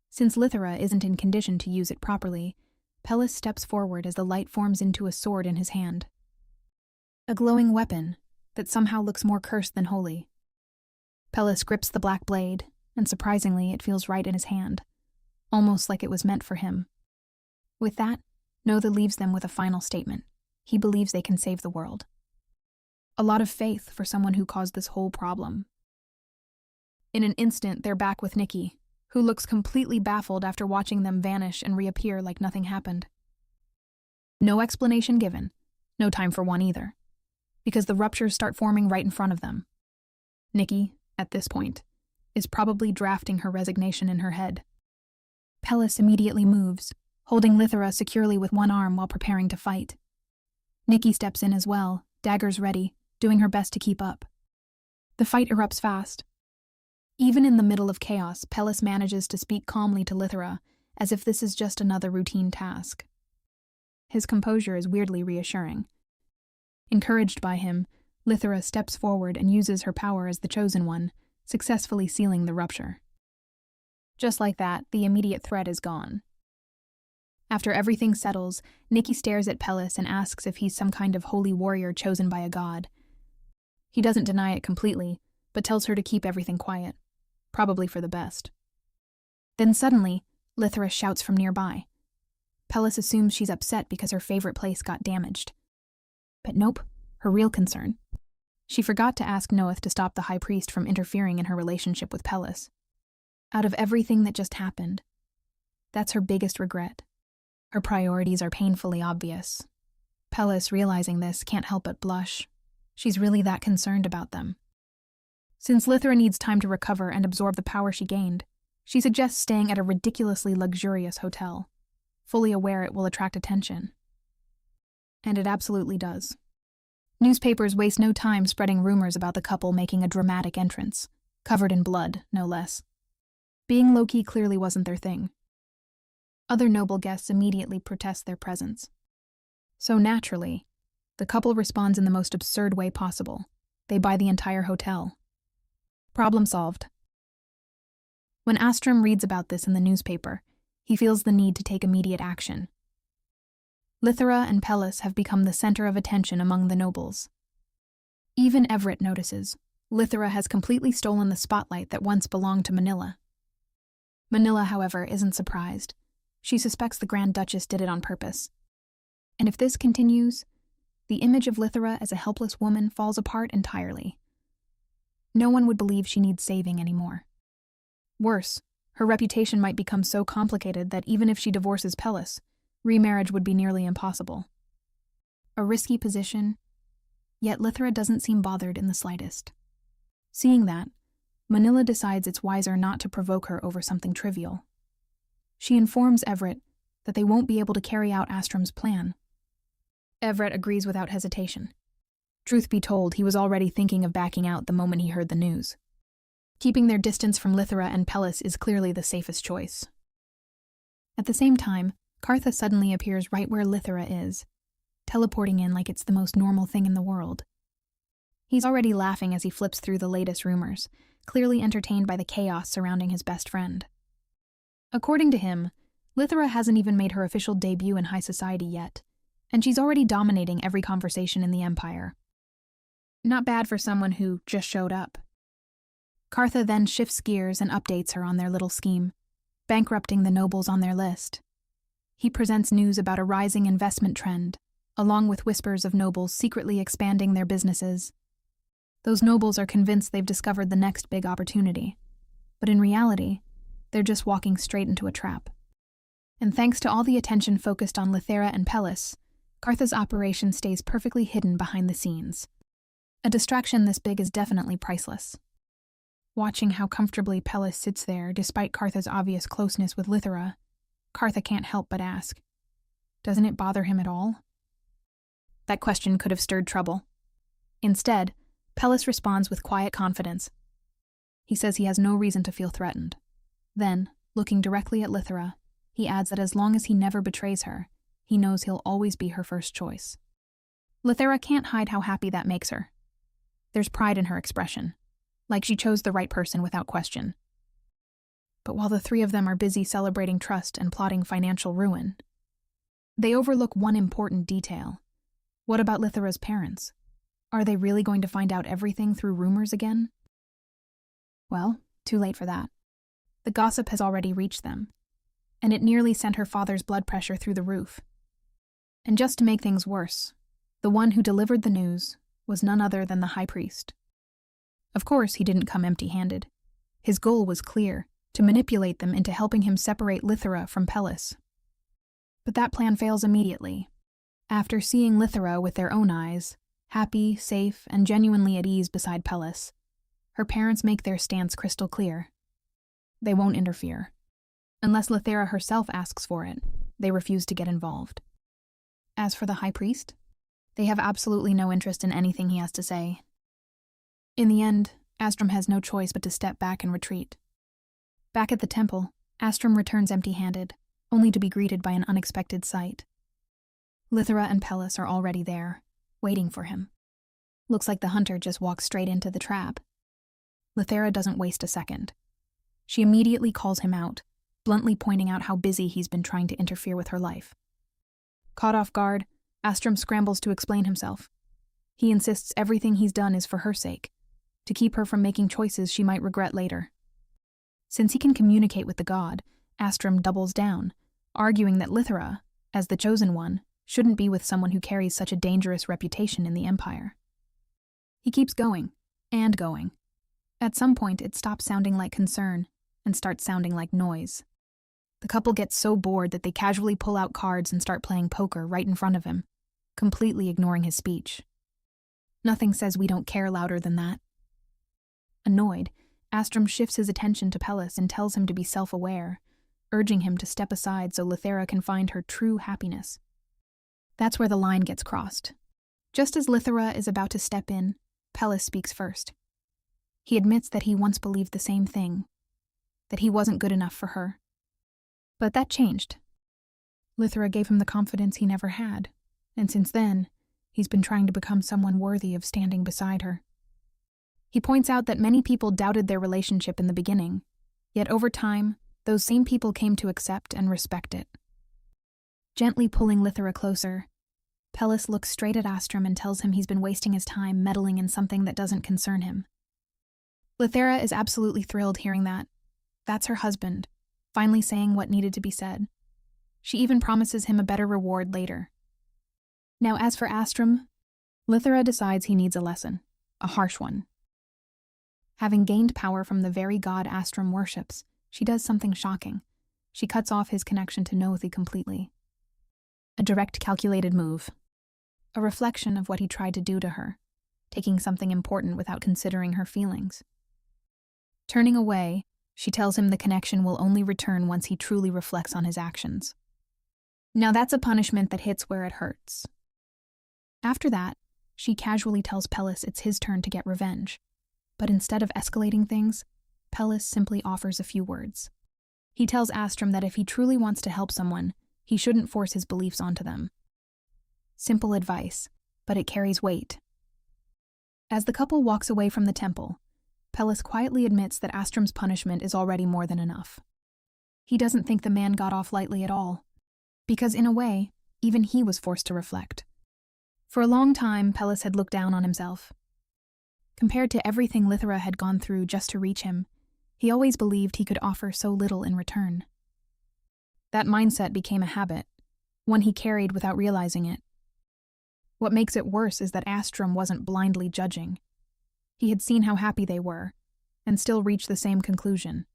Since Lithera isn't in condition to use it properly, Pellis steps forward as the light forms into a sword in his hand. A glowing weapon that somehow looks more cursed than holy. Pellis grips the black blade, and surprisingly, it feels right in his hand, almost like it was meant for him. With that, Noathe leaves them with a final statement. He believes they can save the world. A lot of faith for someone who caused this whole problem. In an instant, they're back with Nikki, who looks completely baffled after watching them vanish and reappear like nothing happened. No explanation given, no time for one either, because the ruptures start forming right in front of them. Nikki, at this point, is probably drafting her resignation in her head. Pellis immediately moves, holding Lithera securely with one arm while preparing to fight. Nikki steps in as well, daggers ready, doing her best to keep up. The fight erupts fast. Even in the middle of chaos, Pellis manages to speak calmly to Lithera, as if this is just another routine task. His composure is weirdly reassuring. Encouraged by him, Lithera steps forward and uses her power as the Chosen One, successfully sealing the rupture. Just like that, the immediate threat is gone. After everything settles, Nikki stares at Pellis and asks if he's some kind of holy warrior chosen by a god. He doesn't deny it completely, but tells her to keep everything quiet, probably for the best. Then suddenly, Lithera shouts from nearby. Pellis assumes she's upset because her favorite place got damaged. But nope, her real concern. She forgot to ask Noeth to stop the high priest from interfering in her relationship with Pellis. Out of everything that just happened, that's her biggest regret. Her priorities are painfully obvious. Pellis, realizing this, can't help but blush. She's really that concerned about them. Since Lithera needs time to recover and absorb the power she gained, she suggests staying at a ridiculously luxurious hotel, fully aware it will attract attention. And it absolutely does. Newspapers waste no time spreading rumors about the couple making a dramatic entrance, covered in blood, no less. Being low-key clearly wasn't their thing. Other noble guests immediately protest their presence. So naturally, the couple responds in the most absurd way possible. They buy the entire hotel. Problem solved. When Astrum reads about this in the newspaper, he feels the need to take immediate action. Lithera and Pellis have become the center of attention among the nobles. Even Everett notices Lithera has completely stolen the spotlight that once belonged to Manila. Manila, however, isn't surprised. She suspects the Grand Duchess did it on purpose. And if this continues, the image of Lithera as a helpless woman falls apart entirely. No one would believe she needs saving anymore. Worse, her reputation might become so complicated that even if she divorces Pellis, remarriage would be nearly impossible. A risky position, yet Lithera doesn't seem bothered in the slightest. Seeing that, Manila decides it's wiser not to provoke her over something trivial. She informs Everett that they won't be able to carry out Astrum's plan. Everett agrees without hesitation. Truth be told, he was already thinking of backing out the moment he heard the news. Keeping their distance from Lithera and Pellis is clearly the safest choice. At the same time, Cartha suddenly appears right where Lithera is, teleporting in like it's the most normal thing in the world. He's already laughing as he flips through the latest rumors, clearly entertained by the chaos surrounding his best friend. According to him, Lithera hasn't even made her official debut in high society yet, and she's already dominating every conversation in the Empire. Not bad for someone who just showed up. Cartha then shifts gears and updates her on their little scheme, bankrupting the nobles on their list. He presents news about a rising investment trend, along with whispers of nobles secretly expanding their businesses. Those nobles are convinced they've discovered the next big opportunity, but in reality, they're just walking straight into a trap. And thanks to all the attention focused on Lithera and Pellis, Cartha's operation stays perfectly hidden behind the scenes. A distraction this big is definitely priceless. Watching how comfortably Pellis sits there despite Cartha's obvious closeness with Lithera, Cartha can't help but ask, doesn't it bother him at all? That question could have stirred trouble. Instead, Pellis responds with quiet confidence. He says he has no reason to feel threatened. Then, looking directly at Lithera, he adds that as long as he never betrays her, he knows he'll always be her first choice. Lithera can't hide how happy that makes her. There's pride in her expression, like she chose the right person without question. But while the three of them are busy celebrating trust and plotting financial ruin, they overlook one important detail. What about Lithera's parents? Are they really going to find out everything through rumors again? Well, too late for that. The gossip has already reached them, and it nearly sent her father's blood pressure through the roof. And just to make things worse, the one who delivered the news was none other than the high priest. Of course, he didn't come empty-handed. His goal was clear, to manipulate them into helping him separate Lithera from Pellis. But that plan fails immediately. After seeing Lithera with their own eyes, happy, safe, and genuinely at ease beside Pellis, her parents make their stance crystal clear. They won't interfere. Unless Lithera herself asks for it, they refuse to get involved. As for the high priest, they have absolutely no interest in anything he has to say. In the end, Astrum has no choice but to step back and retreat. Back at the temple, Astrum returns empty-handed, only to be greeted by an unexpected sight. Lithera and Pellis are already there, waiting for him. Looks like the hunter just walked straight into the trap. Lithera doesn't waste a second. She immediately calls him out, bluntly pointing out how busy he's been trying to interfere with her life. Caught off guard, Astrum scrambles to explain himself. He insists everything he's done is for her sake, to keep her from making choices she might regret later. Since he can communicate with the god, Astrum doubles down, arguing that Lithera, as the chosen one, shouldn't be with someone who carries such a dangerous reputation in the Empire. He keeps going, and going. At some point, it stops sounding like concern and starts sounding like noise. The couple gets so bored that they casually pull out cards and start playing poker right in front of him, completely ignoring his speech. Nothing says we don't care louder than that. Annoyed, Astrum shifts his attention to Pellis and tells him to be self-aware, urging him to step aside so Lithera can find her true happiness. That's where the line gets crossed. Just as Lithera is about to step in, Pellis speaks first. He admits that he once believed the same thing, that he wasn't good enough for her. But that changed. Lithera gave him the confidence he never had, and since then, he's been trying to become someone worthy of standing beside her. He points out that many people doubted their relationship in the beginning, yet over time, those same people came to accept and respect it. Gently pulling Lithera closer, Pellis looks straight at Astrum and tells him he's been wasting his time meddling in something that doesn't concern him. Lithera is absolutely thrilled hearing that. That's her husband, finally saying what needed to be said. She even promises him a better reward later. Now as for Astrum, Lithera decides he needs a lesson, a harsh one. Having gained power from the very god Astrum worships, she does something shocking. She cuts off his connection to Nothi completely. A direct, calculated move. A reflection of what he tried to do to her, taking something important without considering her feelings. Turning away, she tells him the connection will only return once he truly reflects on his actions. Now that's a punishment that hits where it hurts. After that, she casually tells Pellis it's his turn to get revenge. But instead of escalating things, Pellis simply offers a few words. He tells Astrum that if he truly wants to help someone, he shouldn't force his beliefs onto them. Simple advice, but it carries weight. As the couple walks away from the temple, Pellis quietly admits that Astrum's punishment is already more than enough. He doesn't think the man got off lightly at all, because in a way, even he was forced to reflect. For a long time, Pellis had looked down on himself. Compared to everything Lithera had gone through just to reach him, he always believed he could offer so little in return. That mindset became a habit, one he carried without realizing it. What makes it worse is that Astrum wasn't blindly judging. He had seen how happy they were, and still reached the same conclusion.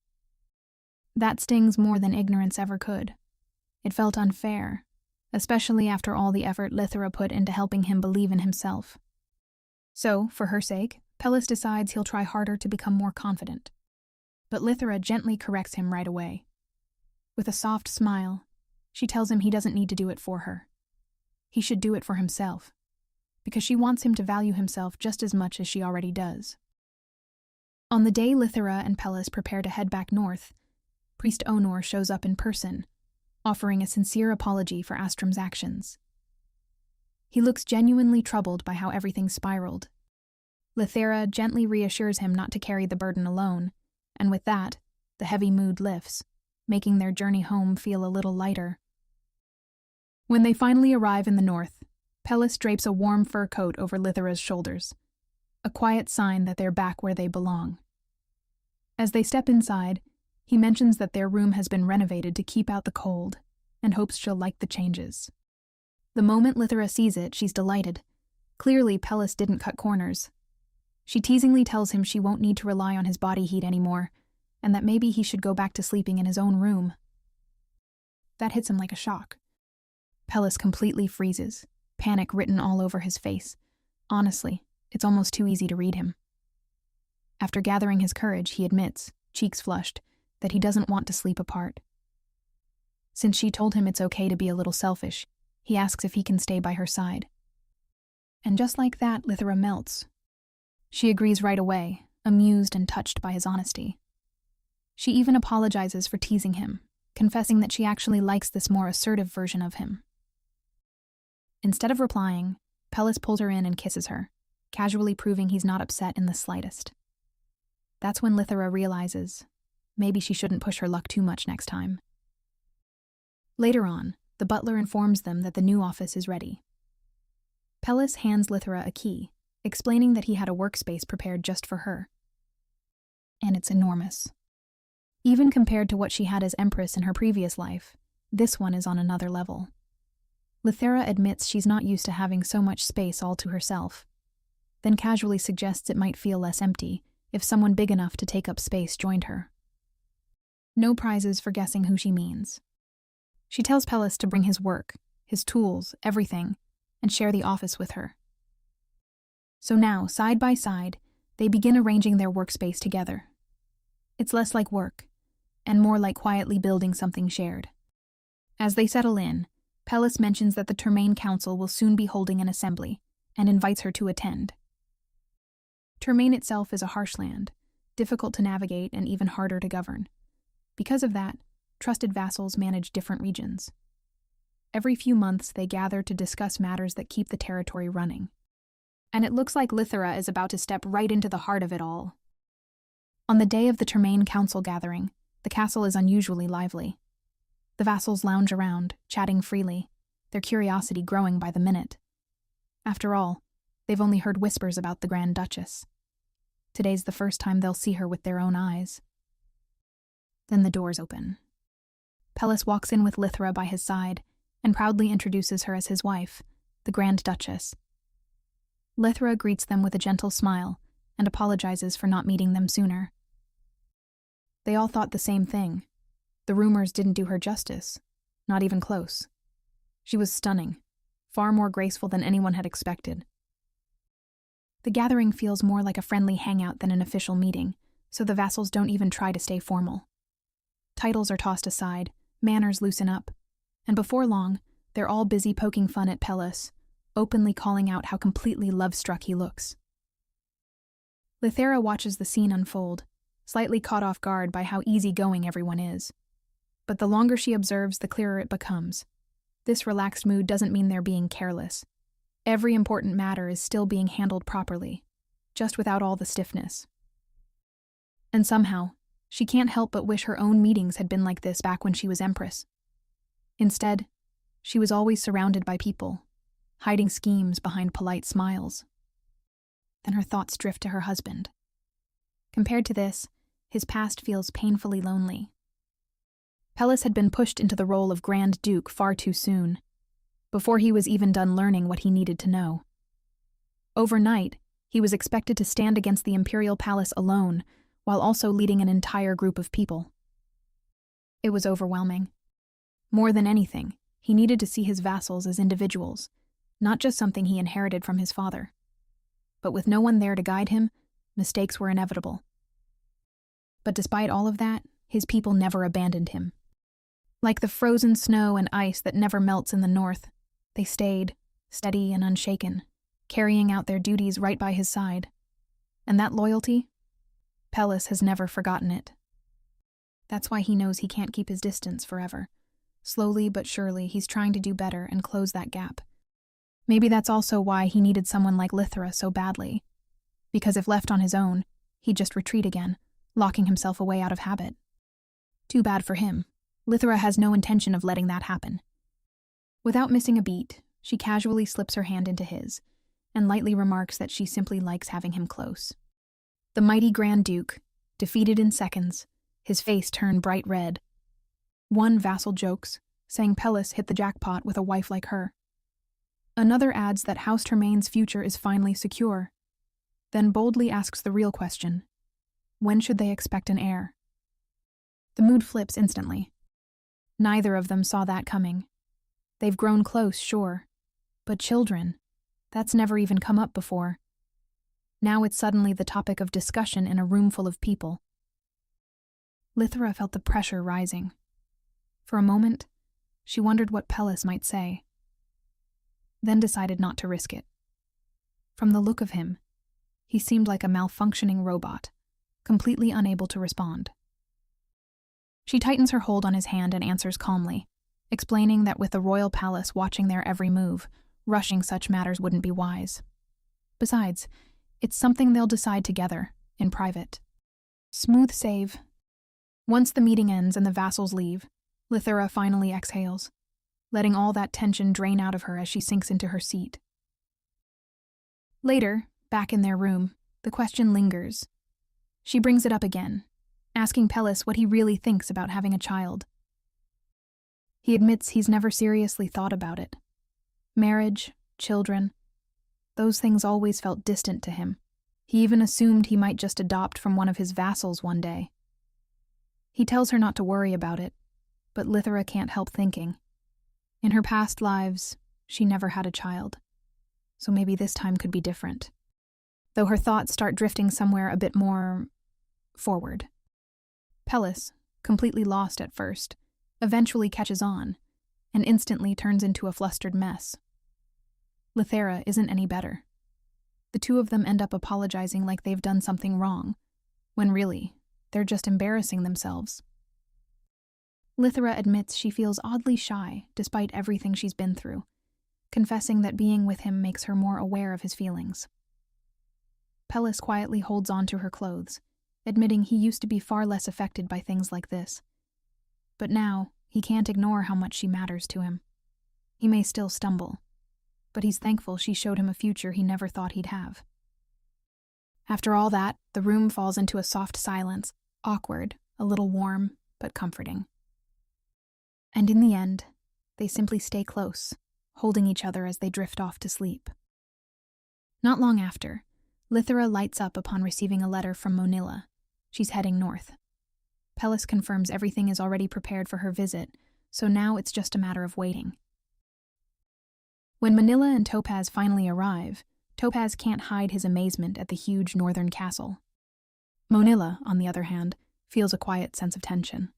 That stings more than ignorance ever could. It felt unfair, especially after all the effort Lithera put into helping him believe in himself. So, for her sake, Pellis decides he'll try harder to become more confident. But Lithera gently corrects him right away. With a soft smile, she tells him he doesn't need to do it for her. He should do it for himself, because she wants him to value himself just as much as she already does. On the day Lithera and Pellis prepare to head back north, Priest Onor shows up in person, offering a sincere apology for Astrum's actions. He looks genuinely troubled by how everything spiraled. Lithera gently reassures him not to carry the burden alone, and with that, the heavy mood lifts, making their journey home feel a little lighter. When they finally arrive in the north, Pellis drapes a warm fur coat over Lithera's shoulders, a quiet sign that they're back where they belong. As they step inside, he mentions that their room has been renovated to keep out the cold, and hopes she'll like the changes. The moment Lithera sees it, she's delighted. Clearly, Pellis didn't cut corners. She teasingly tells him she won't need to rely on his body heat anymore, and that maybe he should go back to sleeping in his own room. That hits him like a shock. Pellis completely freezes, panic written all over his face. Honestly, it's almost too easy to read him. After gathering his courage, he admits, cheeks flushed, that he doesn't want to sleep apart. Since she told him it's okay to be a little selfish, he asks if he can stay by her side. And just like that, Lithera melts. She agrees right away, amused and touched by his honesty. She even apologizes for teasing him, confessing that she actually likes this more assertive version of him. Instead of replying, Pellis pulls her in and kisses her, casually proving he's not upset in the slightest. That's when Lithera realizes Maybe she shouldn't push her luck too much next time. Later on, the butler informs them that the new office is ready. Pellis hands Lithera a key, explaining that he had a workspace prepared just for her. And it's enormous. Even compared to what she had as Empress in her previous life, this one is on another level. Lithera admits she's not used to having so much space all to herself, then casually suggests it might feel less empty if someone big enough to take up space joined her. No prizes for guessing who she means. She tells Pellis to bring his work, his tools, everything, and share the office with her. So now, side by side, they begin arranging their workspace together. It's less like work, and more like quietly building something shared. As they settle in, Pellis mentions that the Termain Council will soon be holding an assembly, and invites her to attend. Termain itself is a harsh land, difficult to navigate and even harder to govern. Because of that, trusted vassals manage different regions. Every few months, they gather to discuss matters that keep the territory running. And it looks like Lithera is about to step right into the heart of it all. On the day of the Termain Council gathering, the castle is unusually lively. The vassals lounge around, chatting freely, their curiosity growing by the minute. After all, they've only heard whispers about the Grand Duchess. Today's the first time they'll see her with their own eyes. Then the doors open. Pellis walks in with Lithera by his side and proudly introduces her as his wife, the Grand Duchess. Lithera greets them with a gentle smile and apologizes for not meeting them sooner. They all thought the same thing. The rumors didn't do her justice, not even close. She was stunning, far more graceful than anyone had expected. The gathering feels more like a friendly hangout than an official meeting, so the vassals don't even try to stay formal. Titles are tossed aside, manners loosen up, and before long, they're all busy poking fun at Pellis, openly calling out how completely love-struck he looks. Lithera watches the scene unfold, slightly caught off guard by how easygoing everyone is. But the longer she observes, the clearer it becomes. This relaxed mood doesn't mean they're being careless. Every important matter is still being handled properly, just without all the stiffness. And somehow, she can't help but wish her own meetings had been like this back when she was Empress. Instead, she was always surrounded by people, hiding schemes behind polite smiles. Then her thoughts drift to her husband. Compared to this, his past feels painfully lonely. Pellis had been pushed into the role of Grand Duke far too soon, before he was even done learning what he needed to know. Overnight, he was expected to stand against the imperial palace alone, while also leading an entire group of people. It was overwhelming. More than anything, he needed to see his vassals as individuals, not just something he inherited from his father. But with no one there to guide him, mistakes were inevitable. But despite all of that, his people never abandoned him. Like the frozen snow and ice that never melts in the north, they stayed, steady and unshaken, carrying out their duties right by his side. And that loyalty? Pellis has never forgotten it. That's why he knows he can't keep his distance forever. Slowly but surely, he's trying to do better and close that gap. Maybe that's also why he needed someone like Lithera so badly. Because if left on his own, he'd just retreat again, locking himself away out of habit. Too bad for him. Lithera has no intention of letting that happen. Without missing a beat, she casually slips her hand into his, and lightly remarks that she simply likes having him close. The mighty Grand Duke, defeated in seconds, his face turned bright red. One vassal jokes, saying Pellis hit the jackpot with a wife like her. Another adds that House Termain's future is finally secure, then boldly asks the real question: when should they expect an heir? The mood flips instantly. Neither of them saw that coming. They've grown close, sure, but children, that's never even come up before. Now it's suddenly the topic of discussion in a room full of people. Lithera felt the pressure rising. For a moment, she wondered what Pellis might say, then decided not to risk it. From the look of him, he seemed like a malfunctioning robot, completely unable to respond. She tightens her hold on his hand and answers calmly, explaining that with the royal palace watching their every move, rushing such matters wouldn't be wise. Besides, it's something they'll decide together, in private. Smooth save. Once the meeting ends and the vassals leave, Lithera finally exhales, letting all that tension drain out of her as she sinks into her seat. Later, back in their room, the question lingers. She brings it up again, asking Pellis what he really thinks about having a child. He admits he's never seriously thought about it. Marriage, children, those things always felt distant to him. He even assumed he might just adopt from one of his vassals one day. He tells her not to worry about it, but Lithera can't help thinking. In her past lives, she never had a child, so maybe this time could be different. Though her thoughts start drifting somewhere a bit more forward. Pellis, completely lost at first, eventually catches on, and instantly turns into a flustered mess. Lithera isn't any better. The two of them end up apologizing like they've done something wrong, when really, they're just embarrassing themselves. Lithera admits she feels oddly shy despite everything she's been through, confessing that being with him makes her more aware of his feelings. Pellis quietly holds on to her clothes, admitting he used to be far less affected by things like this. But now, he can't ignore how much she matters to him. He may still stumble, but he's thankful she showed him a future he never thought he'd have. After all that, the room falls into a soft silence, awkward, a little warm, but comforting. And in the end, they simply stay close, holding each other as they drift off to sleep. Not long after, Lithera lights up upon receiving a letter from Monilla. She's heading north. Pellis confirms everything is already prepared for her visit, so now it's just a matter of waiting. When Manila and Topaz finally arrive, Topaz can't hide his amazement at the huge northern castle. Monilla, on the other hand, feels a quiet sense of tension.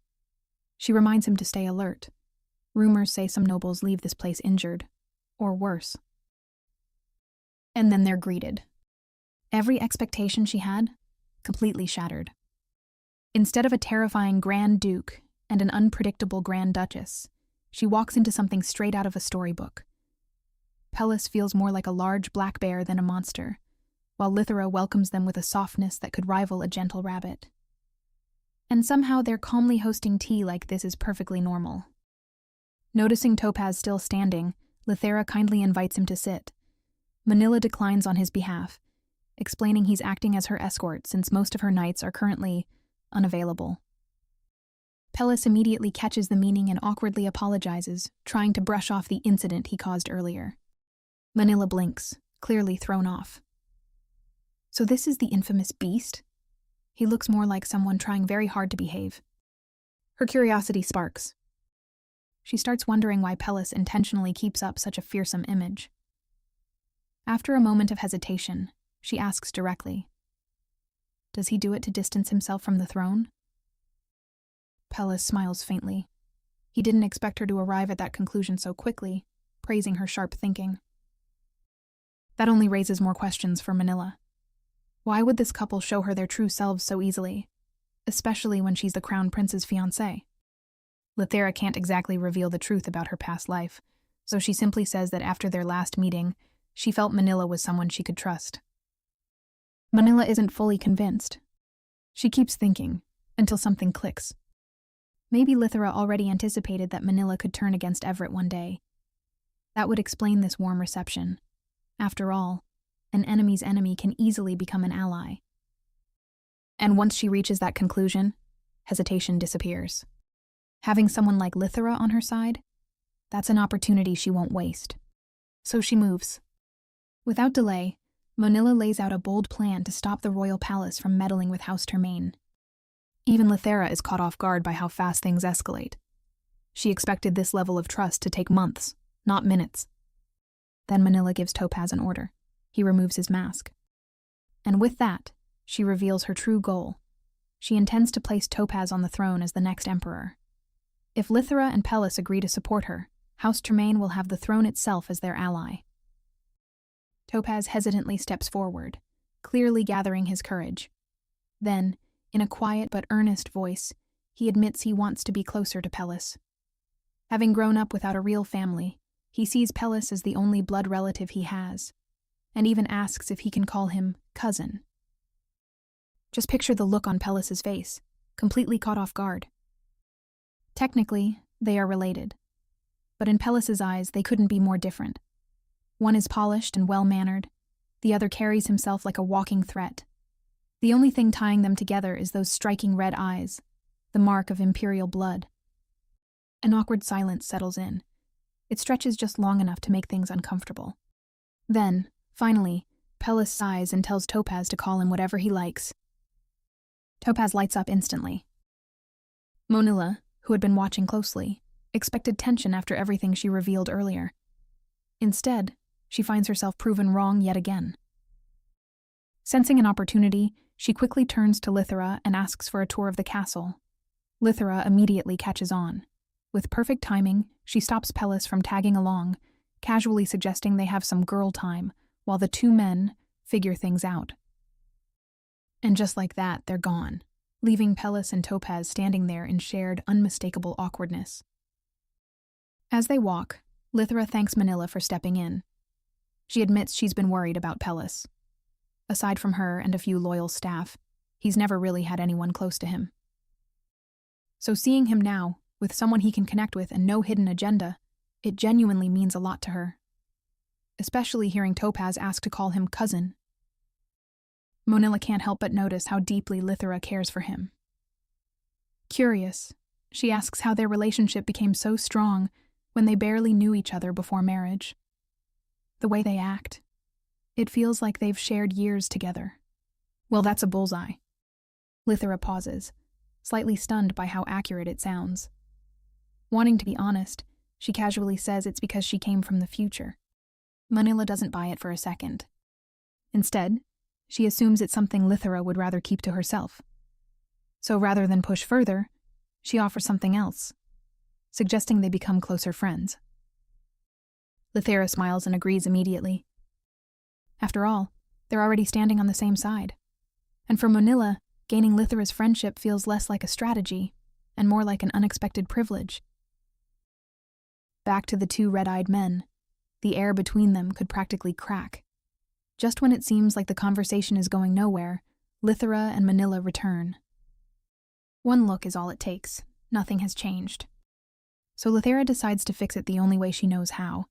She reminds him to stay alert. Rumors say some nobles leave this place injured, or worse. And then they're greeted. Every expectation she had, completely shattered. Instead of a terrifying Grand Duke and an unpredictable Grand Duchess, she walks into something straight out of a storybook. Pellis feels more like a large black bear than a monster, while Lithera welcomes them with a softness that could rival a gentle rabbit. And somehow they're calmly hosting tea like this is perfectly normal. Noticing Topaz still standing, Lithera kindly invites him to sit. Manila declines on his behalf, explaining he's acting as her escort since most of her knights are currently unavailable. Pellis immediately catches the meaning and awkwardly apologizes, trying to brush off the incident he caused earlier. Manila blinks, clearly thrown off. So this is the infamous beast? He looks more like someone trying very hard to behave. Her curiosity sparks. She starts wondering why Pellis intentionally keeps up such a fearsome image. After a moment of hesitation, she asks directly, "Does he do it to distance himself from the throne?" Pellis smiles faintly. He didn't expect her to arrive at that conclusion so quickly, praising her sharp thinking. That only raises more questions for Manila. Why would this couple show her their true selves so easily, especially when she's the crown prince's fiancé? Lithera can't exactly reveal the truth about her past life, so she simply says that after their last meeting, she felt Manila was someone she could trust. Manila isn't fully convinced. She keeps thinking, until something clicks. Maybe Lithera already anticipated that Manila could turn against Everett one day. That would explain this warm reception. After all, an enemy's enemy can easily become an ally. And once she reaches that conclusion, hesitation disappears. Having someone like Lithera on her side, that's an opportunity she won't waste. So she moves. Without delay, Manila lays out a bold plan to stop the royal palace from meddling with House Termaine. Even Lithera is caught off guard by how fast things escalate. She expected this level of trust to take months, not minutes. Then Manila gives Topaz an order. He removes his mask. And with that, she reveals her true goal. She intends to place Topaz on the throne as the next emperor. If Lithera and Pellis agree to support her, House Termaine will have the throne itself as their ally. Topaz hesitantly steps forward, clearly gathering his courage. Then, in a quiet but earnest voice, he admits he wants to be closer to Pellis. Having grown up without a real family, he sees Pellis as the only blood relative he has, and even asks if he can call him cousin. Just picture the look on Pellis's face. completely caught off guard. Technically, they are related, but in Pellis's eyes, they couldn't be more different. One is polished and well-mannered, the other carries himself like a walking threat. The only thing tying them together is those striking red eyes, the mark of imperial blood. An awkward silence settles in. It stretches just long enough to make things uncomfortable. Then, finally, Pellis sighs and tells Topaz to call him whatever he likes. Topaz lights up instantly. Monilla, who had been watching closely, expected tension after everything she revealed earlier. Instead, she finds herself proven wrong yet again. Sensing an opportunity, she quickly turns to Lithera and asks for a tour of the castle. Lithera immediately catches on. With perfect timing, she stops Pellis from tagging along, casually suggesting they have some girl time, while the two men figure things out. And just like that, they're gone, leaving Pellis and Topaz standing there in shared, unmistakable awkwardness. As they walk, Lithera thanks Manila for stepping in. She admits she's been worried about Pellis. Aside from her and a few loyal staff, he's never really had anyone close to him. So seeing him now, with someone he can connect with and no hidden agenda, it genuinely means a lot to her. Especially hearing Topaz ask to call him cousin. Monilla can't help but notice how deeply Lithera cares for him. Curious, she asks how their relationship became so strong when they barely knew each other before marriage. The way they act, it feels like they've shared years together. Well, that's a bullseye. Lithera pauses, slightly stunned by how accurate it sounds. Wanting to be honest, she casually says it's because she came from the future. Manila doesn't buy it for a second. Instead, she assumes it's something Lithera would rather keep to herself. So rather than push further, she offers something else, suggesting they become closer friends. Lithera smiles and agrees immediately. After all, they're already standing on the same side. And for Manila, gaining Lithera's friendship feels less like a strategy and more like an unexpected privilege. Back to the two red-eyed men. The air between them could practically crack. Just when it seems like the conversation is going nowhere, Lithera and Manila return. One look is all it takes. Nothing has changed. So Lithera decides to fix it the only way she knows how.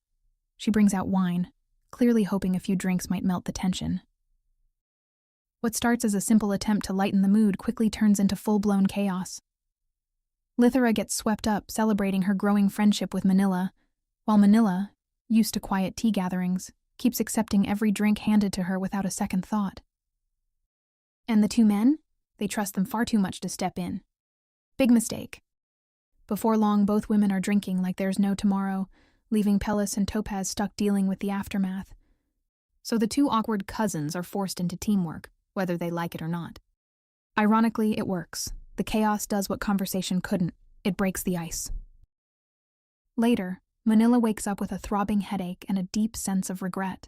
She brings out wine, clearly hoping a few drinks might melt the tension. What starts as a simple attempt to lighten the mood quickly turns into full-blown chaos. Lithera gets swept up, celebrating her growing friendship with Manila, while Manila, used to quiet tea gatherings, keeps accepting every drink handed to her without a second thought. And the two men? They trust them far too much to step in. Big mistake. Before long, both women are drinking like there's no tomorrow, leaving Pellis and Topaz stuck dealing with the aftermath. So the two awkward cousins are forced into teamwork, whether they like it or not. Ironically, it works. The chaos does what conversation couldn't. It breaks the ice. Later, Manila wakes up with a throbbing headache and a deep sense of regret.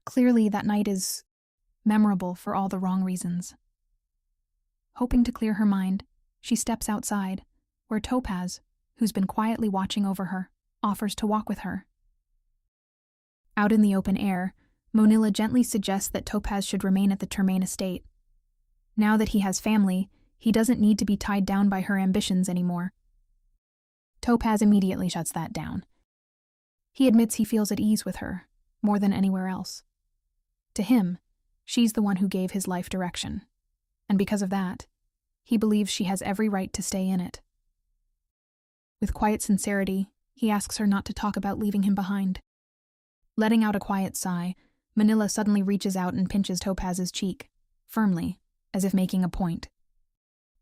Clearly, that night is memorable for all the wrong reasons. Hoping to clear her mind, she steps outside, where Topaz, who's been quietly watching over her, offers to walk with her. Out in the open air, Monilla gently suggests that Topaz should remain at the Termain estate. Now that he has family, he doesn't need to be tied down by her ambitions anymore. Topaz immediately shuts that down. He admits he feels at ease with her, more than anywhere else. To him, she's the one who gave his life direction, and because of that, he believes she has every right to stay in it. With quiet sincerity, he asks her not to talk about leaving him behind. Letting out a quiet sigh, Manila suddenly reaches out and pinches Topaz's cheek, firmly, as if making a point.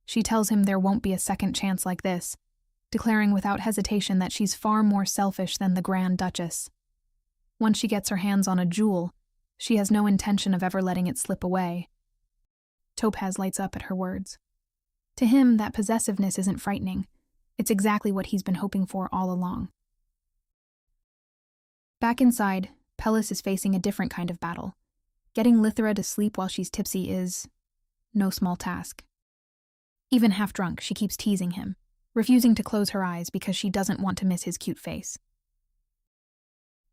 She tells him there won't be a second chance like this, declaring without hesitation that she's far more selfish than the Grand Duchess. Once she gets her hands on a jewel, she has no intention of ever letting it slip away. Topaz lights up at her words. To him, that possessiveness isn't frightening. It's exactly what he's been hoping for all along. Back inside, Pellis is facing a different kind of battle. Getting Lithera to sleep while she's tipsy is no small task. Even half drunk, she keeps teasing him, refusing to close her eyes because she doesn't want to miss his cute face.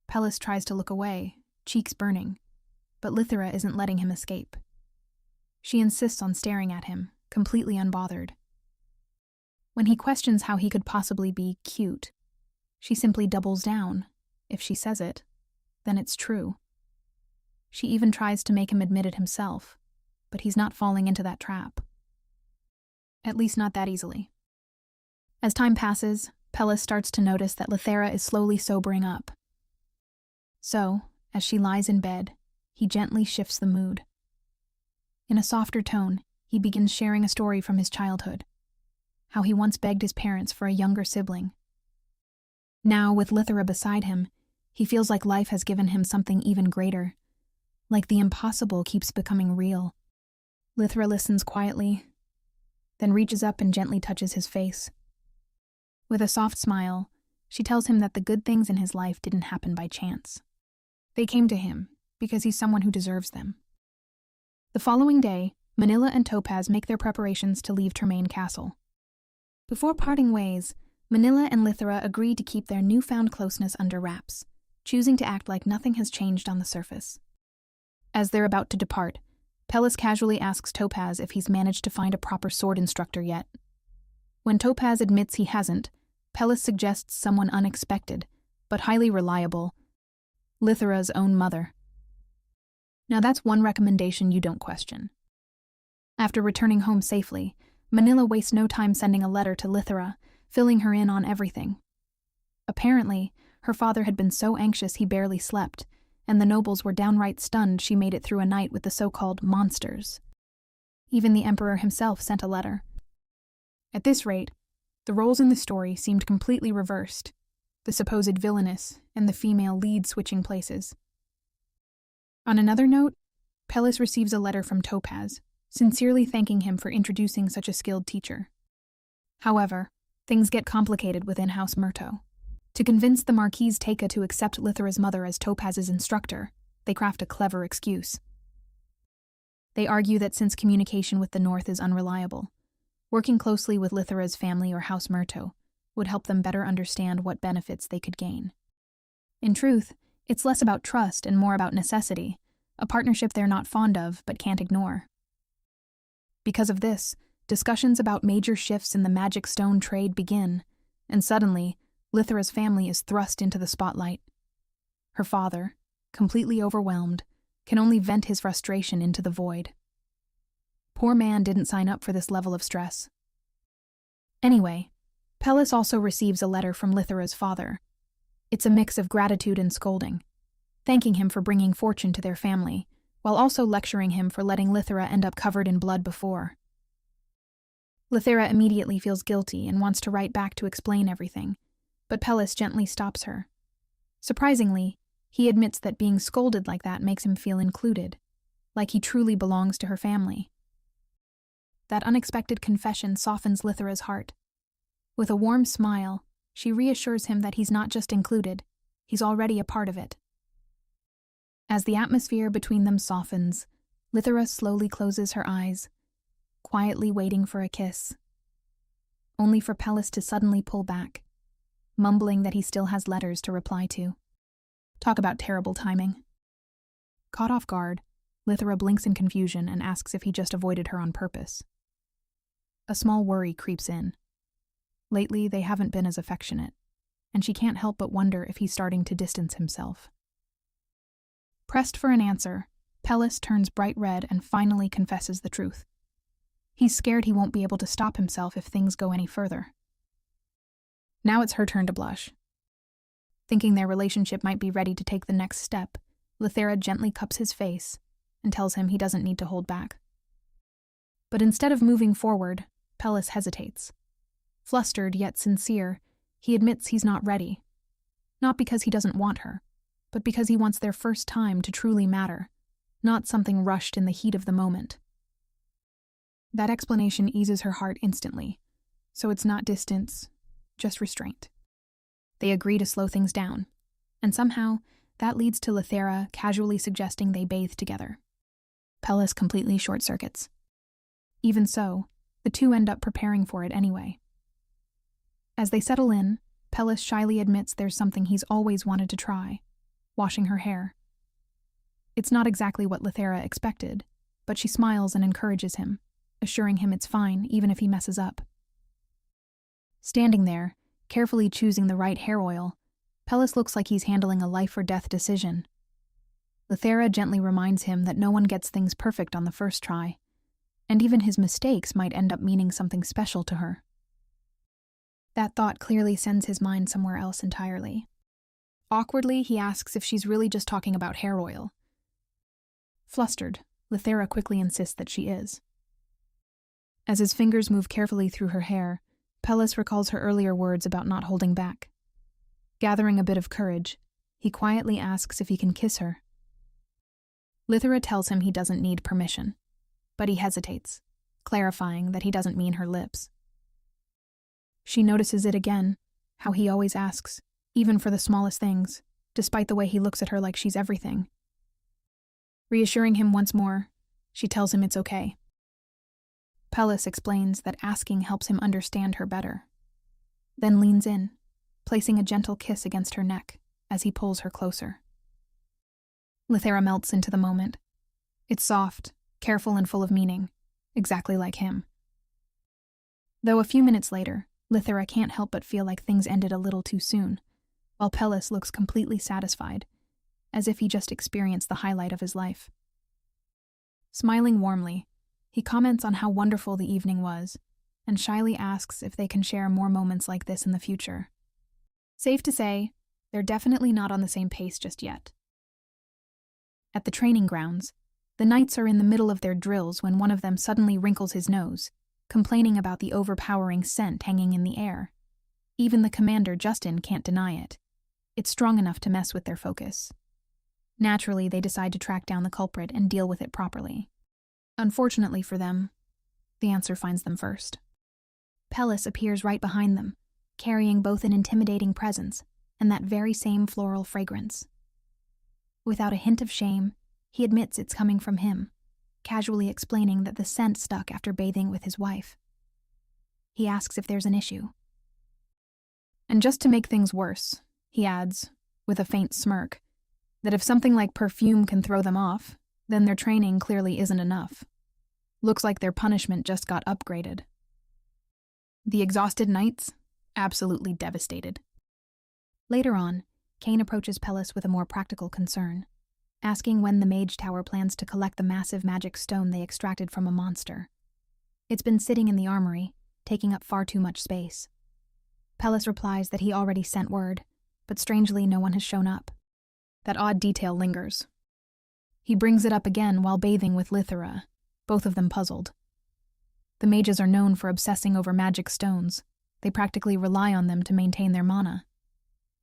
Pellis tries to look away, cheeks burning, but Lithera isn't letting him escape. She insists on staring at him, completely unbothered, When he questions how he could possibly be cute, she simply doubles down. If she says it, then it's true. She even tries to make him admit it himself, but he's not falling into that trap. At least not that easily. As time passes, Pellis starts to notice that Lithera is slowly sobering up. So, as she lies in bed, he gently shifts the mood. In a softer tone, he begins sharing a story from his childhood, how he once begged his parents for a younger sibling. Now, with Lithera beside him, he feels like life has given him something even greater, like the impossible keeps becoming real. Lithera listens quietly, then reaches up and gently touches his face. With a soft smile, she tells him that the good things in his life didn't happen by chance. They came to him because he's someone who deserves them. The following day, Manila and Topaz make their preparations to leave Tremaine Castle. Before parting ways, Manila and Lithera agree to keep their newfound closeness under wraps, choosing to act like nothing has changed on the surface. As they're about to depart, Pellis casually asks Topaz if he's managed to find a proper sword instructor yet. When Topaz admits he hasn't, Pellis suggests someone unexpected, but highly reliable, Lithera's own mother. Now that's one recommendation you don't question. After returning home safely, Manila wastes no time sending a letter to Lithera, filling her in on everything. Apparently, her father had been so anxious he barely slept, and the nobles were downright stunned she made it through a night with the so-called monsters. Even the emperor himself sent a letter. At this rate, the roles in the story seemed completely reversed, the supposed villainess and the female lead switching places. On another note, Pellis receives a letter from Topaz, sincerely thanking him for introducing such a skilled teacher. However, things get complicated within House Myrto. To convince the Marquise Teika to accept Lithera's mother as Topaz's instructor, they craft a clever excuse. They argue that since communication with the North is unreliable, working closely with Lithera's family or House Myrto would help them better understand what benefits they could gain. In truth, it's less about trust and more about necessity, a partnership they're not fond of but can't ignore. Because of this, discussions about major shifts in the magic stone trade begin, and suddenly, Lithera's family is thrust into the spotlight. Her father, completely overwhelmed, can only vent his frustration into the void. Poor man didn't sign up for this level of stress. Anyway, Pellis also receives a letter from Lithera's father. It's a mix of gratitude and scolding, thanking him for bringing fortune to their family, while also lecturing him for letting Lithera end up covered in blood before. Lithera immediately feels guilty and wants to write back to explain everything, but Pellis gently stops her. Surprisingly, he admits that being scolded like that makes him feel included, like he truly belongs to her family. That unexpected confession softens Lithera's heart. With a warm smile, she reassures him that he's not just included, he's already a part of it. As the atmosphere between them softens, Lithera slowly closes her eyes, quietly waiting for a kiss. Only for Pellis to suddenly pull back, mumbling that he still has letters to reply to. Talk about terrible timing. Caught off guard, Lithera blinks in confusion and asks if he just avoided her on purpose. A small worry creeps in. Lately, they haven't been as affectionate, and she can't help but wonder if he's starting to distance himself. Pressed for an answer, Pellis turns bright red and finally confesses the truth. He's scared he won't be able to stop himself if things go any further. Now it's her turn to blush. Thinking their relationship might be ready to take the next step, Lithera gently cups his face and tells him he doesn't need to hold back. But instead of moving forward, Pellis hesitates. Flustered yet sincere, he admits he's not ready. Not because he doesn't want her, but because he wants their first time to truly matter, not something rushed in the heat of the moment. That explanation eases her heart instantly, so it's not distance, just restraint. They agree to slow things down, and somehow that leads to Lithera casually suggesting they bathe together. Pellis completely short-circuits. Even so, the two end up preparing for it anyway. As they settle in, Pellis shyly admits there's something he's always wanted to try, washing her hair. It's not exactly what Lithera expected, but she smiles and encourages him, assuring him it's fine even if he messes up. Standing there, carefully choosing the right hair oil, Pellis looks like he's handling a life-or-death decision. Lithera gently reminds him that no one gets things perfect on the first try, and even his mistakes might end up meaning something special to her. That thought clearly sends his mind somewhere else entirely. Awkwardly, he asks if she's really just talking about hair oil. Flustered, Lithera quickly insists that she is. As his fingers move carefully through her hair, Pellis recalls her earlier words about not holding back. Gathering a bit of courage, he quietly asks if he can kiss her. Lithera tells him he doesn't need permission, but he hesitates, clarifying that he doesn't mean her lips. She notices it again, how he always asks, even for the smallest things, despite the way he looks at her like she's everything. Reassuring him once more, she tells him it's okay. Pellis explains that asking helps him understand her better, then leans in, placing a gentle kiss against her neck as he pulls her closer. Lithera melts into the moment. It's soft, careful, and full of meaning, exactly like him. Though a few minutes later, Lithera can't help but feel like things ended a little too soon, while Pellis looks completely satisfied, as if he just experienced the highlight of his life. Smiling warmly, he comments on how wonderful the evening was, and shyly asks if they can share more moments like this in the future. Safe to say, they're definitely not on the same pace just yet. At the training grounds, the knights are in the middle of their drills when one of them suddenly wrinkles his nose, complaining about the overpowering scent hanging in the air. Even the commander, Justin, can't deny it. It's strong enough to mess with their focus. Naturally, they decide to track down the culprit and deal with it properly. Unfortunately for them, the answer finds them first. Pellis appears right behind them, carrying both an intimidating presence and that very same floral fragrance. Without a hint of shame, he admits it's coming from him, casually explaining that the scent stuck after bathing with his wife. He asks if there's an issue. And just to make things worse, he adds, with a faint smirk, that if something like perfume can throw them off, then their training clearly isn't enough. Looks like their punishment just got upgraded. The exhausted knights? Absolutely devastated. Later on, Kane approaches Pellis with a more practical concern, asking when the Mage Tower plans to collect the massive magic stone they extracted from a monster. It's been sitting in the armory, taking up far too much space. Pellis replies that he already sent word, but strangely no one has shown up. That odd detail lingers. He brings it up again while bathing with Lithera, both of them puzzled. The mages are known for obsessing over magic stones. They practically rely on them to maintain their mana.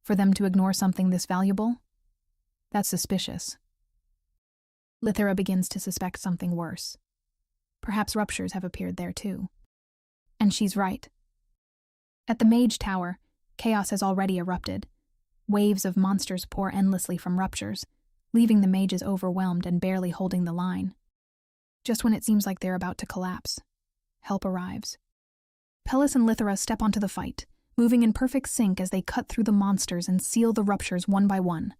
For them to ignore something this valuable? That's suspicious. Lithera begins to suspect something worse. Perhaps ruptures have appeared there too. And she's right. At the Mage Tower, chaos has already erupted. Waves of monsters pour endlessly from ruptures, leaving the mages overwhelmed and barely holding the line. Just when it seems like they're about to collapse, help arrives. Pellis and Lithera step onto the fight, moving in perfect sync as they cut through the monsters and seal the ruptures one by one.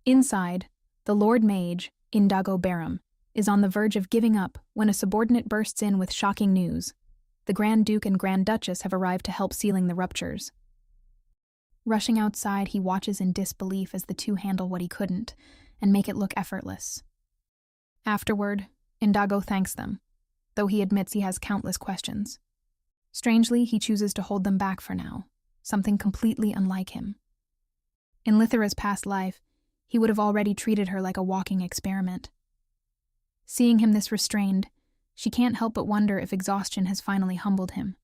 Inside, the Lord Mage, Indigo Barum, is on the verge of giving up when a subordinate bursts in with shocking news. The Grand Duke and Grand Duchess have arrived to help sealing the ruptures. Rushing outside, he watches in disbelief as the two handle what he couldn't and make it look effortless. Afterward, Indigo thanks them, though he admits he has countless questions. Strangely, he chooses to hold them back for now, something completely unlike him. In Lithera's past life, he would have already treated her like a walking experiment. Seeing him this restrained, she can't help but wonder if exhaustion has finally humbled him.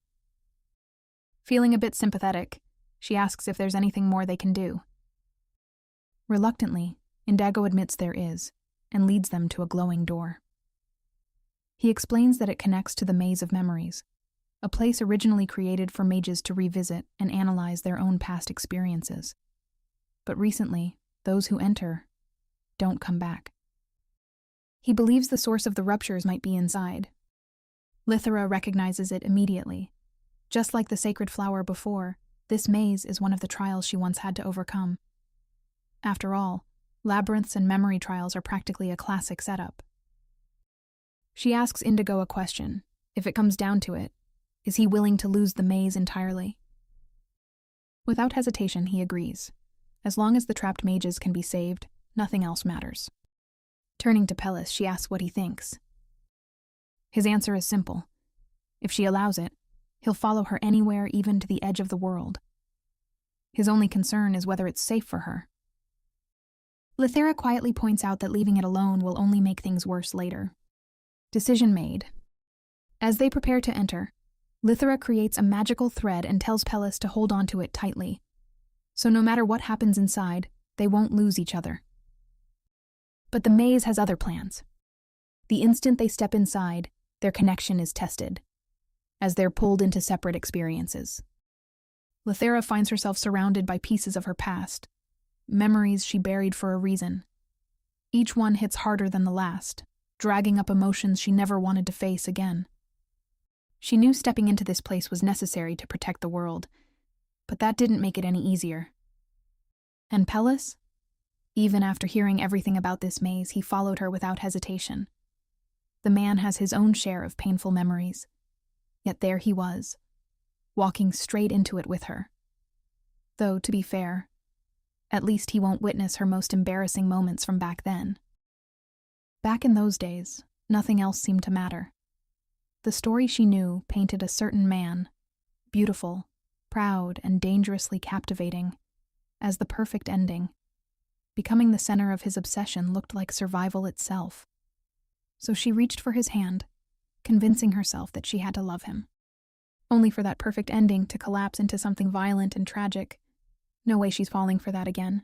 Feeling a bit sympathetic, she asks if there's anything more they can do. Reluctantly, Indigo admits there is, and leads them to a glowing door. He explains that it connects to the Maze of Memories, a place originally created for mages to revisit and analyze their own past experiences. But recently, those who enter don't come back. He believes the source of the ruptures might be inside. Lithera recognizes it immediately. Just like the sacred flower before, this maze is one of the trials she once had to overcome. After all, labyrinths and memory trials are practically a classic setup. She asks Indigo a question. If it comes down to it, Is he willing to lose the maze entirely? Without hesitation, he agrees. As long as the trapped mages can be saved, nothing else matters. Turning to Pellis, she asks what he thinks. His answer is simple. If she allows it, he'll follow her anywhere, even to the edge of the world. His only concern is whether it's safe for her. Lithera quietly points out that leaving it alone will only make things worse later. Decision made. As they prepare to enter, Lithera creates a magical thread and tells Pellis to hold onto it tightly. So no matter what happens inside, they won't lose each other. But the maze has other plans. The instant they step inside, their connection is tested, as they're pulled into separate experiences. Lithera finds herself surrounded by pieces of her past, memories she buried for a reason. Each one hits harder than the last, dragging up emotions she never wanted to face again. She knew stepping into this place was necessary to protect the world, but that didn't make it any easier. And Pellis? Even after hearing everything about this maze, he followed her without hesitation. The man has his own share of painful memories, yet there he was, walking straight into it with her. Though, to be fair, at least he won't witness her most embarrassing moments from back then. Back in those days, nothing else seemed to matter. The story she knew painted a certain man, beautiful, proud, and dangerously captivating, as the perfect ending. Becoming the center of his obsession looked like survival itself. So she reached for his hand, convincing herself that she had to love him. Only for that perfect ending to collapse into something violent and tragic. No way she's falling for that again.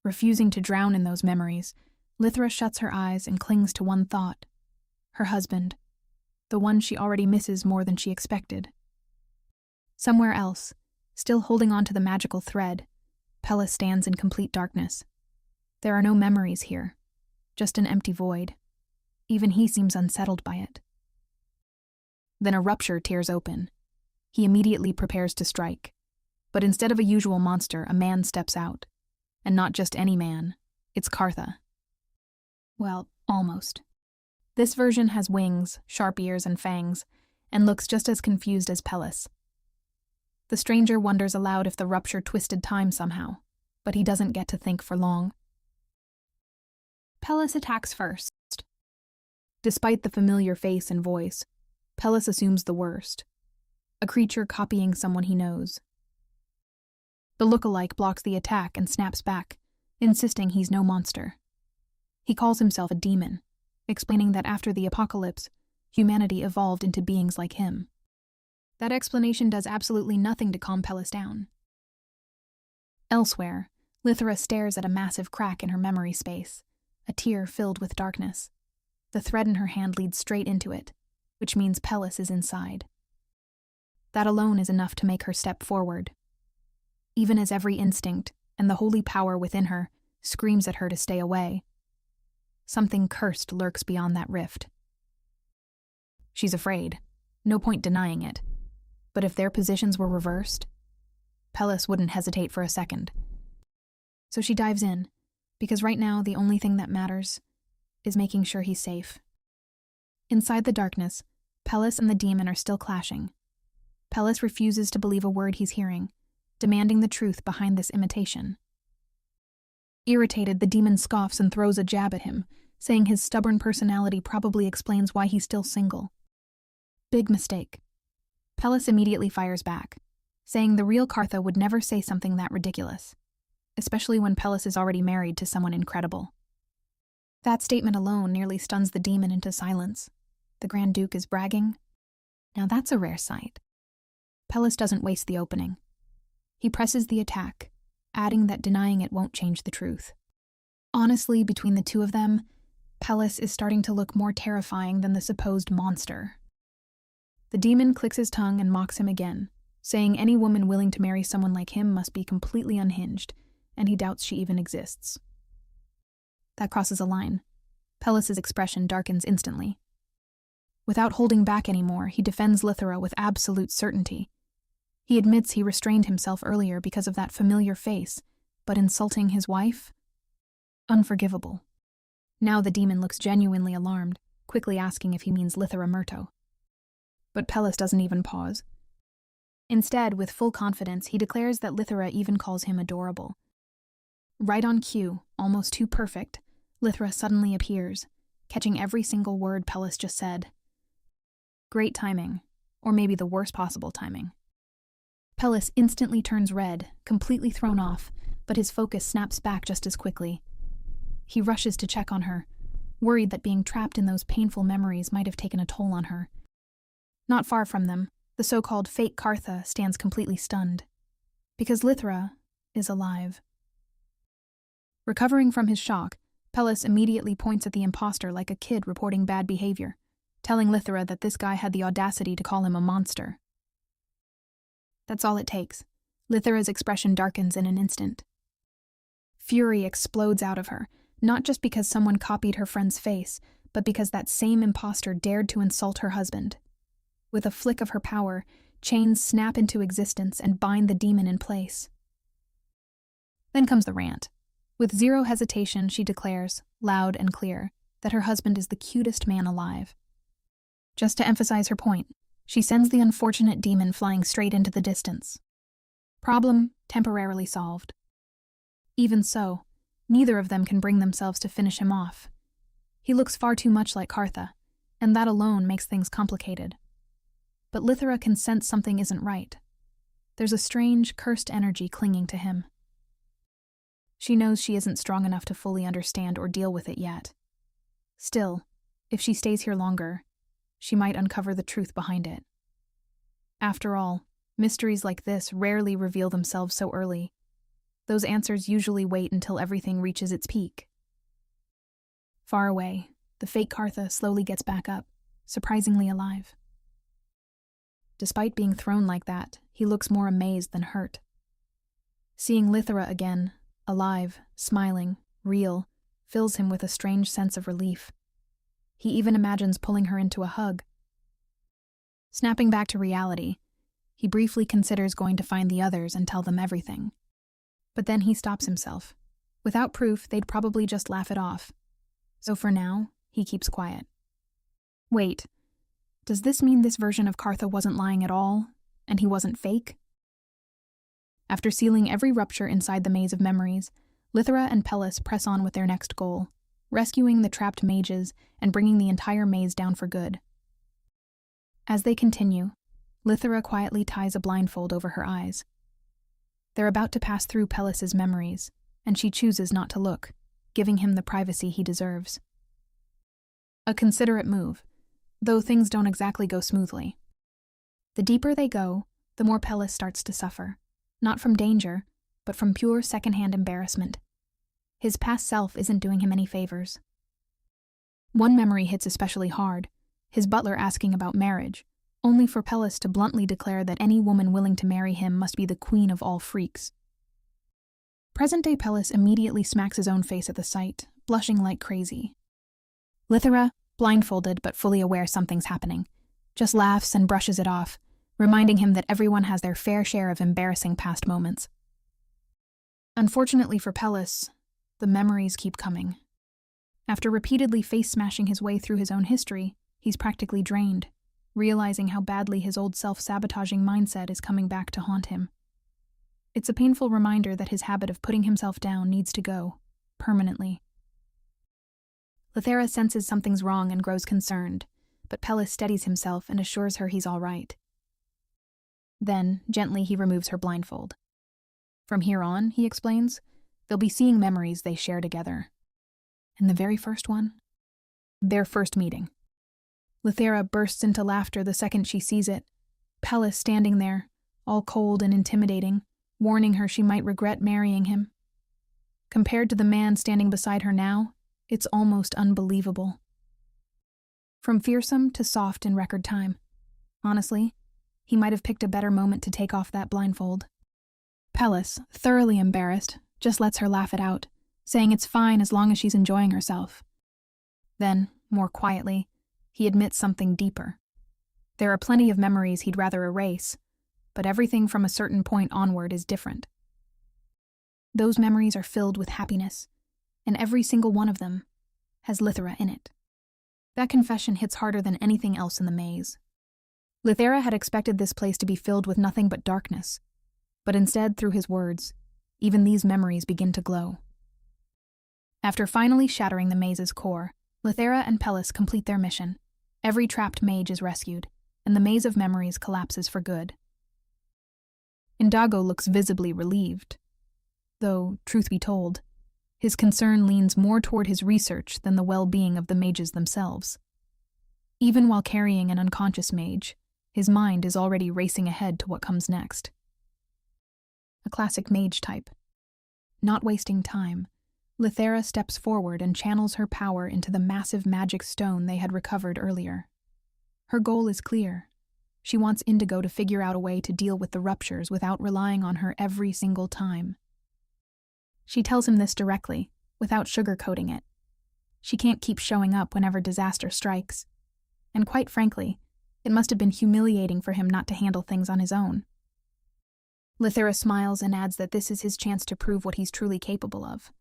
Refusing to drown in those memories, Lithera shuts her eyes and clings to one thought: her husband, the one she already misses more than she expected. Somewhere else, still holding on to the magical thread, Pellis stands in complete darkness. There are no memories here, just an empty void. Even he seems unsettled by it. Then a rupture tears open. He immediately prepares to strike. But instead of a usual monster, a man steps out. And not just any man, it's Kartha. Well, almost. This version has wings, sharp ears, and fangs, and looks just as confused as Pellis. The stranger wonders aloud if the rupture twisted time somehow, but he doesn't get to think for long. Pellis attacks first. Despite the familiar face and voice, Pellis assumes the worst. A creature copying someone he knows. The look-alike blocks the attack and snaps back, insisting he's no monster. He calls himself a demon, explaining that after the apocalypse, humanity evolved into beings like him. That explanation does absolutely nothing to calm Pellis down. Elsewhere, Lithera stares at a massive crack in her memory space, a tear filled with darkness. The thread in her hand leads straight into it, which means Pellis is inside. That alone is enough to make her step forward, even as every instinct and the holy power within her screams at her to stay away. Something cursed lurks beyond that rift. She's afraid, no point denying it, but if their positions were reversed, Pellis wouldn't hesitate for a second. So she dives in, because right now the only thing that matters is making sure he's safe. Inside the darkness, Pellis and the demon are still clashing. Pellis refuses to believe a word he's hearing, demanding the truth behind this imitation. Irritated, the demon scoffs and throws a jab at him, saying his stubborn personality probably explains why he's still single. Big mistake. Pellis immediately fires back, saying the real Kartha would never say something that ridiculous, especially when Pellis is already married to someone incredible. That statement alone nearly stuns the demon into silence. The Grand Duke is bragging? Now that's a rare sight. Pellis doesn't waste the opening. He presses the attack, adding that denying it won't change the truth. Honestly, between the two of them, Pellis is starting to look more terrifying than the supposed monster. The demon clicks his tongue and mocks him again, saying any woman willing to marry someone like him must be completely unhinged, and he doubts she even exists. That crosses a line. Pellis's expression darkens instantly. Without holding back anymore, he defends Lithera with absolute certainty. He admits he restrained himself earlier because of that familiar face, but insulting his wife? Unforgivable. Now the demon looks genuinely alarmed, quickly asking if he means Lithera Murto. But Pellis doesn't even pause. Instead, with full confidence, he declares that Lithera even calls him adorable. Right on cue, almost too perfect, Lithera suddenly appears, catching every single word Pellis just said. Great timing, or maybe the worst possible timing. Pellis instantly turns red, completely thrown off, but his focus snaps back just as quickly. He rushes to check on her, worried that being trapped in those painful memories might have taken a toll on her. Not far from them, the so-called fake Kartha stands completely stunned, because Lithera is alive. Recovering from his shock, Pellis immediately points at the imposter like a kid reporting bad behavior, telling Lithera that this guy had the audacity to call him a monster. That's all it takes. Lithera's expression darkens in an instant. Fury explodes out of her, not just because someone copied her friend's face, but because that same imposter dared to insult her husband. With a flick of her power, chains snap into existence and bind the demon in place. Then comes the rant. With zero hesitation, she declares, loud and clear, that her husband is the cutest man alive. Just to emphasize her point, she sends the unfortunate demon flying straight into the distance. Problem temporarily solved. Even so, neither of them can bring themselves to finish him off. He looks far too much like Kartha, and that alone makes things complicated. But Lithera can sense something isn't right. There's a strange, cursed energy clinging to him. She knows she isn't strong enough to fully understand or deal with it yet. Still, if she stays here longer, she might uncover the truth behind it. After all, mysteries like this rarely reveal themselves so early. Those answers usually wait until everything reaches its peak. Far away, the fake Kartha slowly gets back up, surprisingly alive. Despite being thrown like that, he looks more amazed than hurt. Seeing Lithera again, alive, smiling, real, fills him with a strange sense of relief. He even imagines pulling her into a hug. Snapping back to reality, he briefly considers going to find the others and tell them everything. But then he stops himself. Without proof, they'd probably just laugh it off. So for now, he keeps quiet. Wait, does this mean this version of Kartha wasn't lying at all, and he wasn't fake? After sealing every rupture inside the maze of memories, Lithera and Pellis press on with their next goal, rescuing the trapped mages and bringing the entire maze down for good. As they continue, Lithera quietly ties a blindfold over her eyes. They're about to pass through Pellis's memories, and she chooses not to look, giving him the privacy he deserves. A considerate move, though things don't exactly go smoothly. The deeper they go, the more Pellis starts to suffer, not from danger, but from pure secondhand embarrassment. His past self isn't doing him any favors. One memory hits especially hard, his butler asking about marriage, only for Pellis to bluntly declare that any woman willing to marry him must be the queen of all freaks. Present-day Pellis immediately smacks his own face at the sight, blushing like crazy. Lithera, blindfolded but fully aware something's happening, just laughs and brushes it off, reminding him that everyone has their fair share of embarrassing past moments. Unfortunately for Pellis, the memories keep coming. After repeatedly face-smashing his way through his own history, he's practically drained, realizing how badly his old self-sabotaging mindset is coming back to haunt him. It's a painful reminder that his habit of putting himself down needs to go, permanently. Lithera senses something's wrong and grows concerned, but Pellis steadies himself and assures her he's all right. Then, gently, he removes her blindfold. From here on, he explains, they'll be seeing memories they share together. And the very first one? Their first meeting. Lithera bursts into laughter the second she sees it, Pellis standing there, all cold and intimidating, warning her she might regret marrying him. Compared to the man standing beside her now, it's almost unbelievable. From fearsome to soft in record time. Honestly, he might have picked a better moment to take off that blindfold. Pellis, thoroughly embarrassed, just lets her laugh it out, saying it's fine as long as she's enjoying herself. Then, more quietly, he admits something deeper. There are plenty of memories he'd rather erase, but everything from a certain point onward is different. Those memories are filled with happiness, and every single one of them has Lithera in it. That confession hits harder than anything else in the maze. Lithera had expected this place to be filled with nothing but darkness, but instead, through his words, even these memories begin to glow. After finally shattering the maze's core, Lithera and Pellis complete their mission. Every trapped mage is rescued, and the maze of memories collapses for good. Indago looks visibly relieved, though, truth be told, his concern leans more toward his research than the well-being of the mages themselves. Even while carrying an unconscious mage, his mind is already racing ahead to what comes next. A classic mage type. Not wasting time, Lithera steps forward and channels her power into the massive magic stone they had recovered earlier. Her goal is clear. She wants Indigo to figure out a way to deal with the ruptures without relying on her every single time. She tells him this directly, without sugarcoating it. She can't keep showing up whenever disaster strikes. And quite frankly, it must have been humiliating for him not to handle things on his own. Lithera smiles and adds that this is his chance to prove what he's truly capable of.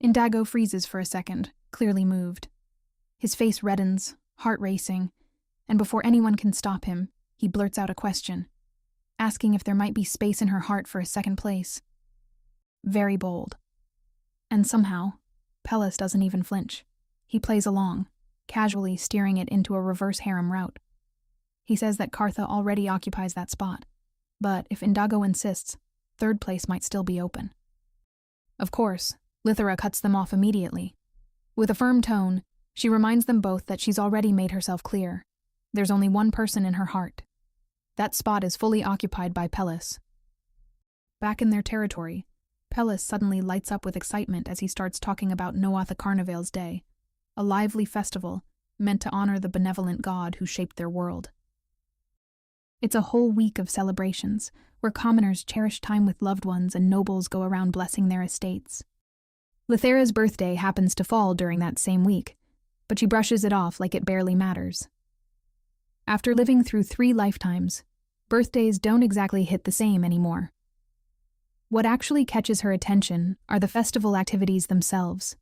Indago freezes for a second, clearly moved. His face reddens, heart racing, and before anyone can stop him, he blurts out a question, asking if there might be space in her heart for a second place. Very bold. And somehow, Pellis doesn't even flinch. He plays along, casually steering it into a reverse harem route. He says that Kartha already occupies that spot, but if Indago insists, third place might still be open. Of course, Lithera cuts them off immediately. With a firm tone, she reminds them both that she's already made herself clear. There's only one person in her heart. That spot is fully occupied by Pellis. Back in their territory, Pellis suddenly lights up with excitement as he starts talking about Noatha Carnival's Day, a lively festival meant to honor the benevolent god who shaped their world. It's a whole week of celebrations, where commoners cherish time with loved ones and nobles go around blessing their estates. Lithera's birthday happens to fall during that same week, but she brushes it off like it barely matters. After living through 3 lifetimes, birthdays don't exactly hit the same anymore. What actually catches her attention are the festival activities themselves.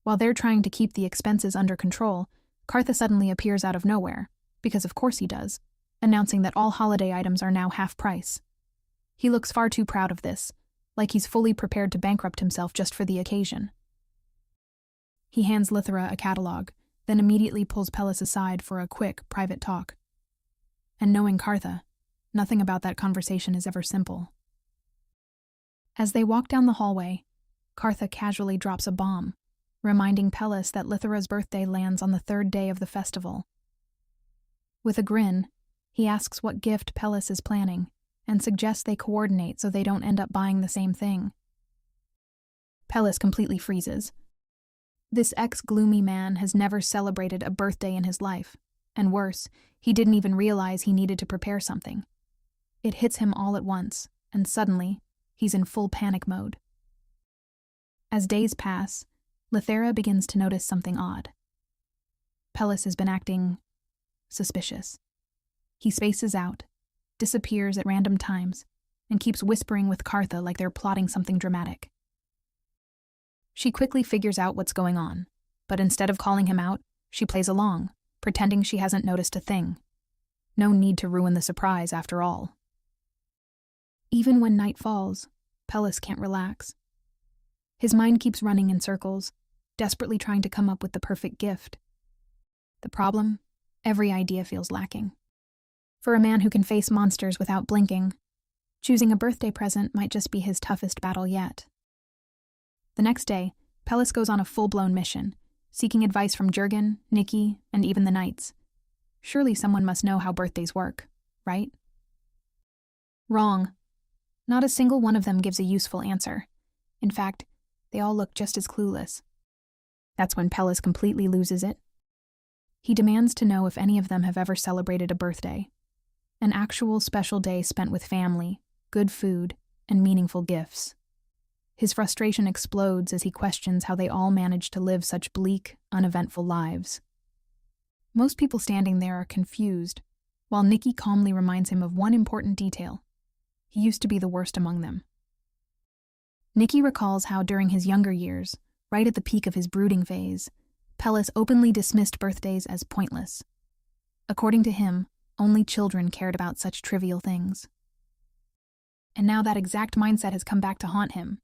While they're trying to keep the expenses under control, Kartha suddenly appears out of nowhere, because of course he does, announcing that all holiday items are now half price. He looks far too proud of this, like he's fully prepared to bankrupt himself just for the occasion. He hands Lithera a catalog, then immediately pulls Pellis aside for a quick, private talk. And knowing Kartha, nothing about that conversation is ever simple. As they walk down the hallway, Kartha casually drops a bomb, reminding Pellis that Lithera's birthday lands on the 3rd day of the festival. With a grin, he asks what gift Pellis is planning, and suggests they coordinate so they don't end up buying the same thing. Pellis completely freezes. This ex-gloomy man has never celebrated a birthday in his life, and worse, he didn't even realize he needed to prepare something. It hits him all at once, and suddenly, he's in full panic mode. As days pass, Lithera begins to notice something odd. Pellis has been acting suspicious. He spaces out, disappears at random times, and keeps whispering with Kartha like they're plotting something dramatic. She quickly figures out what's going on, but instead of calling him out, she plays along, pretending she hasn't noticed a thing. No need to ruin the surprise, after all. Even when night falls, Pellis can't relax. His mind keeps running in circles, desperately trying to come up with the perfect gift. The problem? Every idea feels lacking. For a man who can face monsters without blinking, choosing a birthday present might just be his toughest battle yet. The next day, Pellis goes on a full-blown mission, seeking advice from Jurgen, Nikki, and even the knights. Surely someone must know how birthdays work, right? Wrong. Not a single one of them gives a useful answer. In fact, they all look just as clueless. That's when Pellis completely loses it. He demands to know if any of them have ever celebrated a birthday. An actual special day spent with family, good food, and meaningful gifts. His frustration explodes as he questions how they all manage to live such bleak, uneventful lives. Most people standing there are confused, while Nikki calmly reminds him of one important detail. He used to be the worst among them. Nikki recalls how during his younger years, right at the peak of his brooding phase, Pellis openly dismissed birthdays as pointless. According to him, only children cared about such trivial things. And now that exact mindset has come back to haunt him.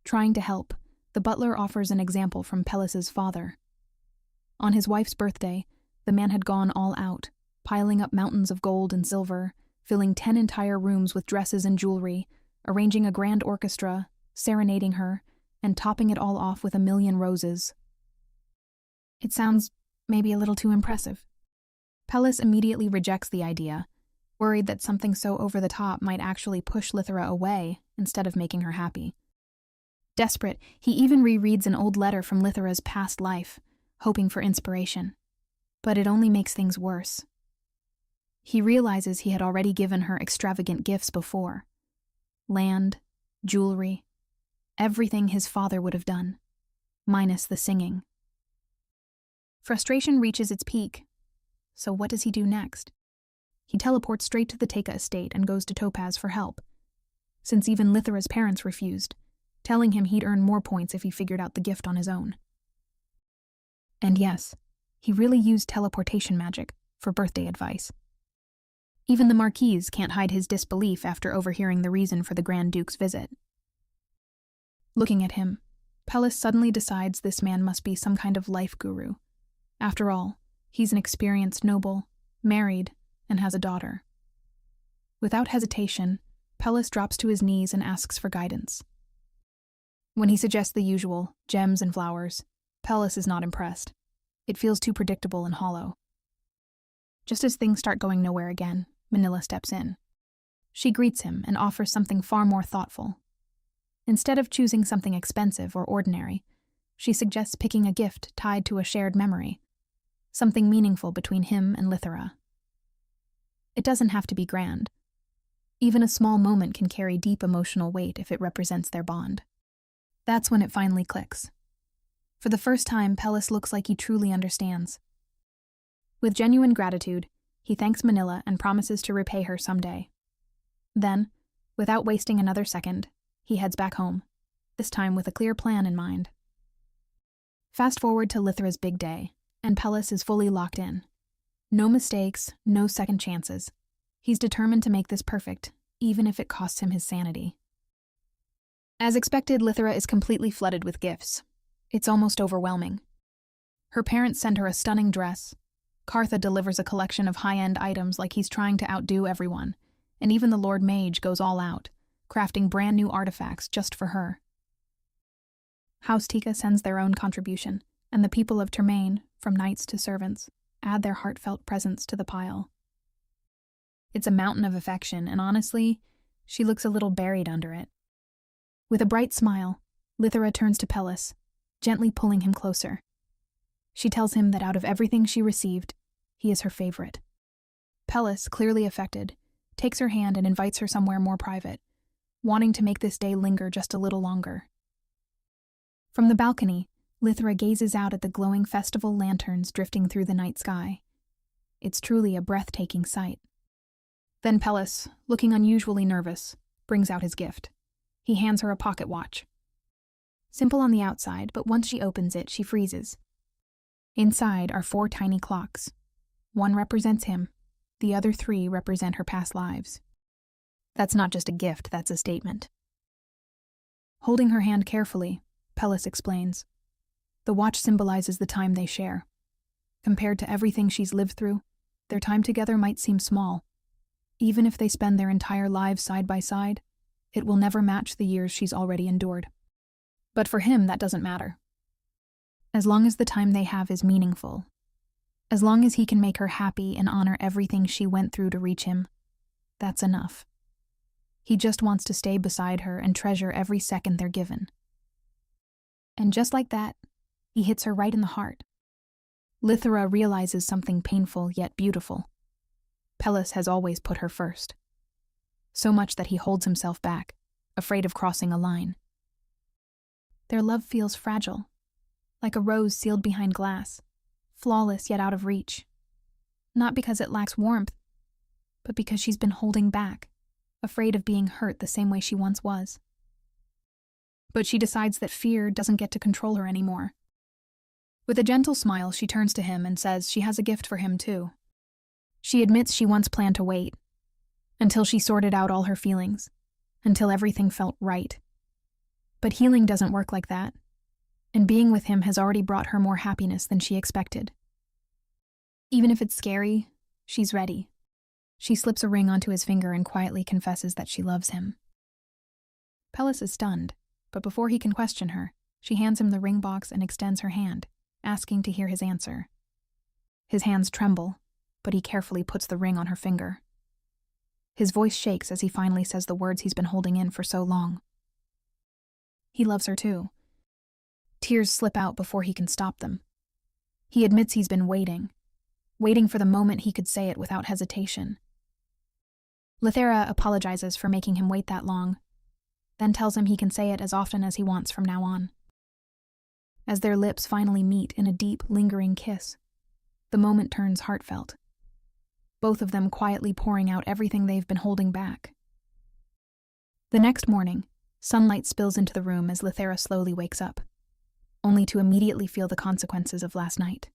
Trying to help, the butler offers an example from Pellis's father. On his wife's birthday, the man had gone all out, piling up mountains of gold and silver, filling 10 entire rooms with dresses and jewelry, arranging a grand orchestra, serenading her, and topping it all off with 1,000,000 roses. It sounds maybe a little too impressive. Pellis immediately rejects the idea, worried that something so over the top might actually push Lithera away instead of making her happy. Desperate, he even rereads an old letter from Lithera's past life, hoping for inspiration. But it only makes things worse. He realizes he had already given her extravagant gifts before. Land, jewelry, everything his father would have done, minus the singing. Frustration reaches its peak. So what does he do next? He teleports straight to the Teika estate and goes to Topaz for help, since even Lithera's parents refused, telling him he'd earn more points if he figured out the gift on his own. And yes, he really used teleportation magic for birthday advice. Even the Marquise can't hide his disbelief after overhearing the reason for the Grand Duke's visit. Looking at him, Pellis suddenly decides this man must be some kind of life guru. After all, he's an experienced noble, married, and has a daughter. Without hesitation, Pellis drops to his knees and asks for guidance. When he suggests the usual, gems and flowers, Pellis is not impressed. It feels too predictable and hollow. Just as things start going nowhere again, Manila steps in. She greets him and offers something far more thoughtful. Instead of choosing something expensive or ordinary, she suggests picking a gift tied to a shared memory, something meaningful between him and Lithera. It doesn't have to be grand. Even a small moment can carry deep emotional weight if it represents their bond. That's when it finally clicks. For the first time, Pellis looks like he truly understands. With genuine gratitude, he thanks Manila and promises to repay her someday. Then, without wasting another second, he heads back home, this time with a clear plan in mind. Fast forward to Lithera's big day, and Pellis is fully locked in. No mistakes, no second chances. He's determined to make this perfect, even if it costs him his sanity. As expected, Lithera is completely flooded with gifts. It's almost overwhelming. Her parents send her a stunning dress. Kartha delivers a collection of high-end items like he's trying to outdo everyone, and even the Lord Mage goes all out, crafting brand new artifacts just for her. House Teika sends their own contribution, and the people of Termaine, from knights to servants, add their heartfelt presents to the pile. It's a mountain of affection, and honestly, she looks a little buried under it. With a bright smile, Lithera turns to Pellis, gently pulling him closer. She tells him that out of everything she received, he is her favorite. Pellis, clearly affected, takes her hand and invites her somewhere more private, wanting to make this day linger just a little longer. From the balcony, Lithera gazes out at the glowing festival lanterns drifting through the night sky. It's truly a breathtaking sight. Then Pellis, looking unusually nervous, brings out his gift. He hands her a pocket watch. Simple on the outside, but once she opens it, she freezes. Inside are 4 tiny clocks. One represents him. The other 3 represent her past lives. That's not just a gift, that's a statement. Holding her hand carefully, Pellis explains. The watch symbolizes the time they share. Compared to everything she's lived through, their time together might seem small. Even if they spend their entire lives side by side, it will never match the years she's already endured. But for him, that doesn't matter. As long as the time they have is meaningful, as long as he can make her happy and honor everything she went through to reach him, that's enough. He just wants to stay beside her and treasure every second they're given. And just like that, he hits her right in the heart. Lithera realizes something painful yet beautiful. Pellis has always put her first. So much that he holds himself back, afraid of crossing a line. Their love feels fragile, like a rose sealed behind glass, flawless yet out of reach. Not because it lacks warmth, but because she's been holding back, afraid of being hurt the same way she once was. But she decides that fear doesn't get to control her anymore. With a gentle smile, she turns to him and says she has a gift for him too. She admits she once planned to wait, until she sorted out all her feelings, until everything felt right. But healing doesn't work like that, and being with him has already brought her more happiness than she expected. Even if it's scary, she's ready. She slips a ring onto his finger and quietly confesses that she loves him. Pellis is stunned, but before he can question her, she hands him the ring box and extends her hand, asking to hear his answer. His hands tremble, but he carefully puts the ring on her finger. His voice shakes as he finally says the words he's been holding in for so long. He loves her too. Tears slip out before he can stop them. He admits he's been waiting for the moment he could say it without hesitation. Lithera apologizes for making him wait that long, then tells him he can say it as often as he wants from now on. As their lips finally meet in a deep, lingering kiss, the moment turns heartfelt, both of them quietly pouring out everything they've been holding back. The next morning, sunlight spills into the room as Lithera slowly wakes up, only to immediately feel the consequences of last night.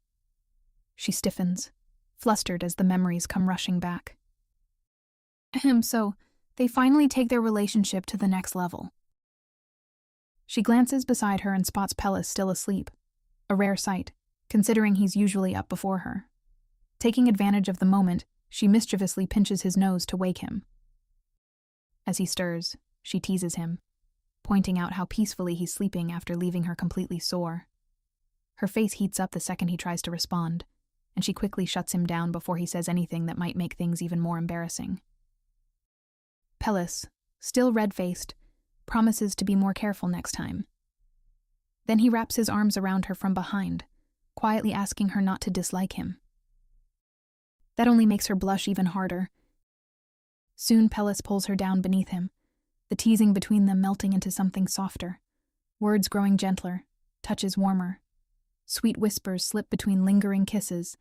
She stiffens, flustered as the memories come rushing back. So, they finally take their relationship to the next level. She glances beside her and spots Pellis still asleep, a rare sight, considering he's usually up before her. Taking advantage of the moment, she mischievously pinches his nose to wake him. As he stirs, she teases him, pointing out how peacefully he's sleeping after leaving her completely sore. Her face heats up the second he tries to respond, and she quickly shuts him down before he says anything that might make things even more embarrassing. Pellis, still red-faced, promises to be more careful next time. Then he wraps his arms around her from behind, quietly asking her not to dislike him. That only makes her blush even harder. Soon Pellis pulls her down beneath him, the teasing between them melting into something softer, words growing gentler, touches warmer. Sweet whispers slip between lingering kisses,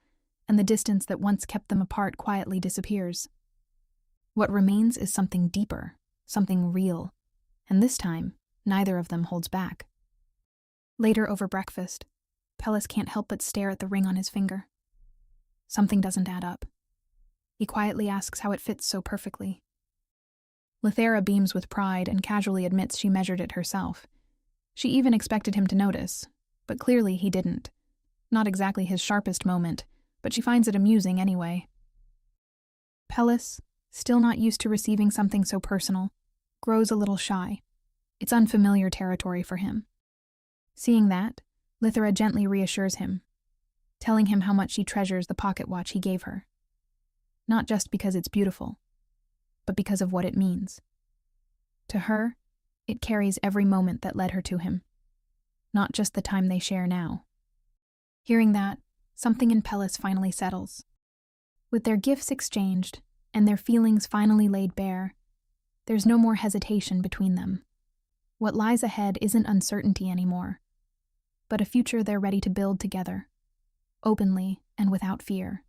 and the distance that once kept them apart quietly disappears. What remains is something deeper, something real, and this time, neither of them holds back. Later over breakfast, Pellis can't help but stare at the ring on his finger. Something doesn't add up. He quietly asks how it fits so perfectly. Lithera beams with pride and casually admits she measured it herself. She even expected him to notice, but clearly he didn't. Not exactly his sharpest moment, but she finds it amusing anyway. Pellis, still not used to receiving something so personal, grows a little shy. It's unfamiliar territory for him. Seeing that, Lithera gently reassures him, telling him how much she treasures the pocket watch he gave her. Not just because it's beautiful, but because of what it means. To her, it carries every moment that led her to him, not just the time they share now. Hearing that, something in Pellis finally settles. With their gifts exchanged, and their feelings finally laid bare, there's no more hesitation between them. What lies ahead isn't uncertainty anymore, but a future they're ready to build together, openly and without fear.